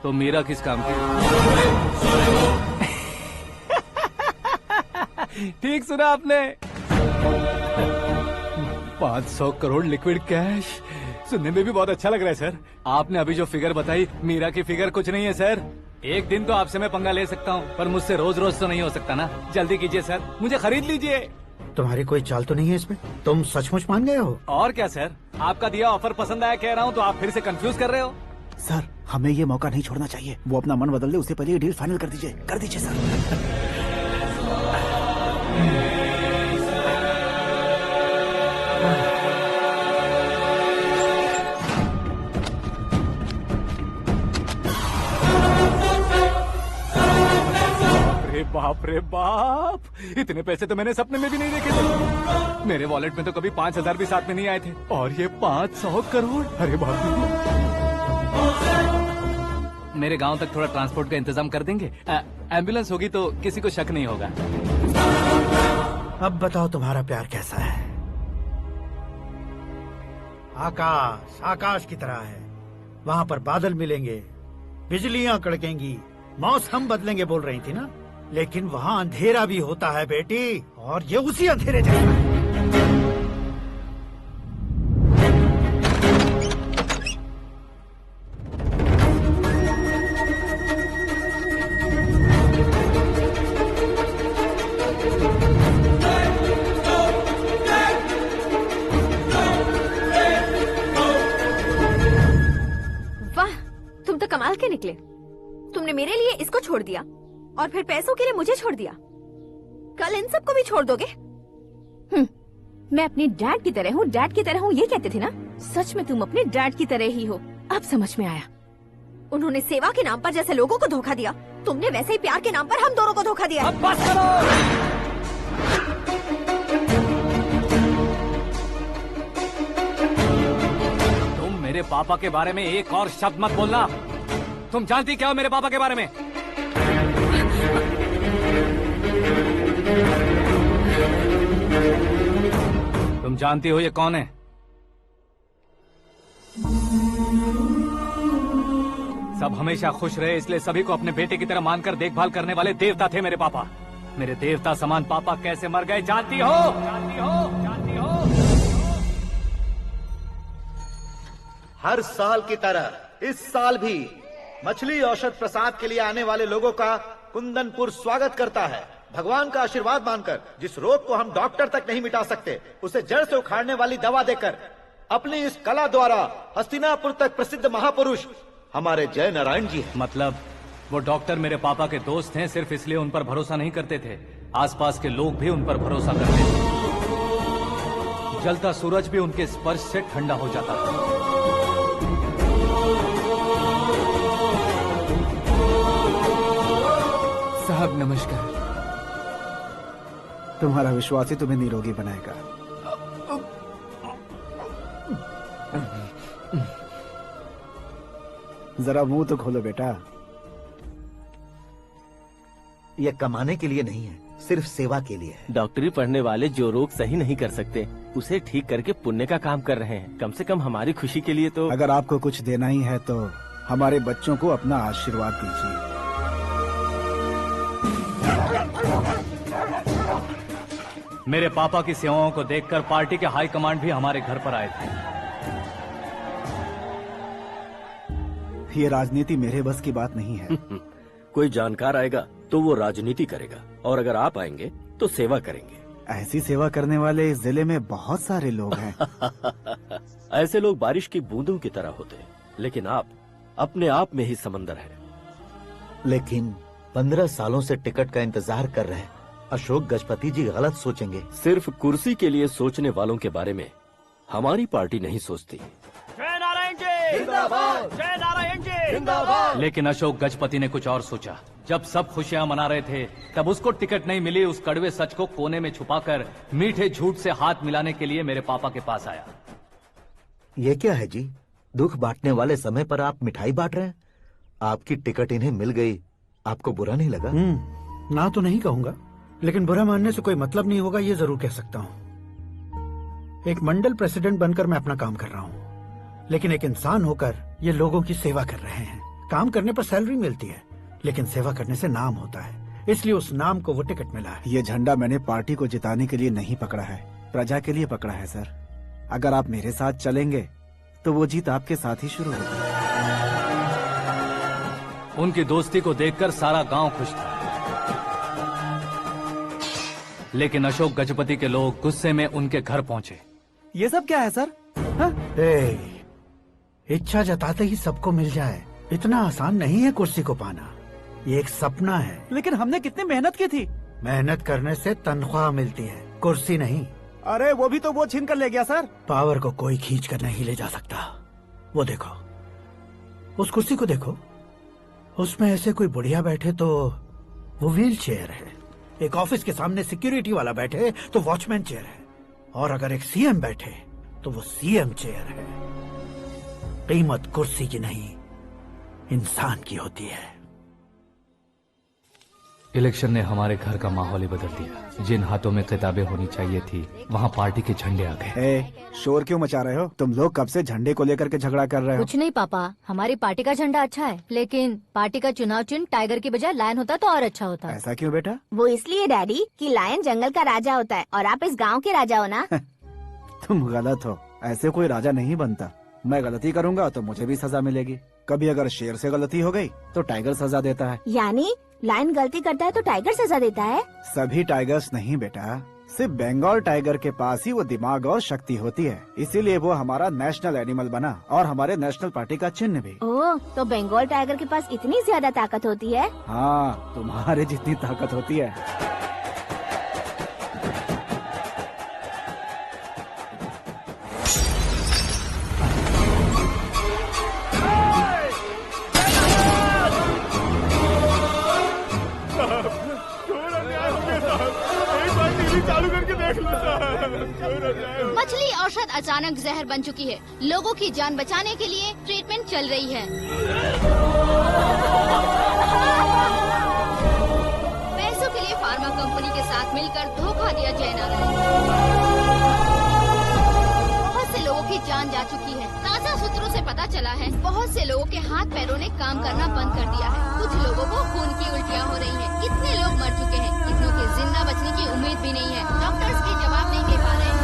तो मीरा किस काम की? ठीक सुना आपने, 500 करोड़ लिक्विड कैश। सुनने में भी बहुत अच्छा लग रहा है सर। आपने अभी जो फिगर बताई, मीरा की फिगर कुछ नहीं है सर। एक दिन तो आपसे मैं पंगा ले सकता हूँ, पर मुझसे रोज रोज तो नहीं हो सकता ना। जल्दी कीजिए सर, मुझे खरीद लीजिए। तुम्हारी कोई चाल तो नहीं है इसमें? तुम सचमुच मान गए हो? और क्या सर, आपका दिया ऑफर पसंद आया कह रहा हूँ, तो आप फिर से कंफ्यूज कर रहे हो। सर, हमें ये मौका नहीं छोड़ना चाहिए। वो अपना मन बदल ले, उससे पहले ये डील फाइनल कर दीजिए। कर दीजिए सर। बाप रे बाप, इतने पैसे तो मैंने सपने में भी नहीं देखे थे। मेरे वॉलेट में तो कभी 5000 भी साथ में नहीं आए थे, और ये 500 करोड़। अरे बाप रे। मेरे गांव तक थोड़ा ट्रांसपोर्ट का इंतजाम कर देंगे? एम्बुलेंस होगी तो किसी को शक नहीं होगा। अब बताओ तुम्हारा प्यार कैसा है? आकाश आकाश की तरह है, वहाँ पर बादल मिलेंगे, बिजलियां कड़केंगी, मौसम बदलेंगे बोल रही थी ना। लेकिन वहाँ अंधेरा भी होता है बेटी, और ये उसी अंधेरे जैसा है। वाह, तुम तो कमाल के निकले। तुमने मेरे लिए इसको छोड़ दिया और फिर पैसों के लिए मुझे छोड़ दिया। कल इन सबको भी छोड़ दोगे? मैं अपने डैड की तरह हूँ, डैड की तरह हूँ, ये कहते थे ना। सच में तुम अपने डैड की तरह ही हो, अब समझ में आया। उन्होंने सेवा के नाम पर जैसे लोगों को धोखा दिया, तुमने वैसे ही प्यार के नाम पर हम दोनों को धोखा दिया। अब बस करो। तुम मेरे पापा के बारे में एक और शब्द मत बोलना। तुम जानती क्या हो मेरे पापा के बारे में? तुम जानती हो ये कौन है? सब हमेशा खुश रहे इसलिए सभी को अपने बेटे की तरह मानकर देखभाल करने वाले देवता थे मेरे पापा। मेरे देवता समान पापा कैसे मर गए जानती हो? जानती हो? जानती हो? हर साल की तरह इस साल भी मछली औषध प्रसाद के लिए आने वाले लोगों का कुंदनपुर स्वागत करता है। भगवान का आशीर्वाद मानकर जिस रोग को हम डॉक्टर तक नहीं मिटा सकते, उसे जड़ से उखाड़ने वाली दवा देकर अपनी इस कला द्वारा हस्तिनापुर तक प्रसिद्ध महापुरुष हमारे जय नारायण जी हैं। मतलब वो डॉक्टर मेरे पापा के दोस्त हैं, सिर्फ इसलिए उन पर भरोसा नहीं करते थे, आसपास के लोग भी उन पर भरोसा करते थे। जलता सूरज भी उनके स्पर्श से ठंडा हो जाता था। साहब नमस्कार। तुम्हारा विश्वास ही तुम्हें निरोगी बनाएगा। जरा मुंह तो खोलो बेटा। यह कमाने के लिए नहीं है, सिर्फ सेवा के लिए है। डॉक्टरी पढ़ने वाले जो रोग सही नहीं कर सकते, उसे ठीक करके पुण्य का काम कर रहे हैं। कम से कम हमारी खुशी के लिए तो। अगर आपको कुछ देना ही है तो हमारे बच्चों को अपना आशीर्वाद दीजिए। मेरे पापा की सेवाओं को देखकर पार्टी के हाई कमांड भी हमारे घर पर आए थे। ये राजनीति मेरे बस की बात नहीं है। कोई जानकार आएगा तो वो राजनीति करेगा, और अगर आप आएंगे तो सेवा करेंगे। ऐसी सेवा करने वाले इस जिले में बहुत सारे लोग हैं। ऐसे लोग बारिश की बूंदों की तरह होते हैं, लेकिन आप अपने आप में ही समंदर हैं। लेकिन 15 सालों से टिकट का इंतजार कर रहे अशोक गजपति जी गलत सोचेंगे। सिर्फ कुर्सी के लिए सोचने वालों के बारे में हमारी पार्टी नहीं सोचती। जय नारायण जी जिंदाबाद, जय नारायण जी जिंदाबाद। लेकिन अशोक गजपति ने कुछ और सोचा। जब सब खुशियां मना रहे थे तब उसको टिकट नहीं मिली। उस कड़वे सच को कोने में छुपाकर मीठे झूठ से हाथ मिलाने के लिए मेरे पापा के पास आया। ये क्या है जी? दुख बांटने वाले समय पर आप मिठाई बांट रहे हैं। आपकी टिकट इन्हें मिल गई, आपको बुरा नहीं लगा? ना तो नहीं कहूंगा, लेकिन बुरा मानने से कोई मतलब नहीं होगा, ये जरूर कह सकता हूँ। एक मंडल प्रेसिडेंट बनकर मैं अपना काम कर रहा हूँ, लेकिन एक इंसान होकर ये लोगों की सेवा कर रहे हैं। काम करने पर सैलरी मिलती है, लेकिन सेवा करने से नाम होता है, इसलिए उस नाम को वो टिकट मिला है। ये झंडा मैंने पार्टी को जिताने के लिए नहीं पकड़ा है, प्रजा के लिए पकड़ा है सर। अगर आप मेरे साथ चलेंगे तो वो जीत आपके साथ ही शुरू होगी। उनकी दोस्ती को देखकर सारा गांव खुश था, लेकिन अशोक गजपति के लोग गुस्से में उनके घर पहुंचे। ये सब क्या है सर? इच्छा जताते ही सबको मिल जाए, इतना आसान नहीं है कुर्सी को पाना। ये एक सपना है। लेकिन हमने कितनी मेहनत की थी। मेहनत करने से तनख्वाह मिलती है, कुर्सी नहीं। अरे वो भी तो वो छीन कर ले गया सर। पावर को कोई खींच कर नहीं ले जा सकता। वो देखो, उस कुर्सी को देखो, उसमें ऐसे कोई बुढ़िया बैठे तो वो व्हील चेयर है। एक ऑफिस के सामने सिक्योरिटी वाला बैठे तो वॉचमैन चेयर है, और अगर एक सीएम बैठे तो वो सीएम चेयर है। कीमत कुर्सी की नहीं, इंसान की होती है। इलेक्शन ने हमारे घर का माहौल ही बदल दिया। जिन हाथों में किताबें होनी चाहिए थी, वहाँ पार्टी के झंडे आ गए। शोर क्यों मचा रहे हो? तुम लोग कब से झंडे को लेकर के झगड़ा कर रहे हो? कुछ नहीं पापा, हमारी पार्टी का झंडा अच्छा है, लेकिन पार्टी का चुनाव चिन्ह टाइगर की बजाय लायन होता तो और अच्छा होता। ऐसा क्यों बेटा? वो इसलिए डैडी कि लायन जंगल का राजा होता है और आप इस गांव के राजा हो ना। तुम गलत हो, ऐसे कोई राजा नहीं बनता। मैं गलती करूंगा तो मुझे भी सजा मिलेगी। कभी अगर शेर से गलती हो गई तो टाइगर सजा देता है। यानी लायन गलती करता है तो टाइगर सजा देता है? सभी टाइगर्स नहीं बेटा, सिर्फ बंगाल टाइगर के पास ही वो दिमाग और शक्ति होती है, इसीलिए वो हमारा नेशनल एनिमल बना और हमारे नेशनल पार्टी का चिन्ह भी। ओह, तो बंगाल टाइगर के पास इतनी ज्यादा ताकत होती है? हाँ, तुम्हारे जितनी ताकत होती है। मछली औषध अचानक जहर बन चुकी है। लोगों की जान बचाने के लिए ट्रीटमेंट चल रही है। पैसों के लिए फार्मा कंपनी के साथ मिलकर धोखा दिया जय नारायण। बहुत से लोगों की जान जा चुकी है। ताजा सूत्रों से पता चला है बहुत से लोगों के हाथ पैरों ने काम करना बंद कर दिया है। कुछ लोगों को खून की उल्टियाँ हो रही हैं। कितने लोग मर चुके हैं, कितनों के जिंदा बचने की उम्मीद भी नहीं है। डॉक्टर्स भी जवाब नहीं दे पा रहे हैं।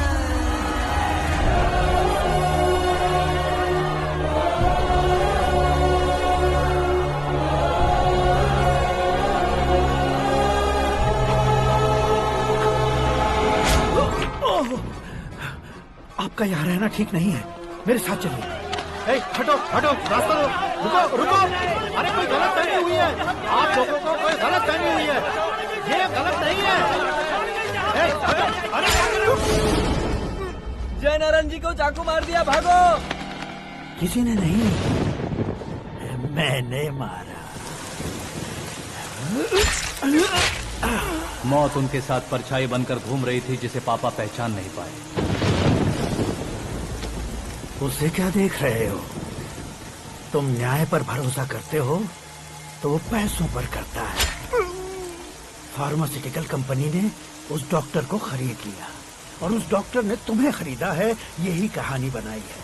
आपका यहाँ रहना ठीक नहीं है, मेरे साथ चलिए। हटो हटो, रास्ता दो। रुको रुको, अरे कोई गलत फहमी हुई है। आप लोगों को कोई गलत फहमी हुई है, ये गलत नहीं है। हटो, अरे क्या कर रहे हो? जय नारायण जी को चाकू मार दिया, भागो। किसी ने नहीं, मैंने मारा। मौत उनके साथ परछाई बनकर घूम रही थी, जिसे पापा पहचान नहीं पाए। उसे क्या देख रहे हो? तुम न्याय पर भरोसा करते हो तो वो पैसों पर करता है। फार्मास्यूटिकल कंपनी ने उस डॉक्टर को खरीद लिया और उस डॉक्टर ने तुम्हें खरीदा है, यही कहानी बनाई है।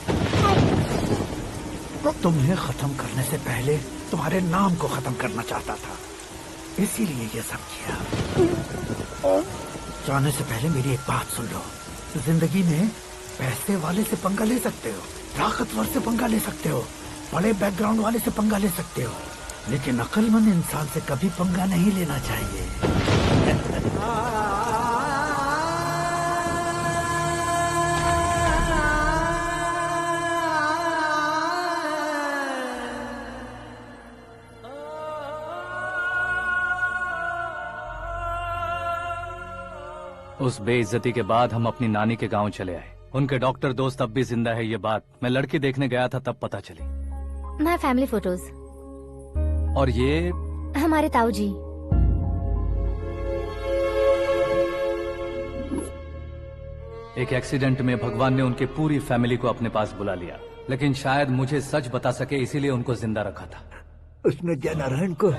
तुम्हें खत्म करने से पहले तुम्हारे नाम को खत्म करना चाहता था, इसीलिए ये सब किया। जाने से पहले मेरी एक बात सुन लो। जिंदगी में पैसे वाले से पंगा ले सकते हो, ताकतवर से पंगा ले सकते हो, बड़े बैकग्राउंड वाले से पंगा ले सकते हो, लेकिन अक्लमंद इंसान से कभी पंगा नहीं लेना चाहिए। उस बेइज्जती के बाद हम अपनी नानी के गांव चले आए। उनके डॉक्टर दोस्त अब भी जिंदा है, ये बात मैं लड़की देखने गया था तब पता चली। My family photos. और ये हमारे ताऊ जी। एक एक्सीडेंट में भगवान ने उनकी पूरी फैमिली को अपने पास बुला लिया, लेकिन शायद मुझे सच बता सके इसीलिए उनको जिंदा रखा था। उसने जयनारायण को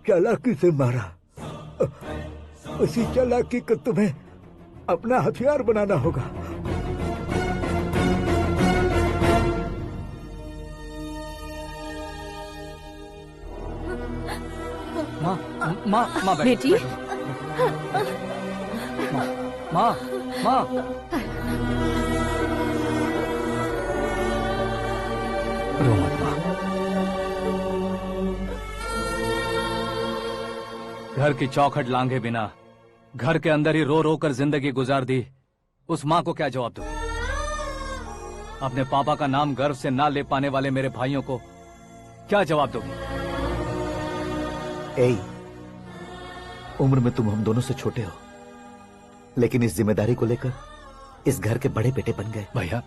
चालाकी से मारा। उसी चालाकी को तुम्हें अपना हथियार बनाना होगा। माँ बेटी। माँ रो मत माँ। घर की चौखट लांघे बिना घर के अंदर ही रो रो कर जिंदगी गुजार दी उस माँ को क्या जवाब दूं? अपने पापा का नाम गर्व से ना ले पाने वाले मेरे भाइयों को क्या जवाब दोगी? ए, उम्र में तुम हम दोनों से छोटे हो, लेकिन इस जिम्मेदारी को लेकर इस घर के बड़े बेटे बन गए। भैया,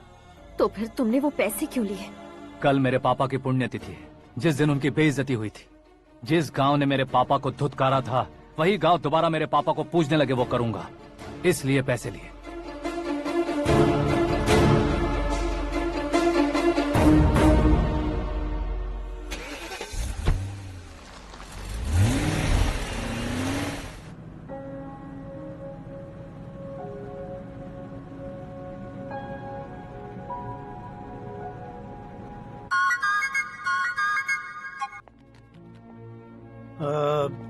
तो फिर तुमने वो पैसे क्यों लिए? कल मेरे पापा की पुण्यतिथि है, जिस दिन उनकी बेइज्जती हुई थी। जिस गांव ने मेरे पापा को धुतकारा था वही गांव दोबारा मेरे पापा को पूजने लगे, वो करूंगा, इसलिए पैसे लिए।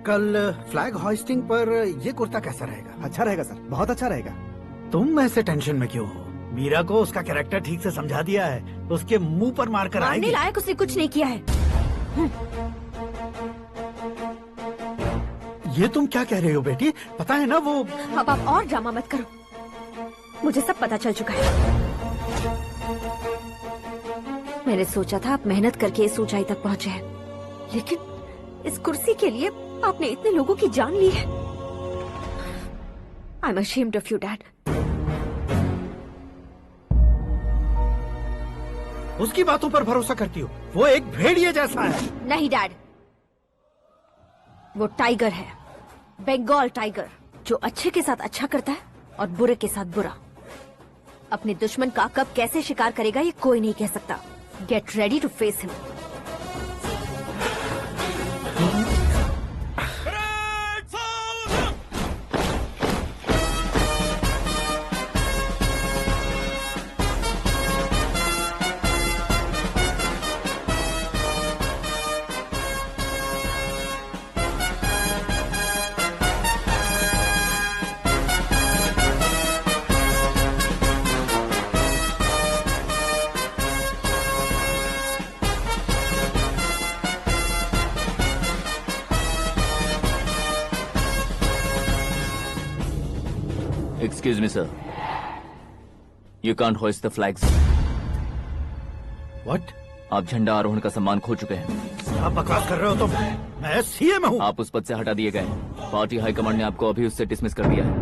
कल फ्लैग होइस्टिंग पर ये कुर्ता कैसा रहेगा? अच्छा रहेगा सर, बहुत अच्छा रहेगा। तुम ऐसे टेंशन में क्यों हो? मीरा को उसका कैरेक्टर ठीक से समझा दिया है, उसके मुंह पर मारकर आएगी। मारने लायक उसने कुछ नहीं किया है। ये तुम क्या कह रहे हो बेटी? पता है ना वो। अब आप और ड्रामा मत करो, मुझे सब पता चल चुका है। मैंने सोचा था आप मेहनत करके इस ऊंचाई तक पहुंचे हैं, लेकिन इस कुर्सी के लिए आपने इतने लोगों की जान ली है। I am ashamed of you, Dad. उसकी बातों पर भरोसा करती हो? वो एक भेड़िए जैसा है। नहीं डैड, वो टाइगर है, बंगाल टाइगर, जो अच्छे के साथ अच्छा करता है और बुरे के साथ बुरा। अपने दुश्मन का कब कैसे शिकार करेगा ये कोई नहीं कह सकता। Get ready to face him. Excuse me, sir. You can't hoist the flags. What? आप झंडा आरोहण का सम्मान खो चुके हैं। आप बकवास कर रहे हो? तो मैं सीएम हूँ। आप उस पद से हटा दिए गए। पार्टी हाईकमांड ने आपको अभी उससे डिसमिस कर दिया है।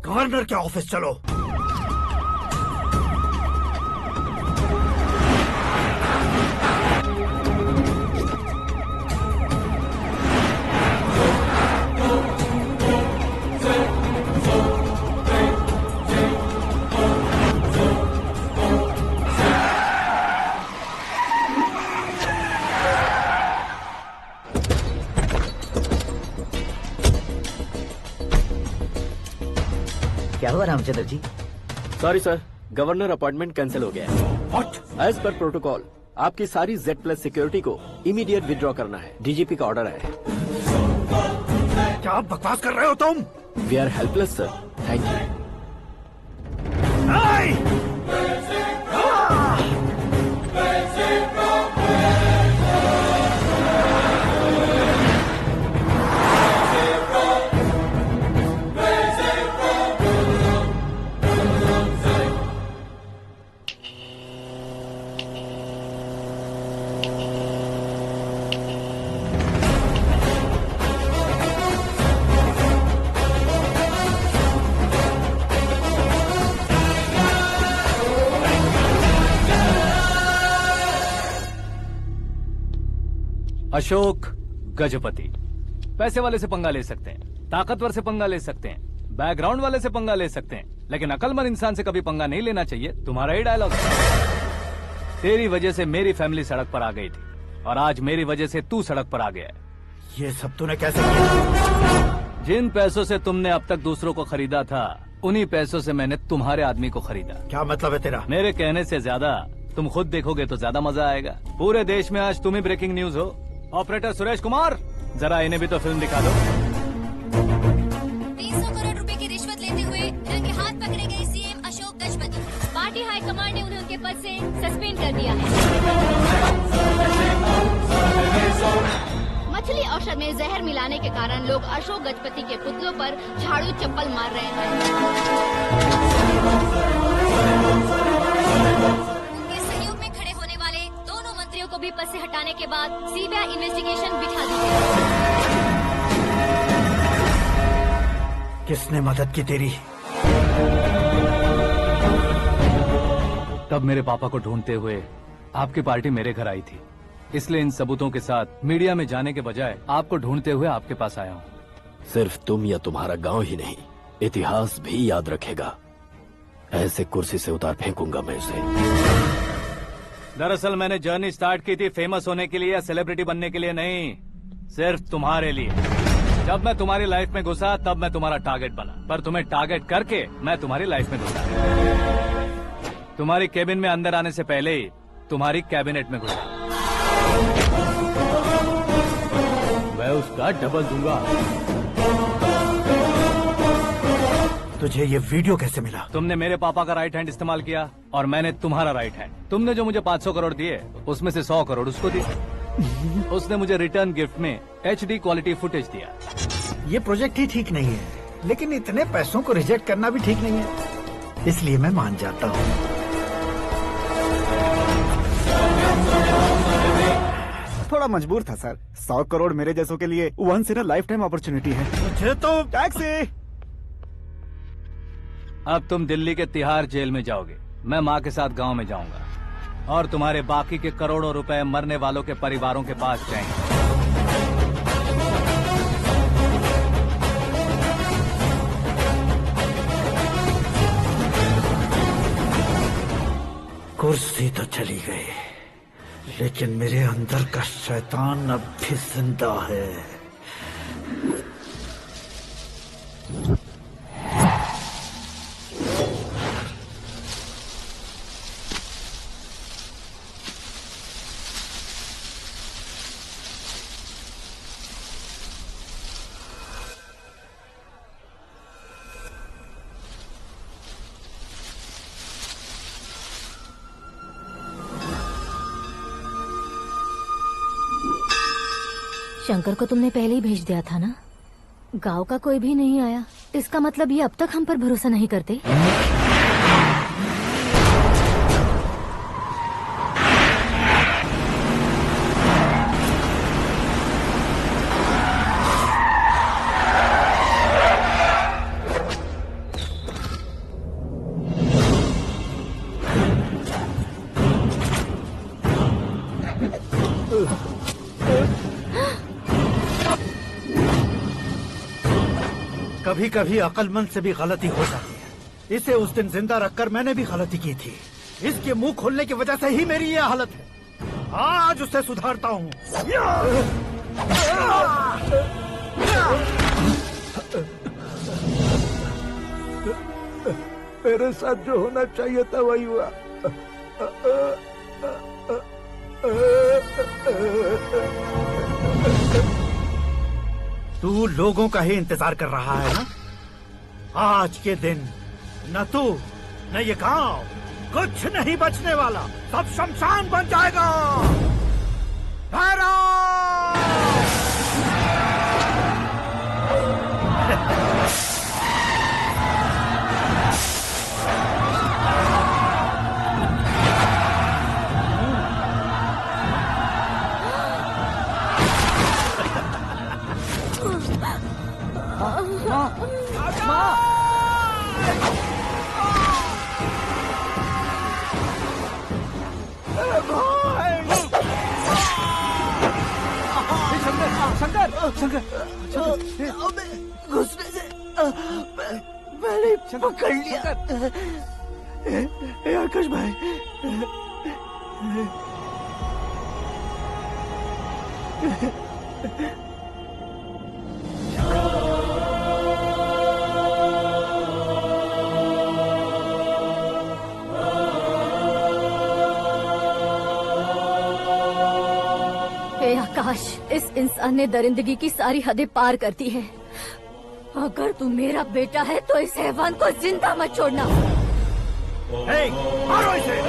गवर्नर के ऑफिस चलो। क्या हुआ Ramchandra ji? Sorry sir, governor appointment cancel हो गया है। What? एज पर प्रोटोकॉल आपकी सारी Z+ सिक्योरिटी को इमीडिएट विड्रॉ करना है। डीजीपी का ऑर्डर है। क्या आप बकवास कर रहे हो तुम? We are helpless sir. Thank you. Ashok Gajapati पैसे वाले से पंगा ले सकते हैं, ताकतवर से पंगा ले सकते हैं, बैकग्राउंड वाले से पंगा ले सकते हैं, लेकिन अकलमंद इंसान से कभी पंगा नहीं लेना चाहिए। तुम्हारा ही डायलॉग। तेरी वजह से मेरी फैमिली सड़क पर आ गई थी और आज मेरी वजह से तू सड़क पर आ गया है। ये सब तूने कैसे किया? जिन पैसों से तुमने अब तक दूसरों को खरीदा था, उन्हीं पैसों से मैंने तुम्हारे आदमी को खरीदा। क्या मतलब है तेरा? मेरे कहने से ज्यादा तुम खुद देखोगे तो ज्यादा मजा आएगा। पूरे देश में आज तुम ही ब्रेकिंग न्यूज हो। ऑपरेटर सुरेश कुमार, जरा इन्हें भी तो फिल्म दिखा दो। 300 करोड़ रुपए की रिश्वत लेते हुए रंगे हाथ पकड़े गए CM Ashok Gajapati. Party high command ने उन्हें उनके पद से सस्पेंड कर दिया है। मछली औषध में जहर मिलाने के कारण लोग अशोक गजपति के पुतलों पर झाड़ू चप्पल मार रहे हैं। उनके सहयोग में खड़े होने वाले दोनों मंत्रियों को भी पद से हटाने के बाद सीबीआई इन्वेस्टिगेशन बिठा दी गई। किसने मदद की तेरी? तब मेरे पापा को ढूंढते हुए आपकी पार्टी मेरे घर आई थी, इसलिए इन सबूतों के साथ मीडिया में जाने के बजाय आपको ढूंढते हुए आपके पास आया हूँ। सिर्फ तुम या तुम्हारा गांव ही नहीं, इतिहास भी याद रखेगा। ऐसे कुर्सी से उतार फेंकूंगा मैं उसे। दरअसल मैंने जर्नी स्टार्ट की थी फेमस होने के लिए या सेलिब्रिटी बनने के लिए नहीं, सिर्फ तुम्हारे लिए। जब मैं तुम्हारी लाइफ में घुसा तब मैं तुम्हारा टारगेट बना, पर तुम्हें टारगेट करके मैं तुम्हारी लाइफ में घुसा। तुम्हारी केबिन में अंदर आने से पहले ही तुम्हारी कैबिनेट में घुसा। मैं उसका डबल दूंगा। तुझे ये वीडियो कैसे मिला? तुमने मेरे पापा का राइट हैंड इस्तेमाल किया और मैंने तुम्हारा राइट हैंड। तुमने जो मुझे 500 करोड़ दिए उसमें से 100 करोड़ उसको दिए। उसने मुझे रिटर्न गिफ्ट में HD क्वालिटी फुटेज दिया। ये प्रोजेक्ट ही ठीक नहीं है, लेकिन इतने पैसों को रिजेक्ट करना भी ठीक नहीं है, इसलिए मैं मान जाता हूँ। थोड़ा मजबूर था सर। 100 करोड़ मेरे जैसों के लिए once in a lifetime opportunity है। मुझे तो टैक्सी। अब तुम दिल्ली के तिहाड़ जेल में जाओगे, मैं माँ के साथ गांव में जाऊंगा और तुम्हारे बाकी के करोड़ों रुपए मरने वालों के परिवारों के पास जाएंगे। कुर्सी तो चली गई, लेकिन मेरे अंदर का शैतान अब भी जिंदा है। शंकर को तुमने पहले ही भेज दिया था ना? गांव का कोई भी नहीं आया, इसका मतलब ये अब तक हम पर भरोसा नहीं करते। कभी कभी अक्लमंद से भी गलती हो जाती है। इसे उस दिन जिंदा रखकर मैंने भी गलती की थी। इसके मुंह खोलने की वजह से ही मेरी ये हालत है। आज उसे सुधारता हूँ। मेरे साथ जो होना चाहिए था वही हुआ। तू लोगों का ही इंतजार कर रहा है ना? आज के दिन न तू न ये गांव कुछ नहीं बचने वाला, सब शमशान बन जाएगा। घुसने से मैंने पकड़ लिया। आकाश भाई, हे आकाश, इस इंसान ने दरिंदगी की सारी हदें पार कर दी है। अगर तू मेरा बेटा है तो इस हैवान को जिंदा मत छोड़ना। मारो इसे।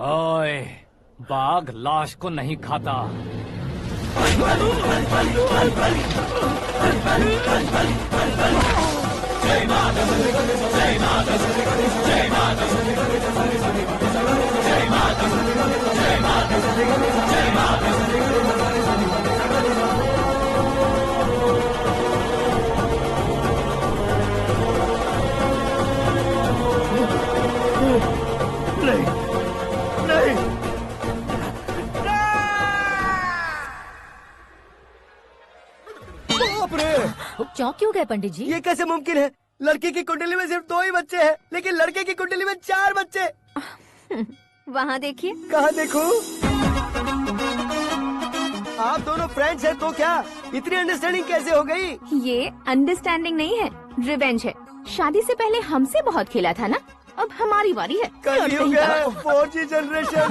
ओए, बाघ लाश को नहीं खाता। चौंक क्यों गए पंडित जी? ये कैसे मुमकिन है? लड़की की कुंडली में सिर्फ 2 ही बच्चे हैं, लेकिन लड़के की कुंडली में 4 बच्चे। वहाँ देखिए। कहाँ देखूं? आप दोनों फ्रेंड्स हैं तो क्या इतनी अंडरस्टैंडिंग कैसे हो गई? ये अंडरस्टैंडिंग नहीं है, रिवेंज है। शादी से पहले हमसे बहुत खेला था ना, अब हमारी बारी है। कल ही हो गया 4G जनरेशन।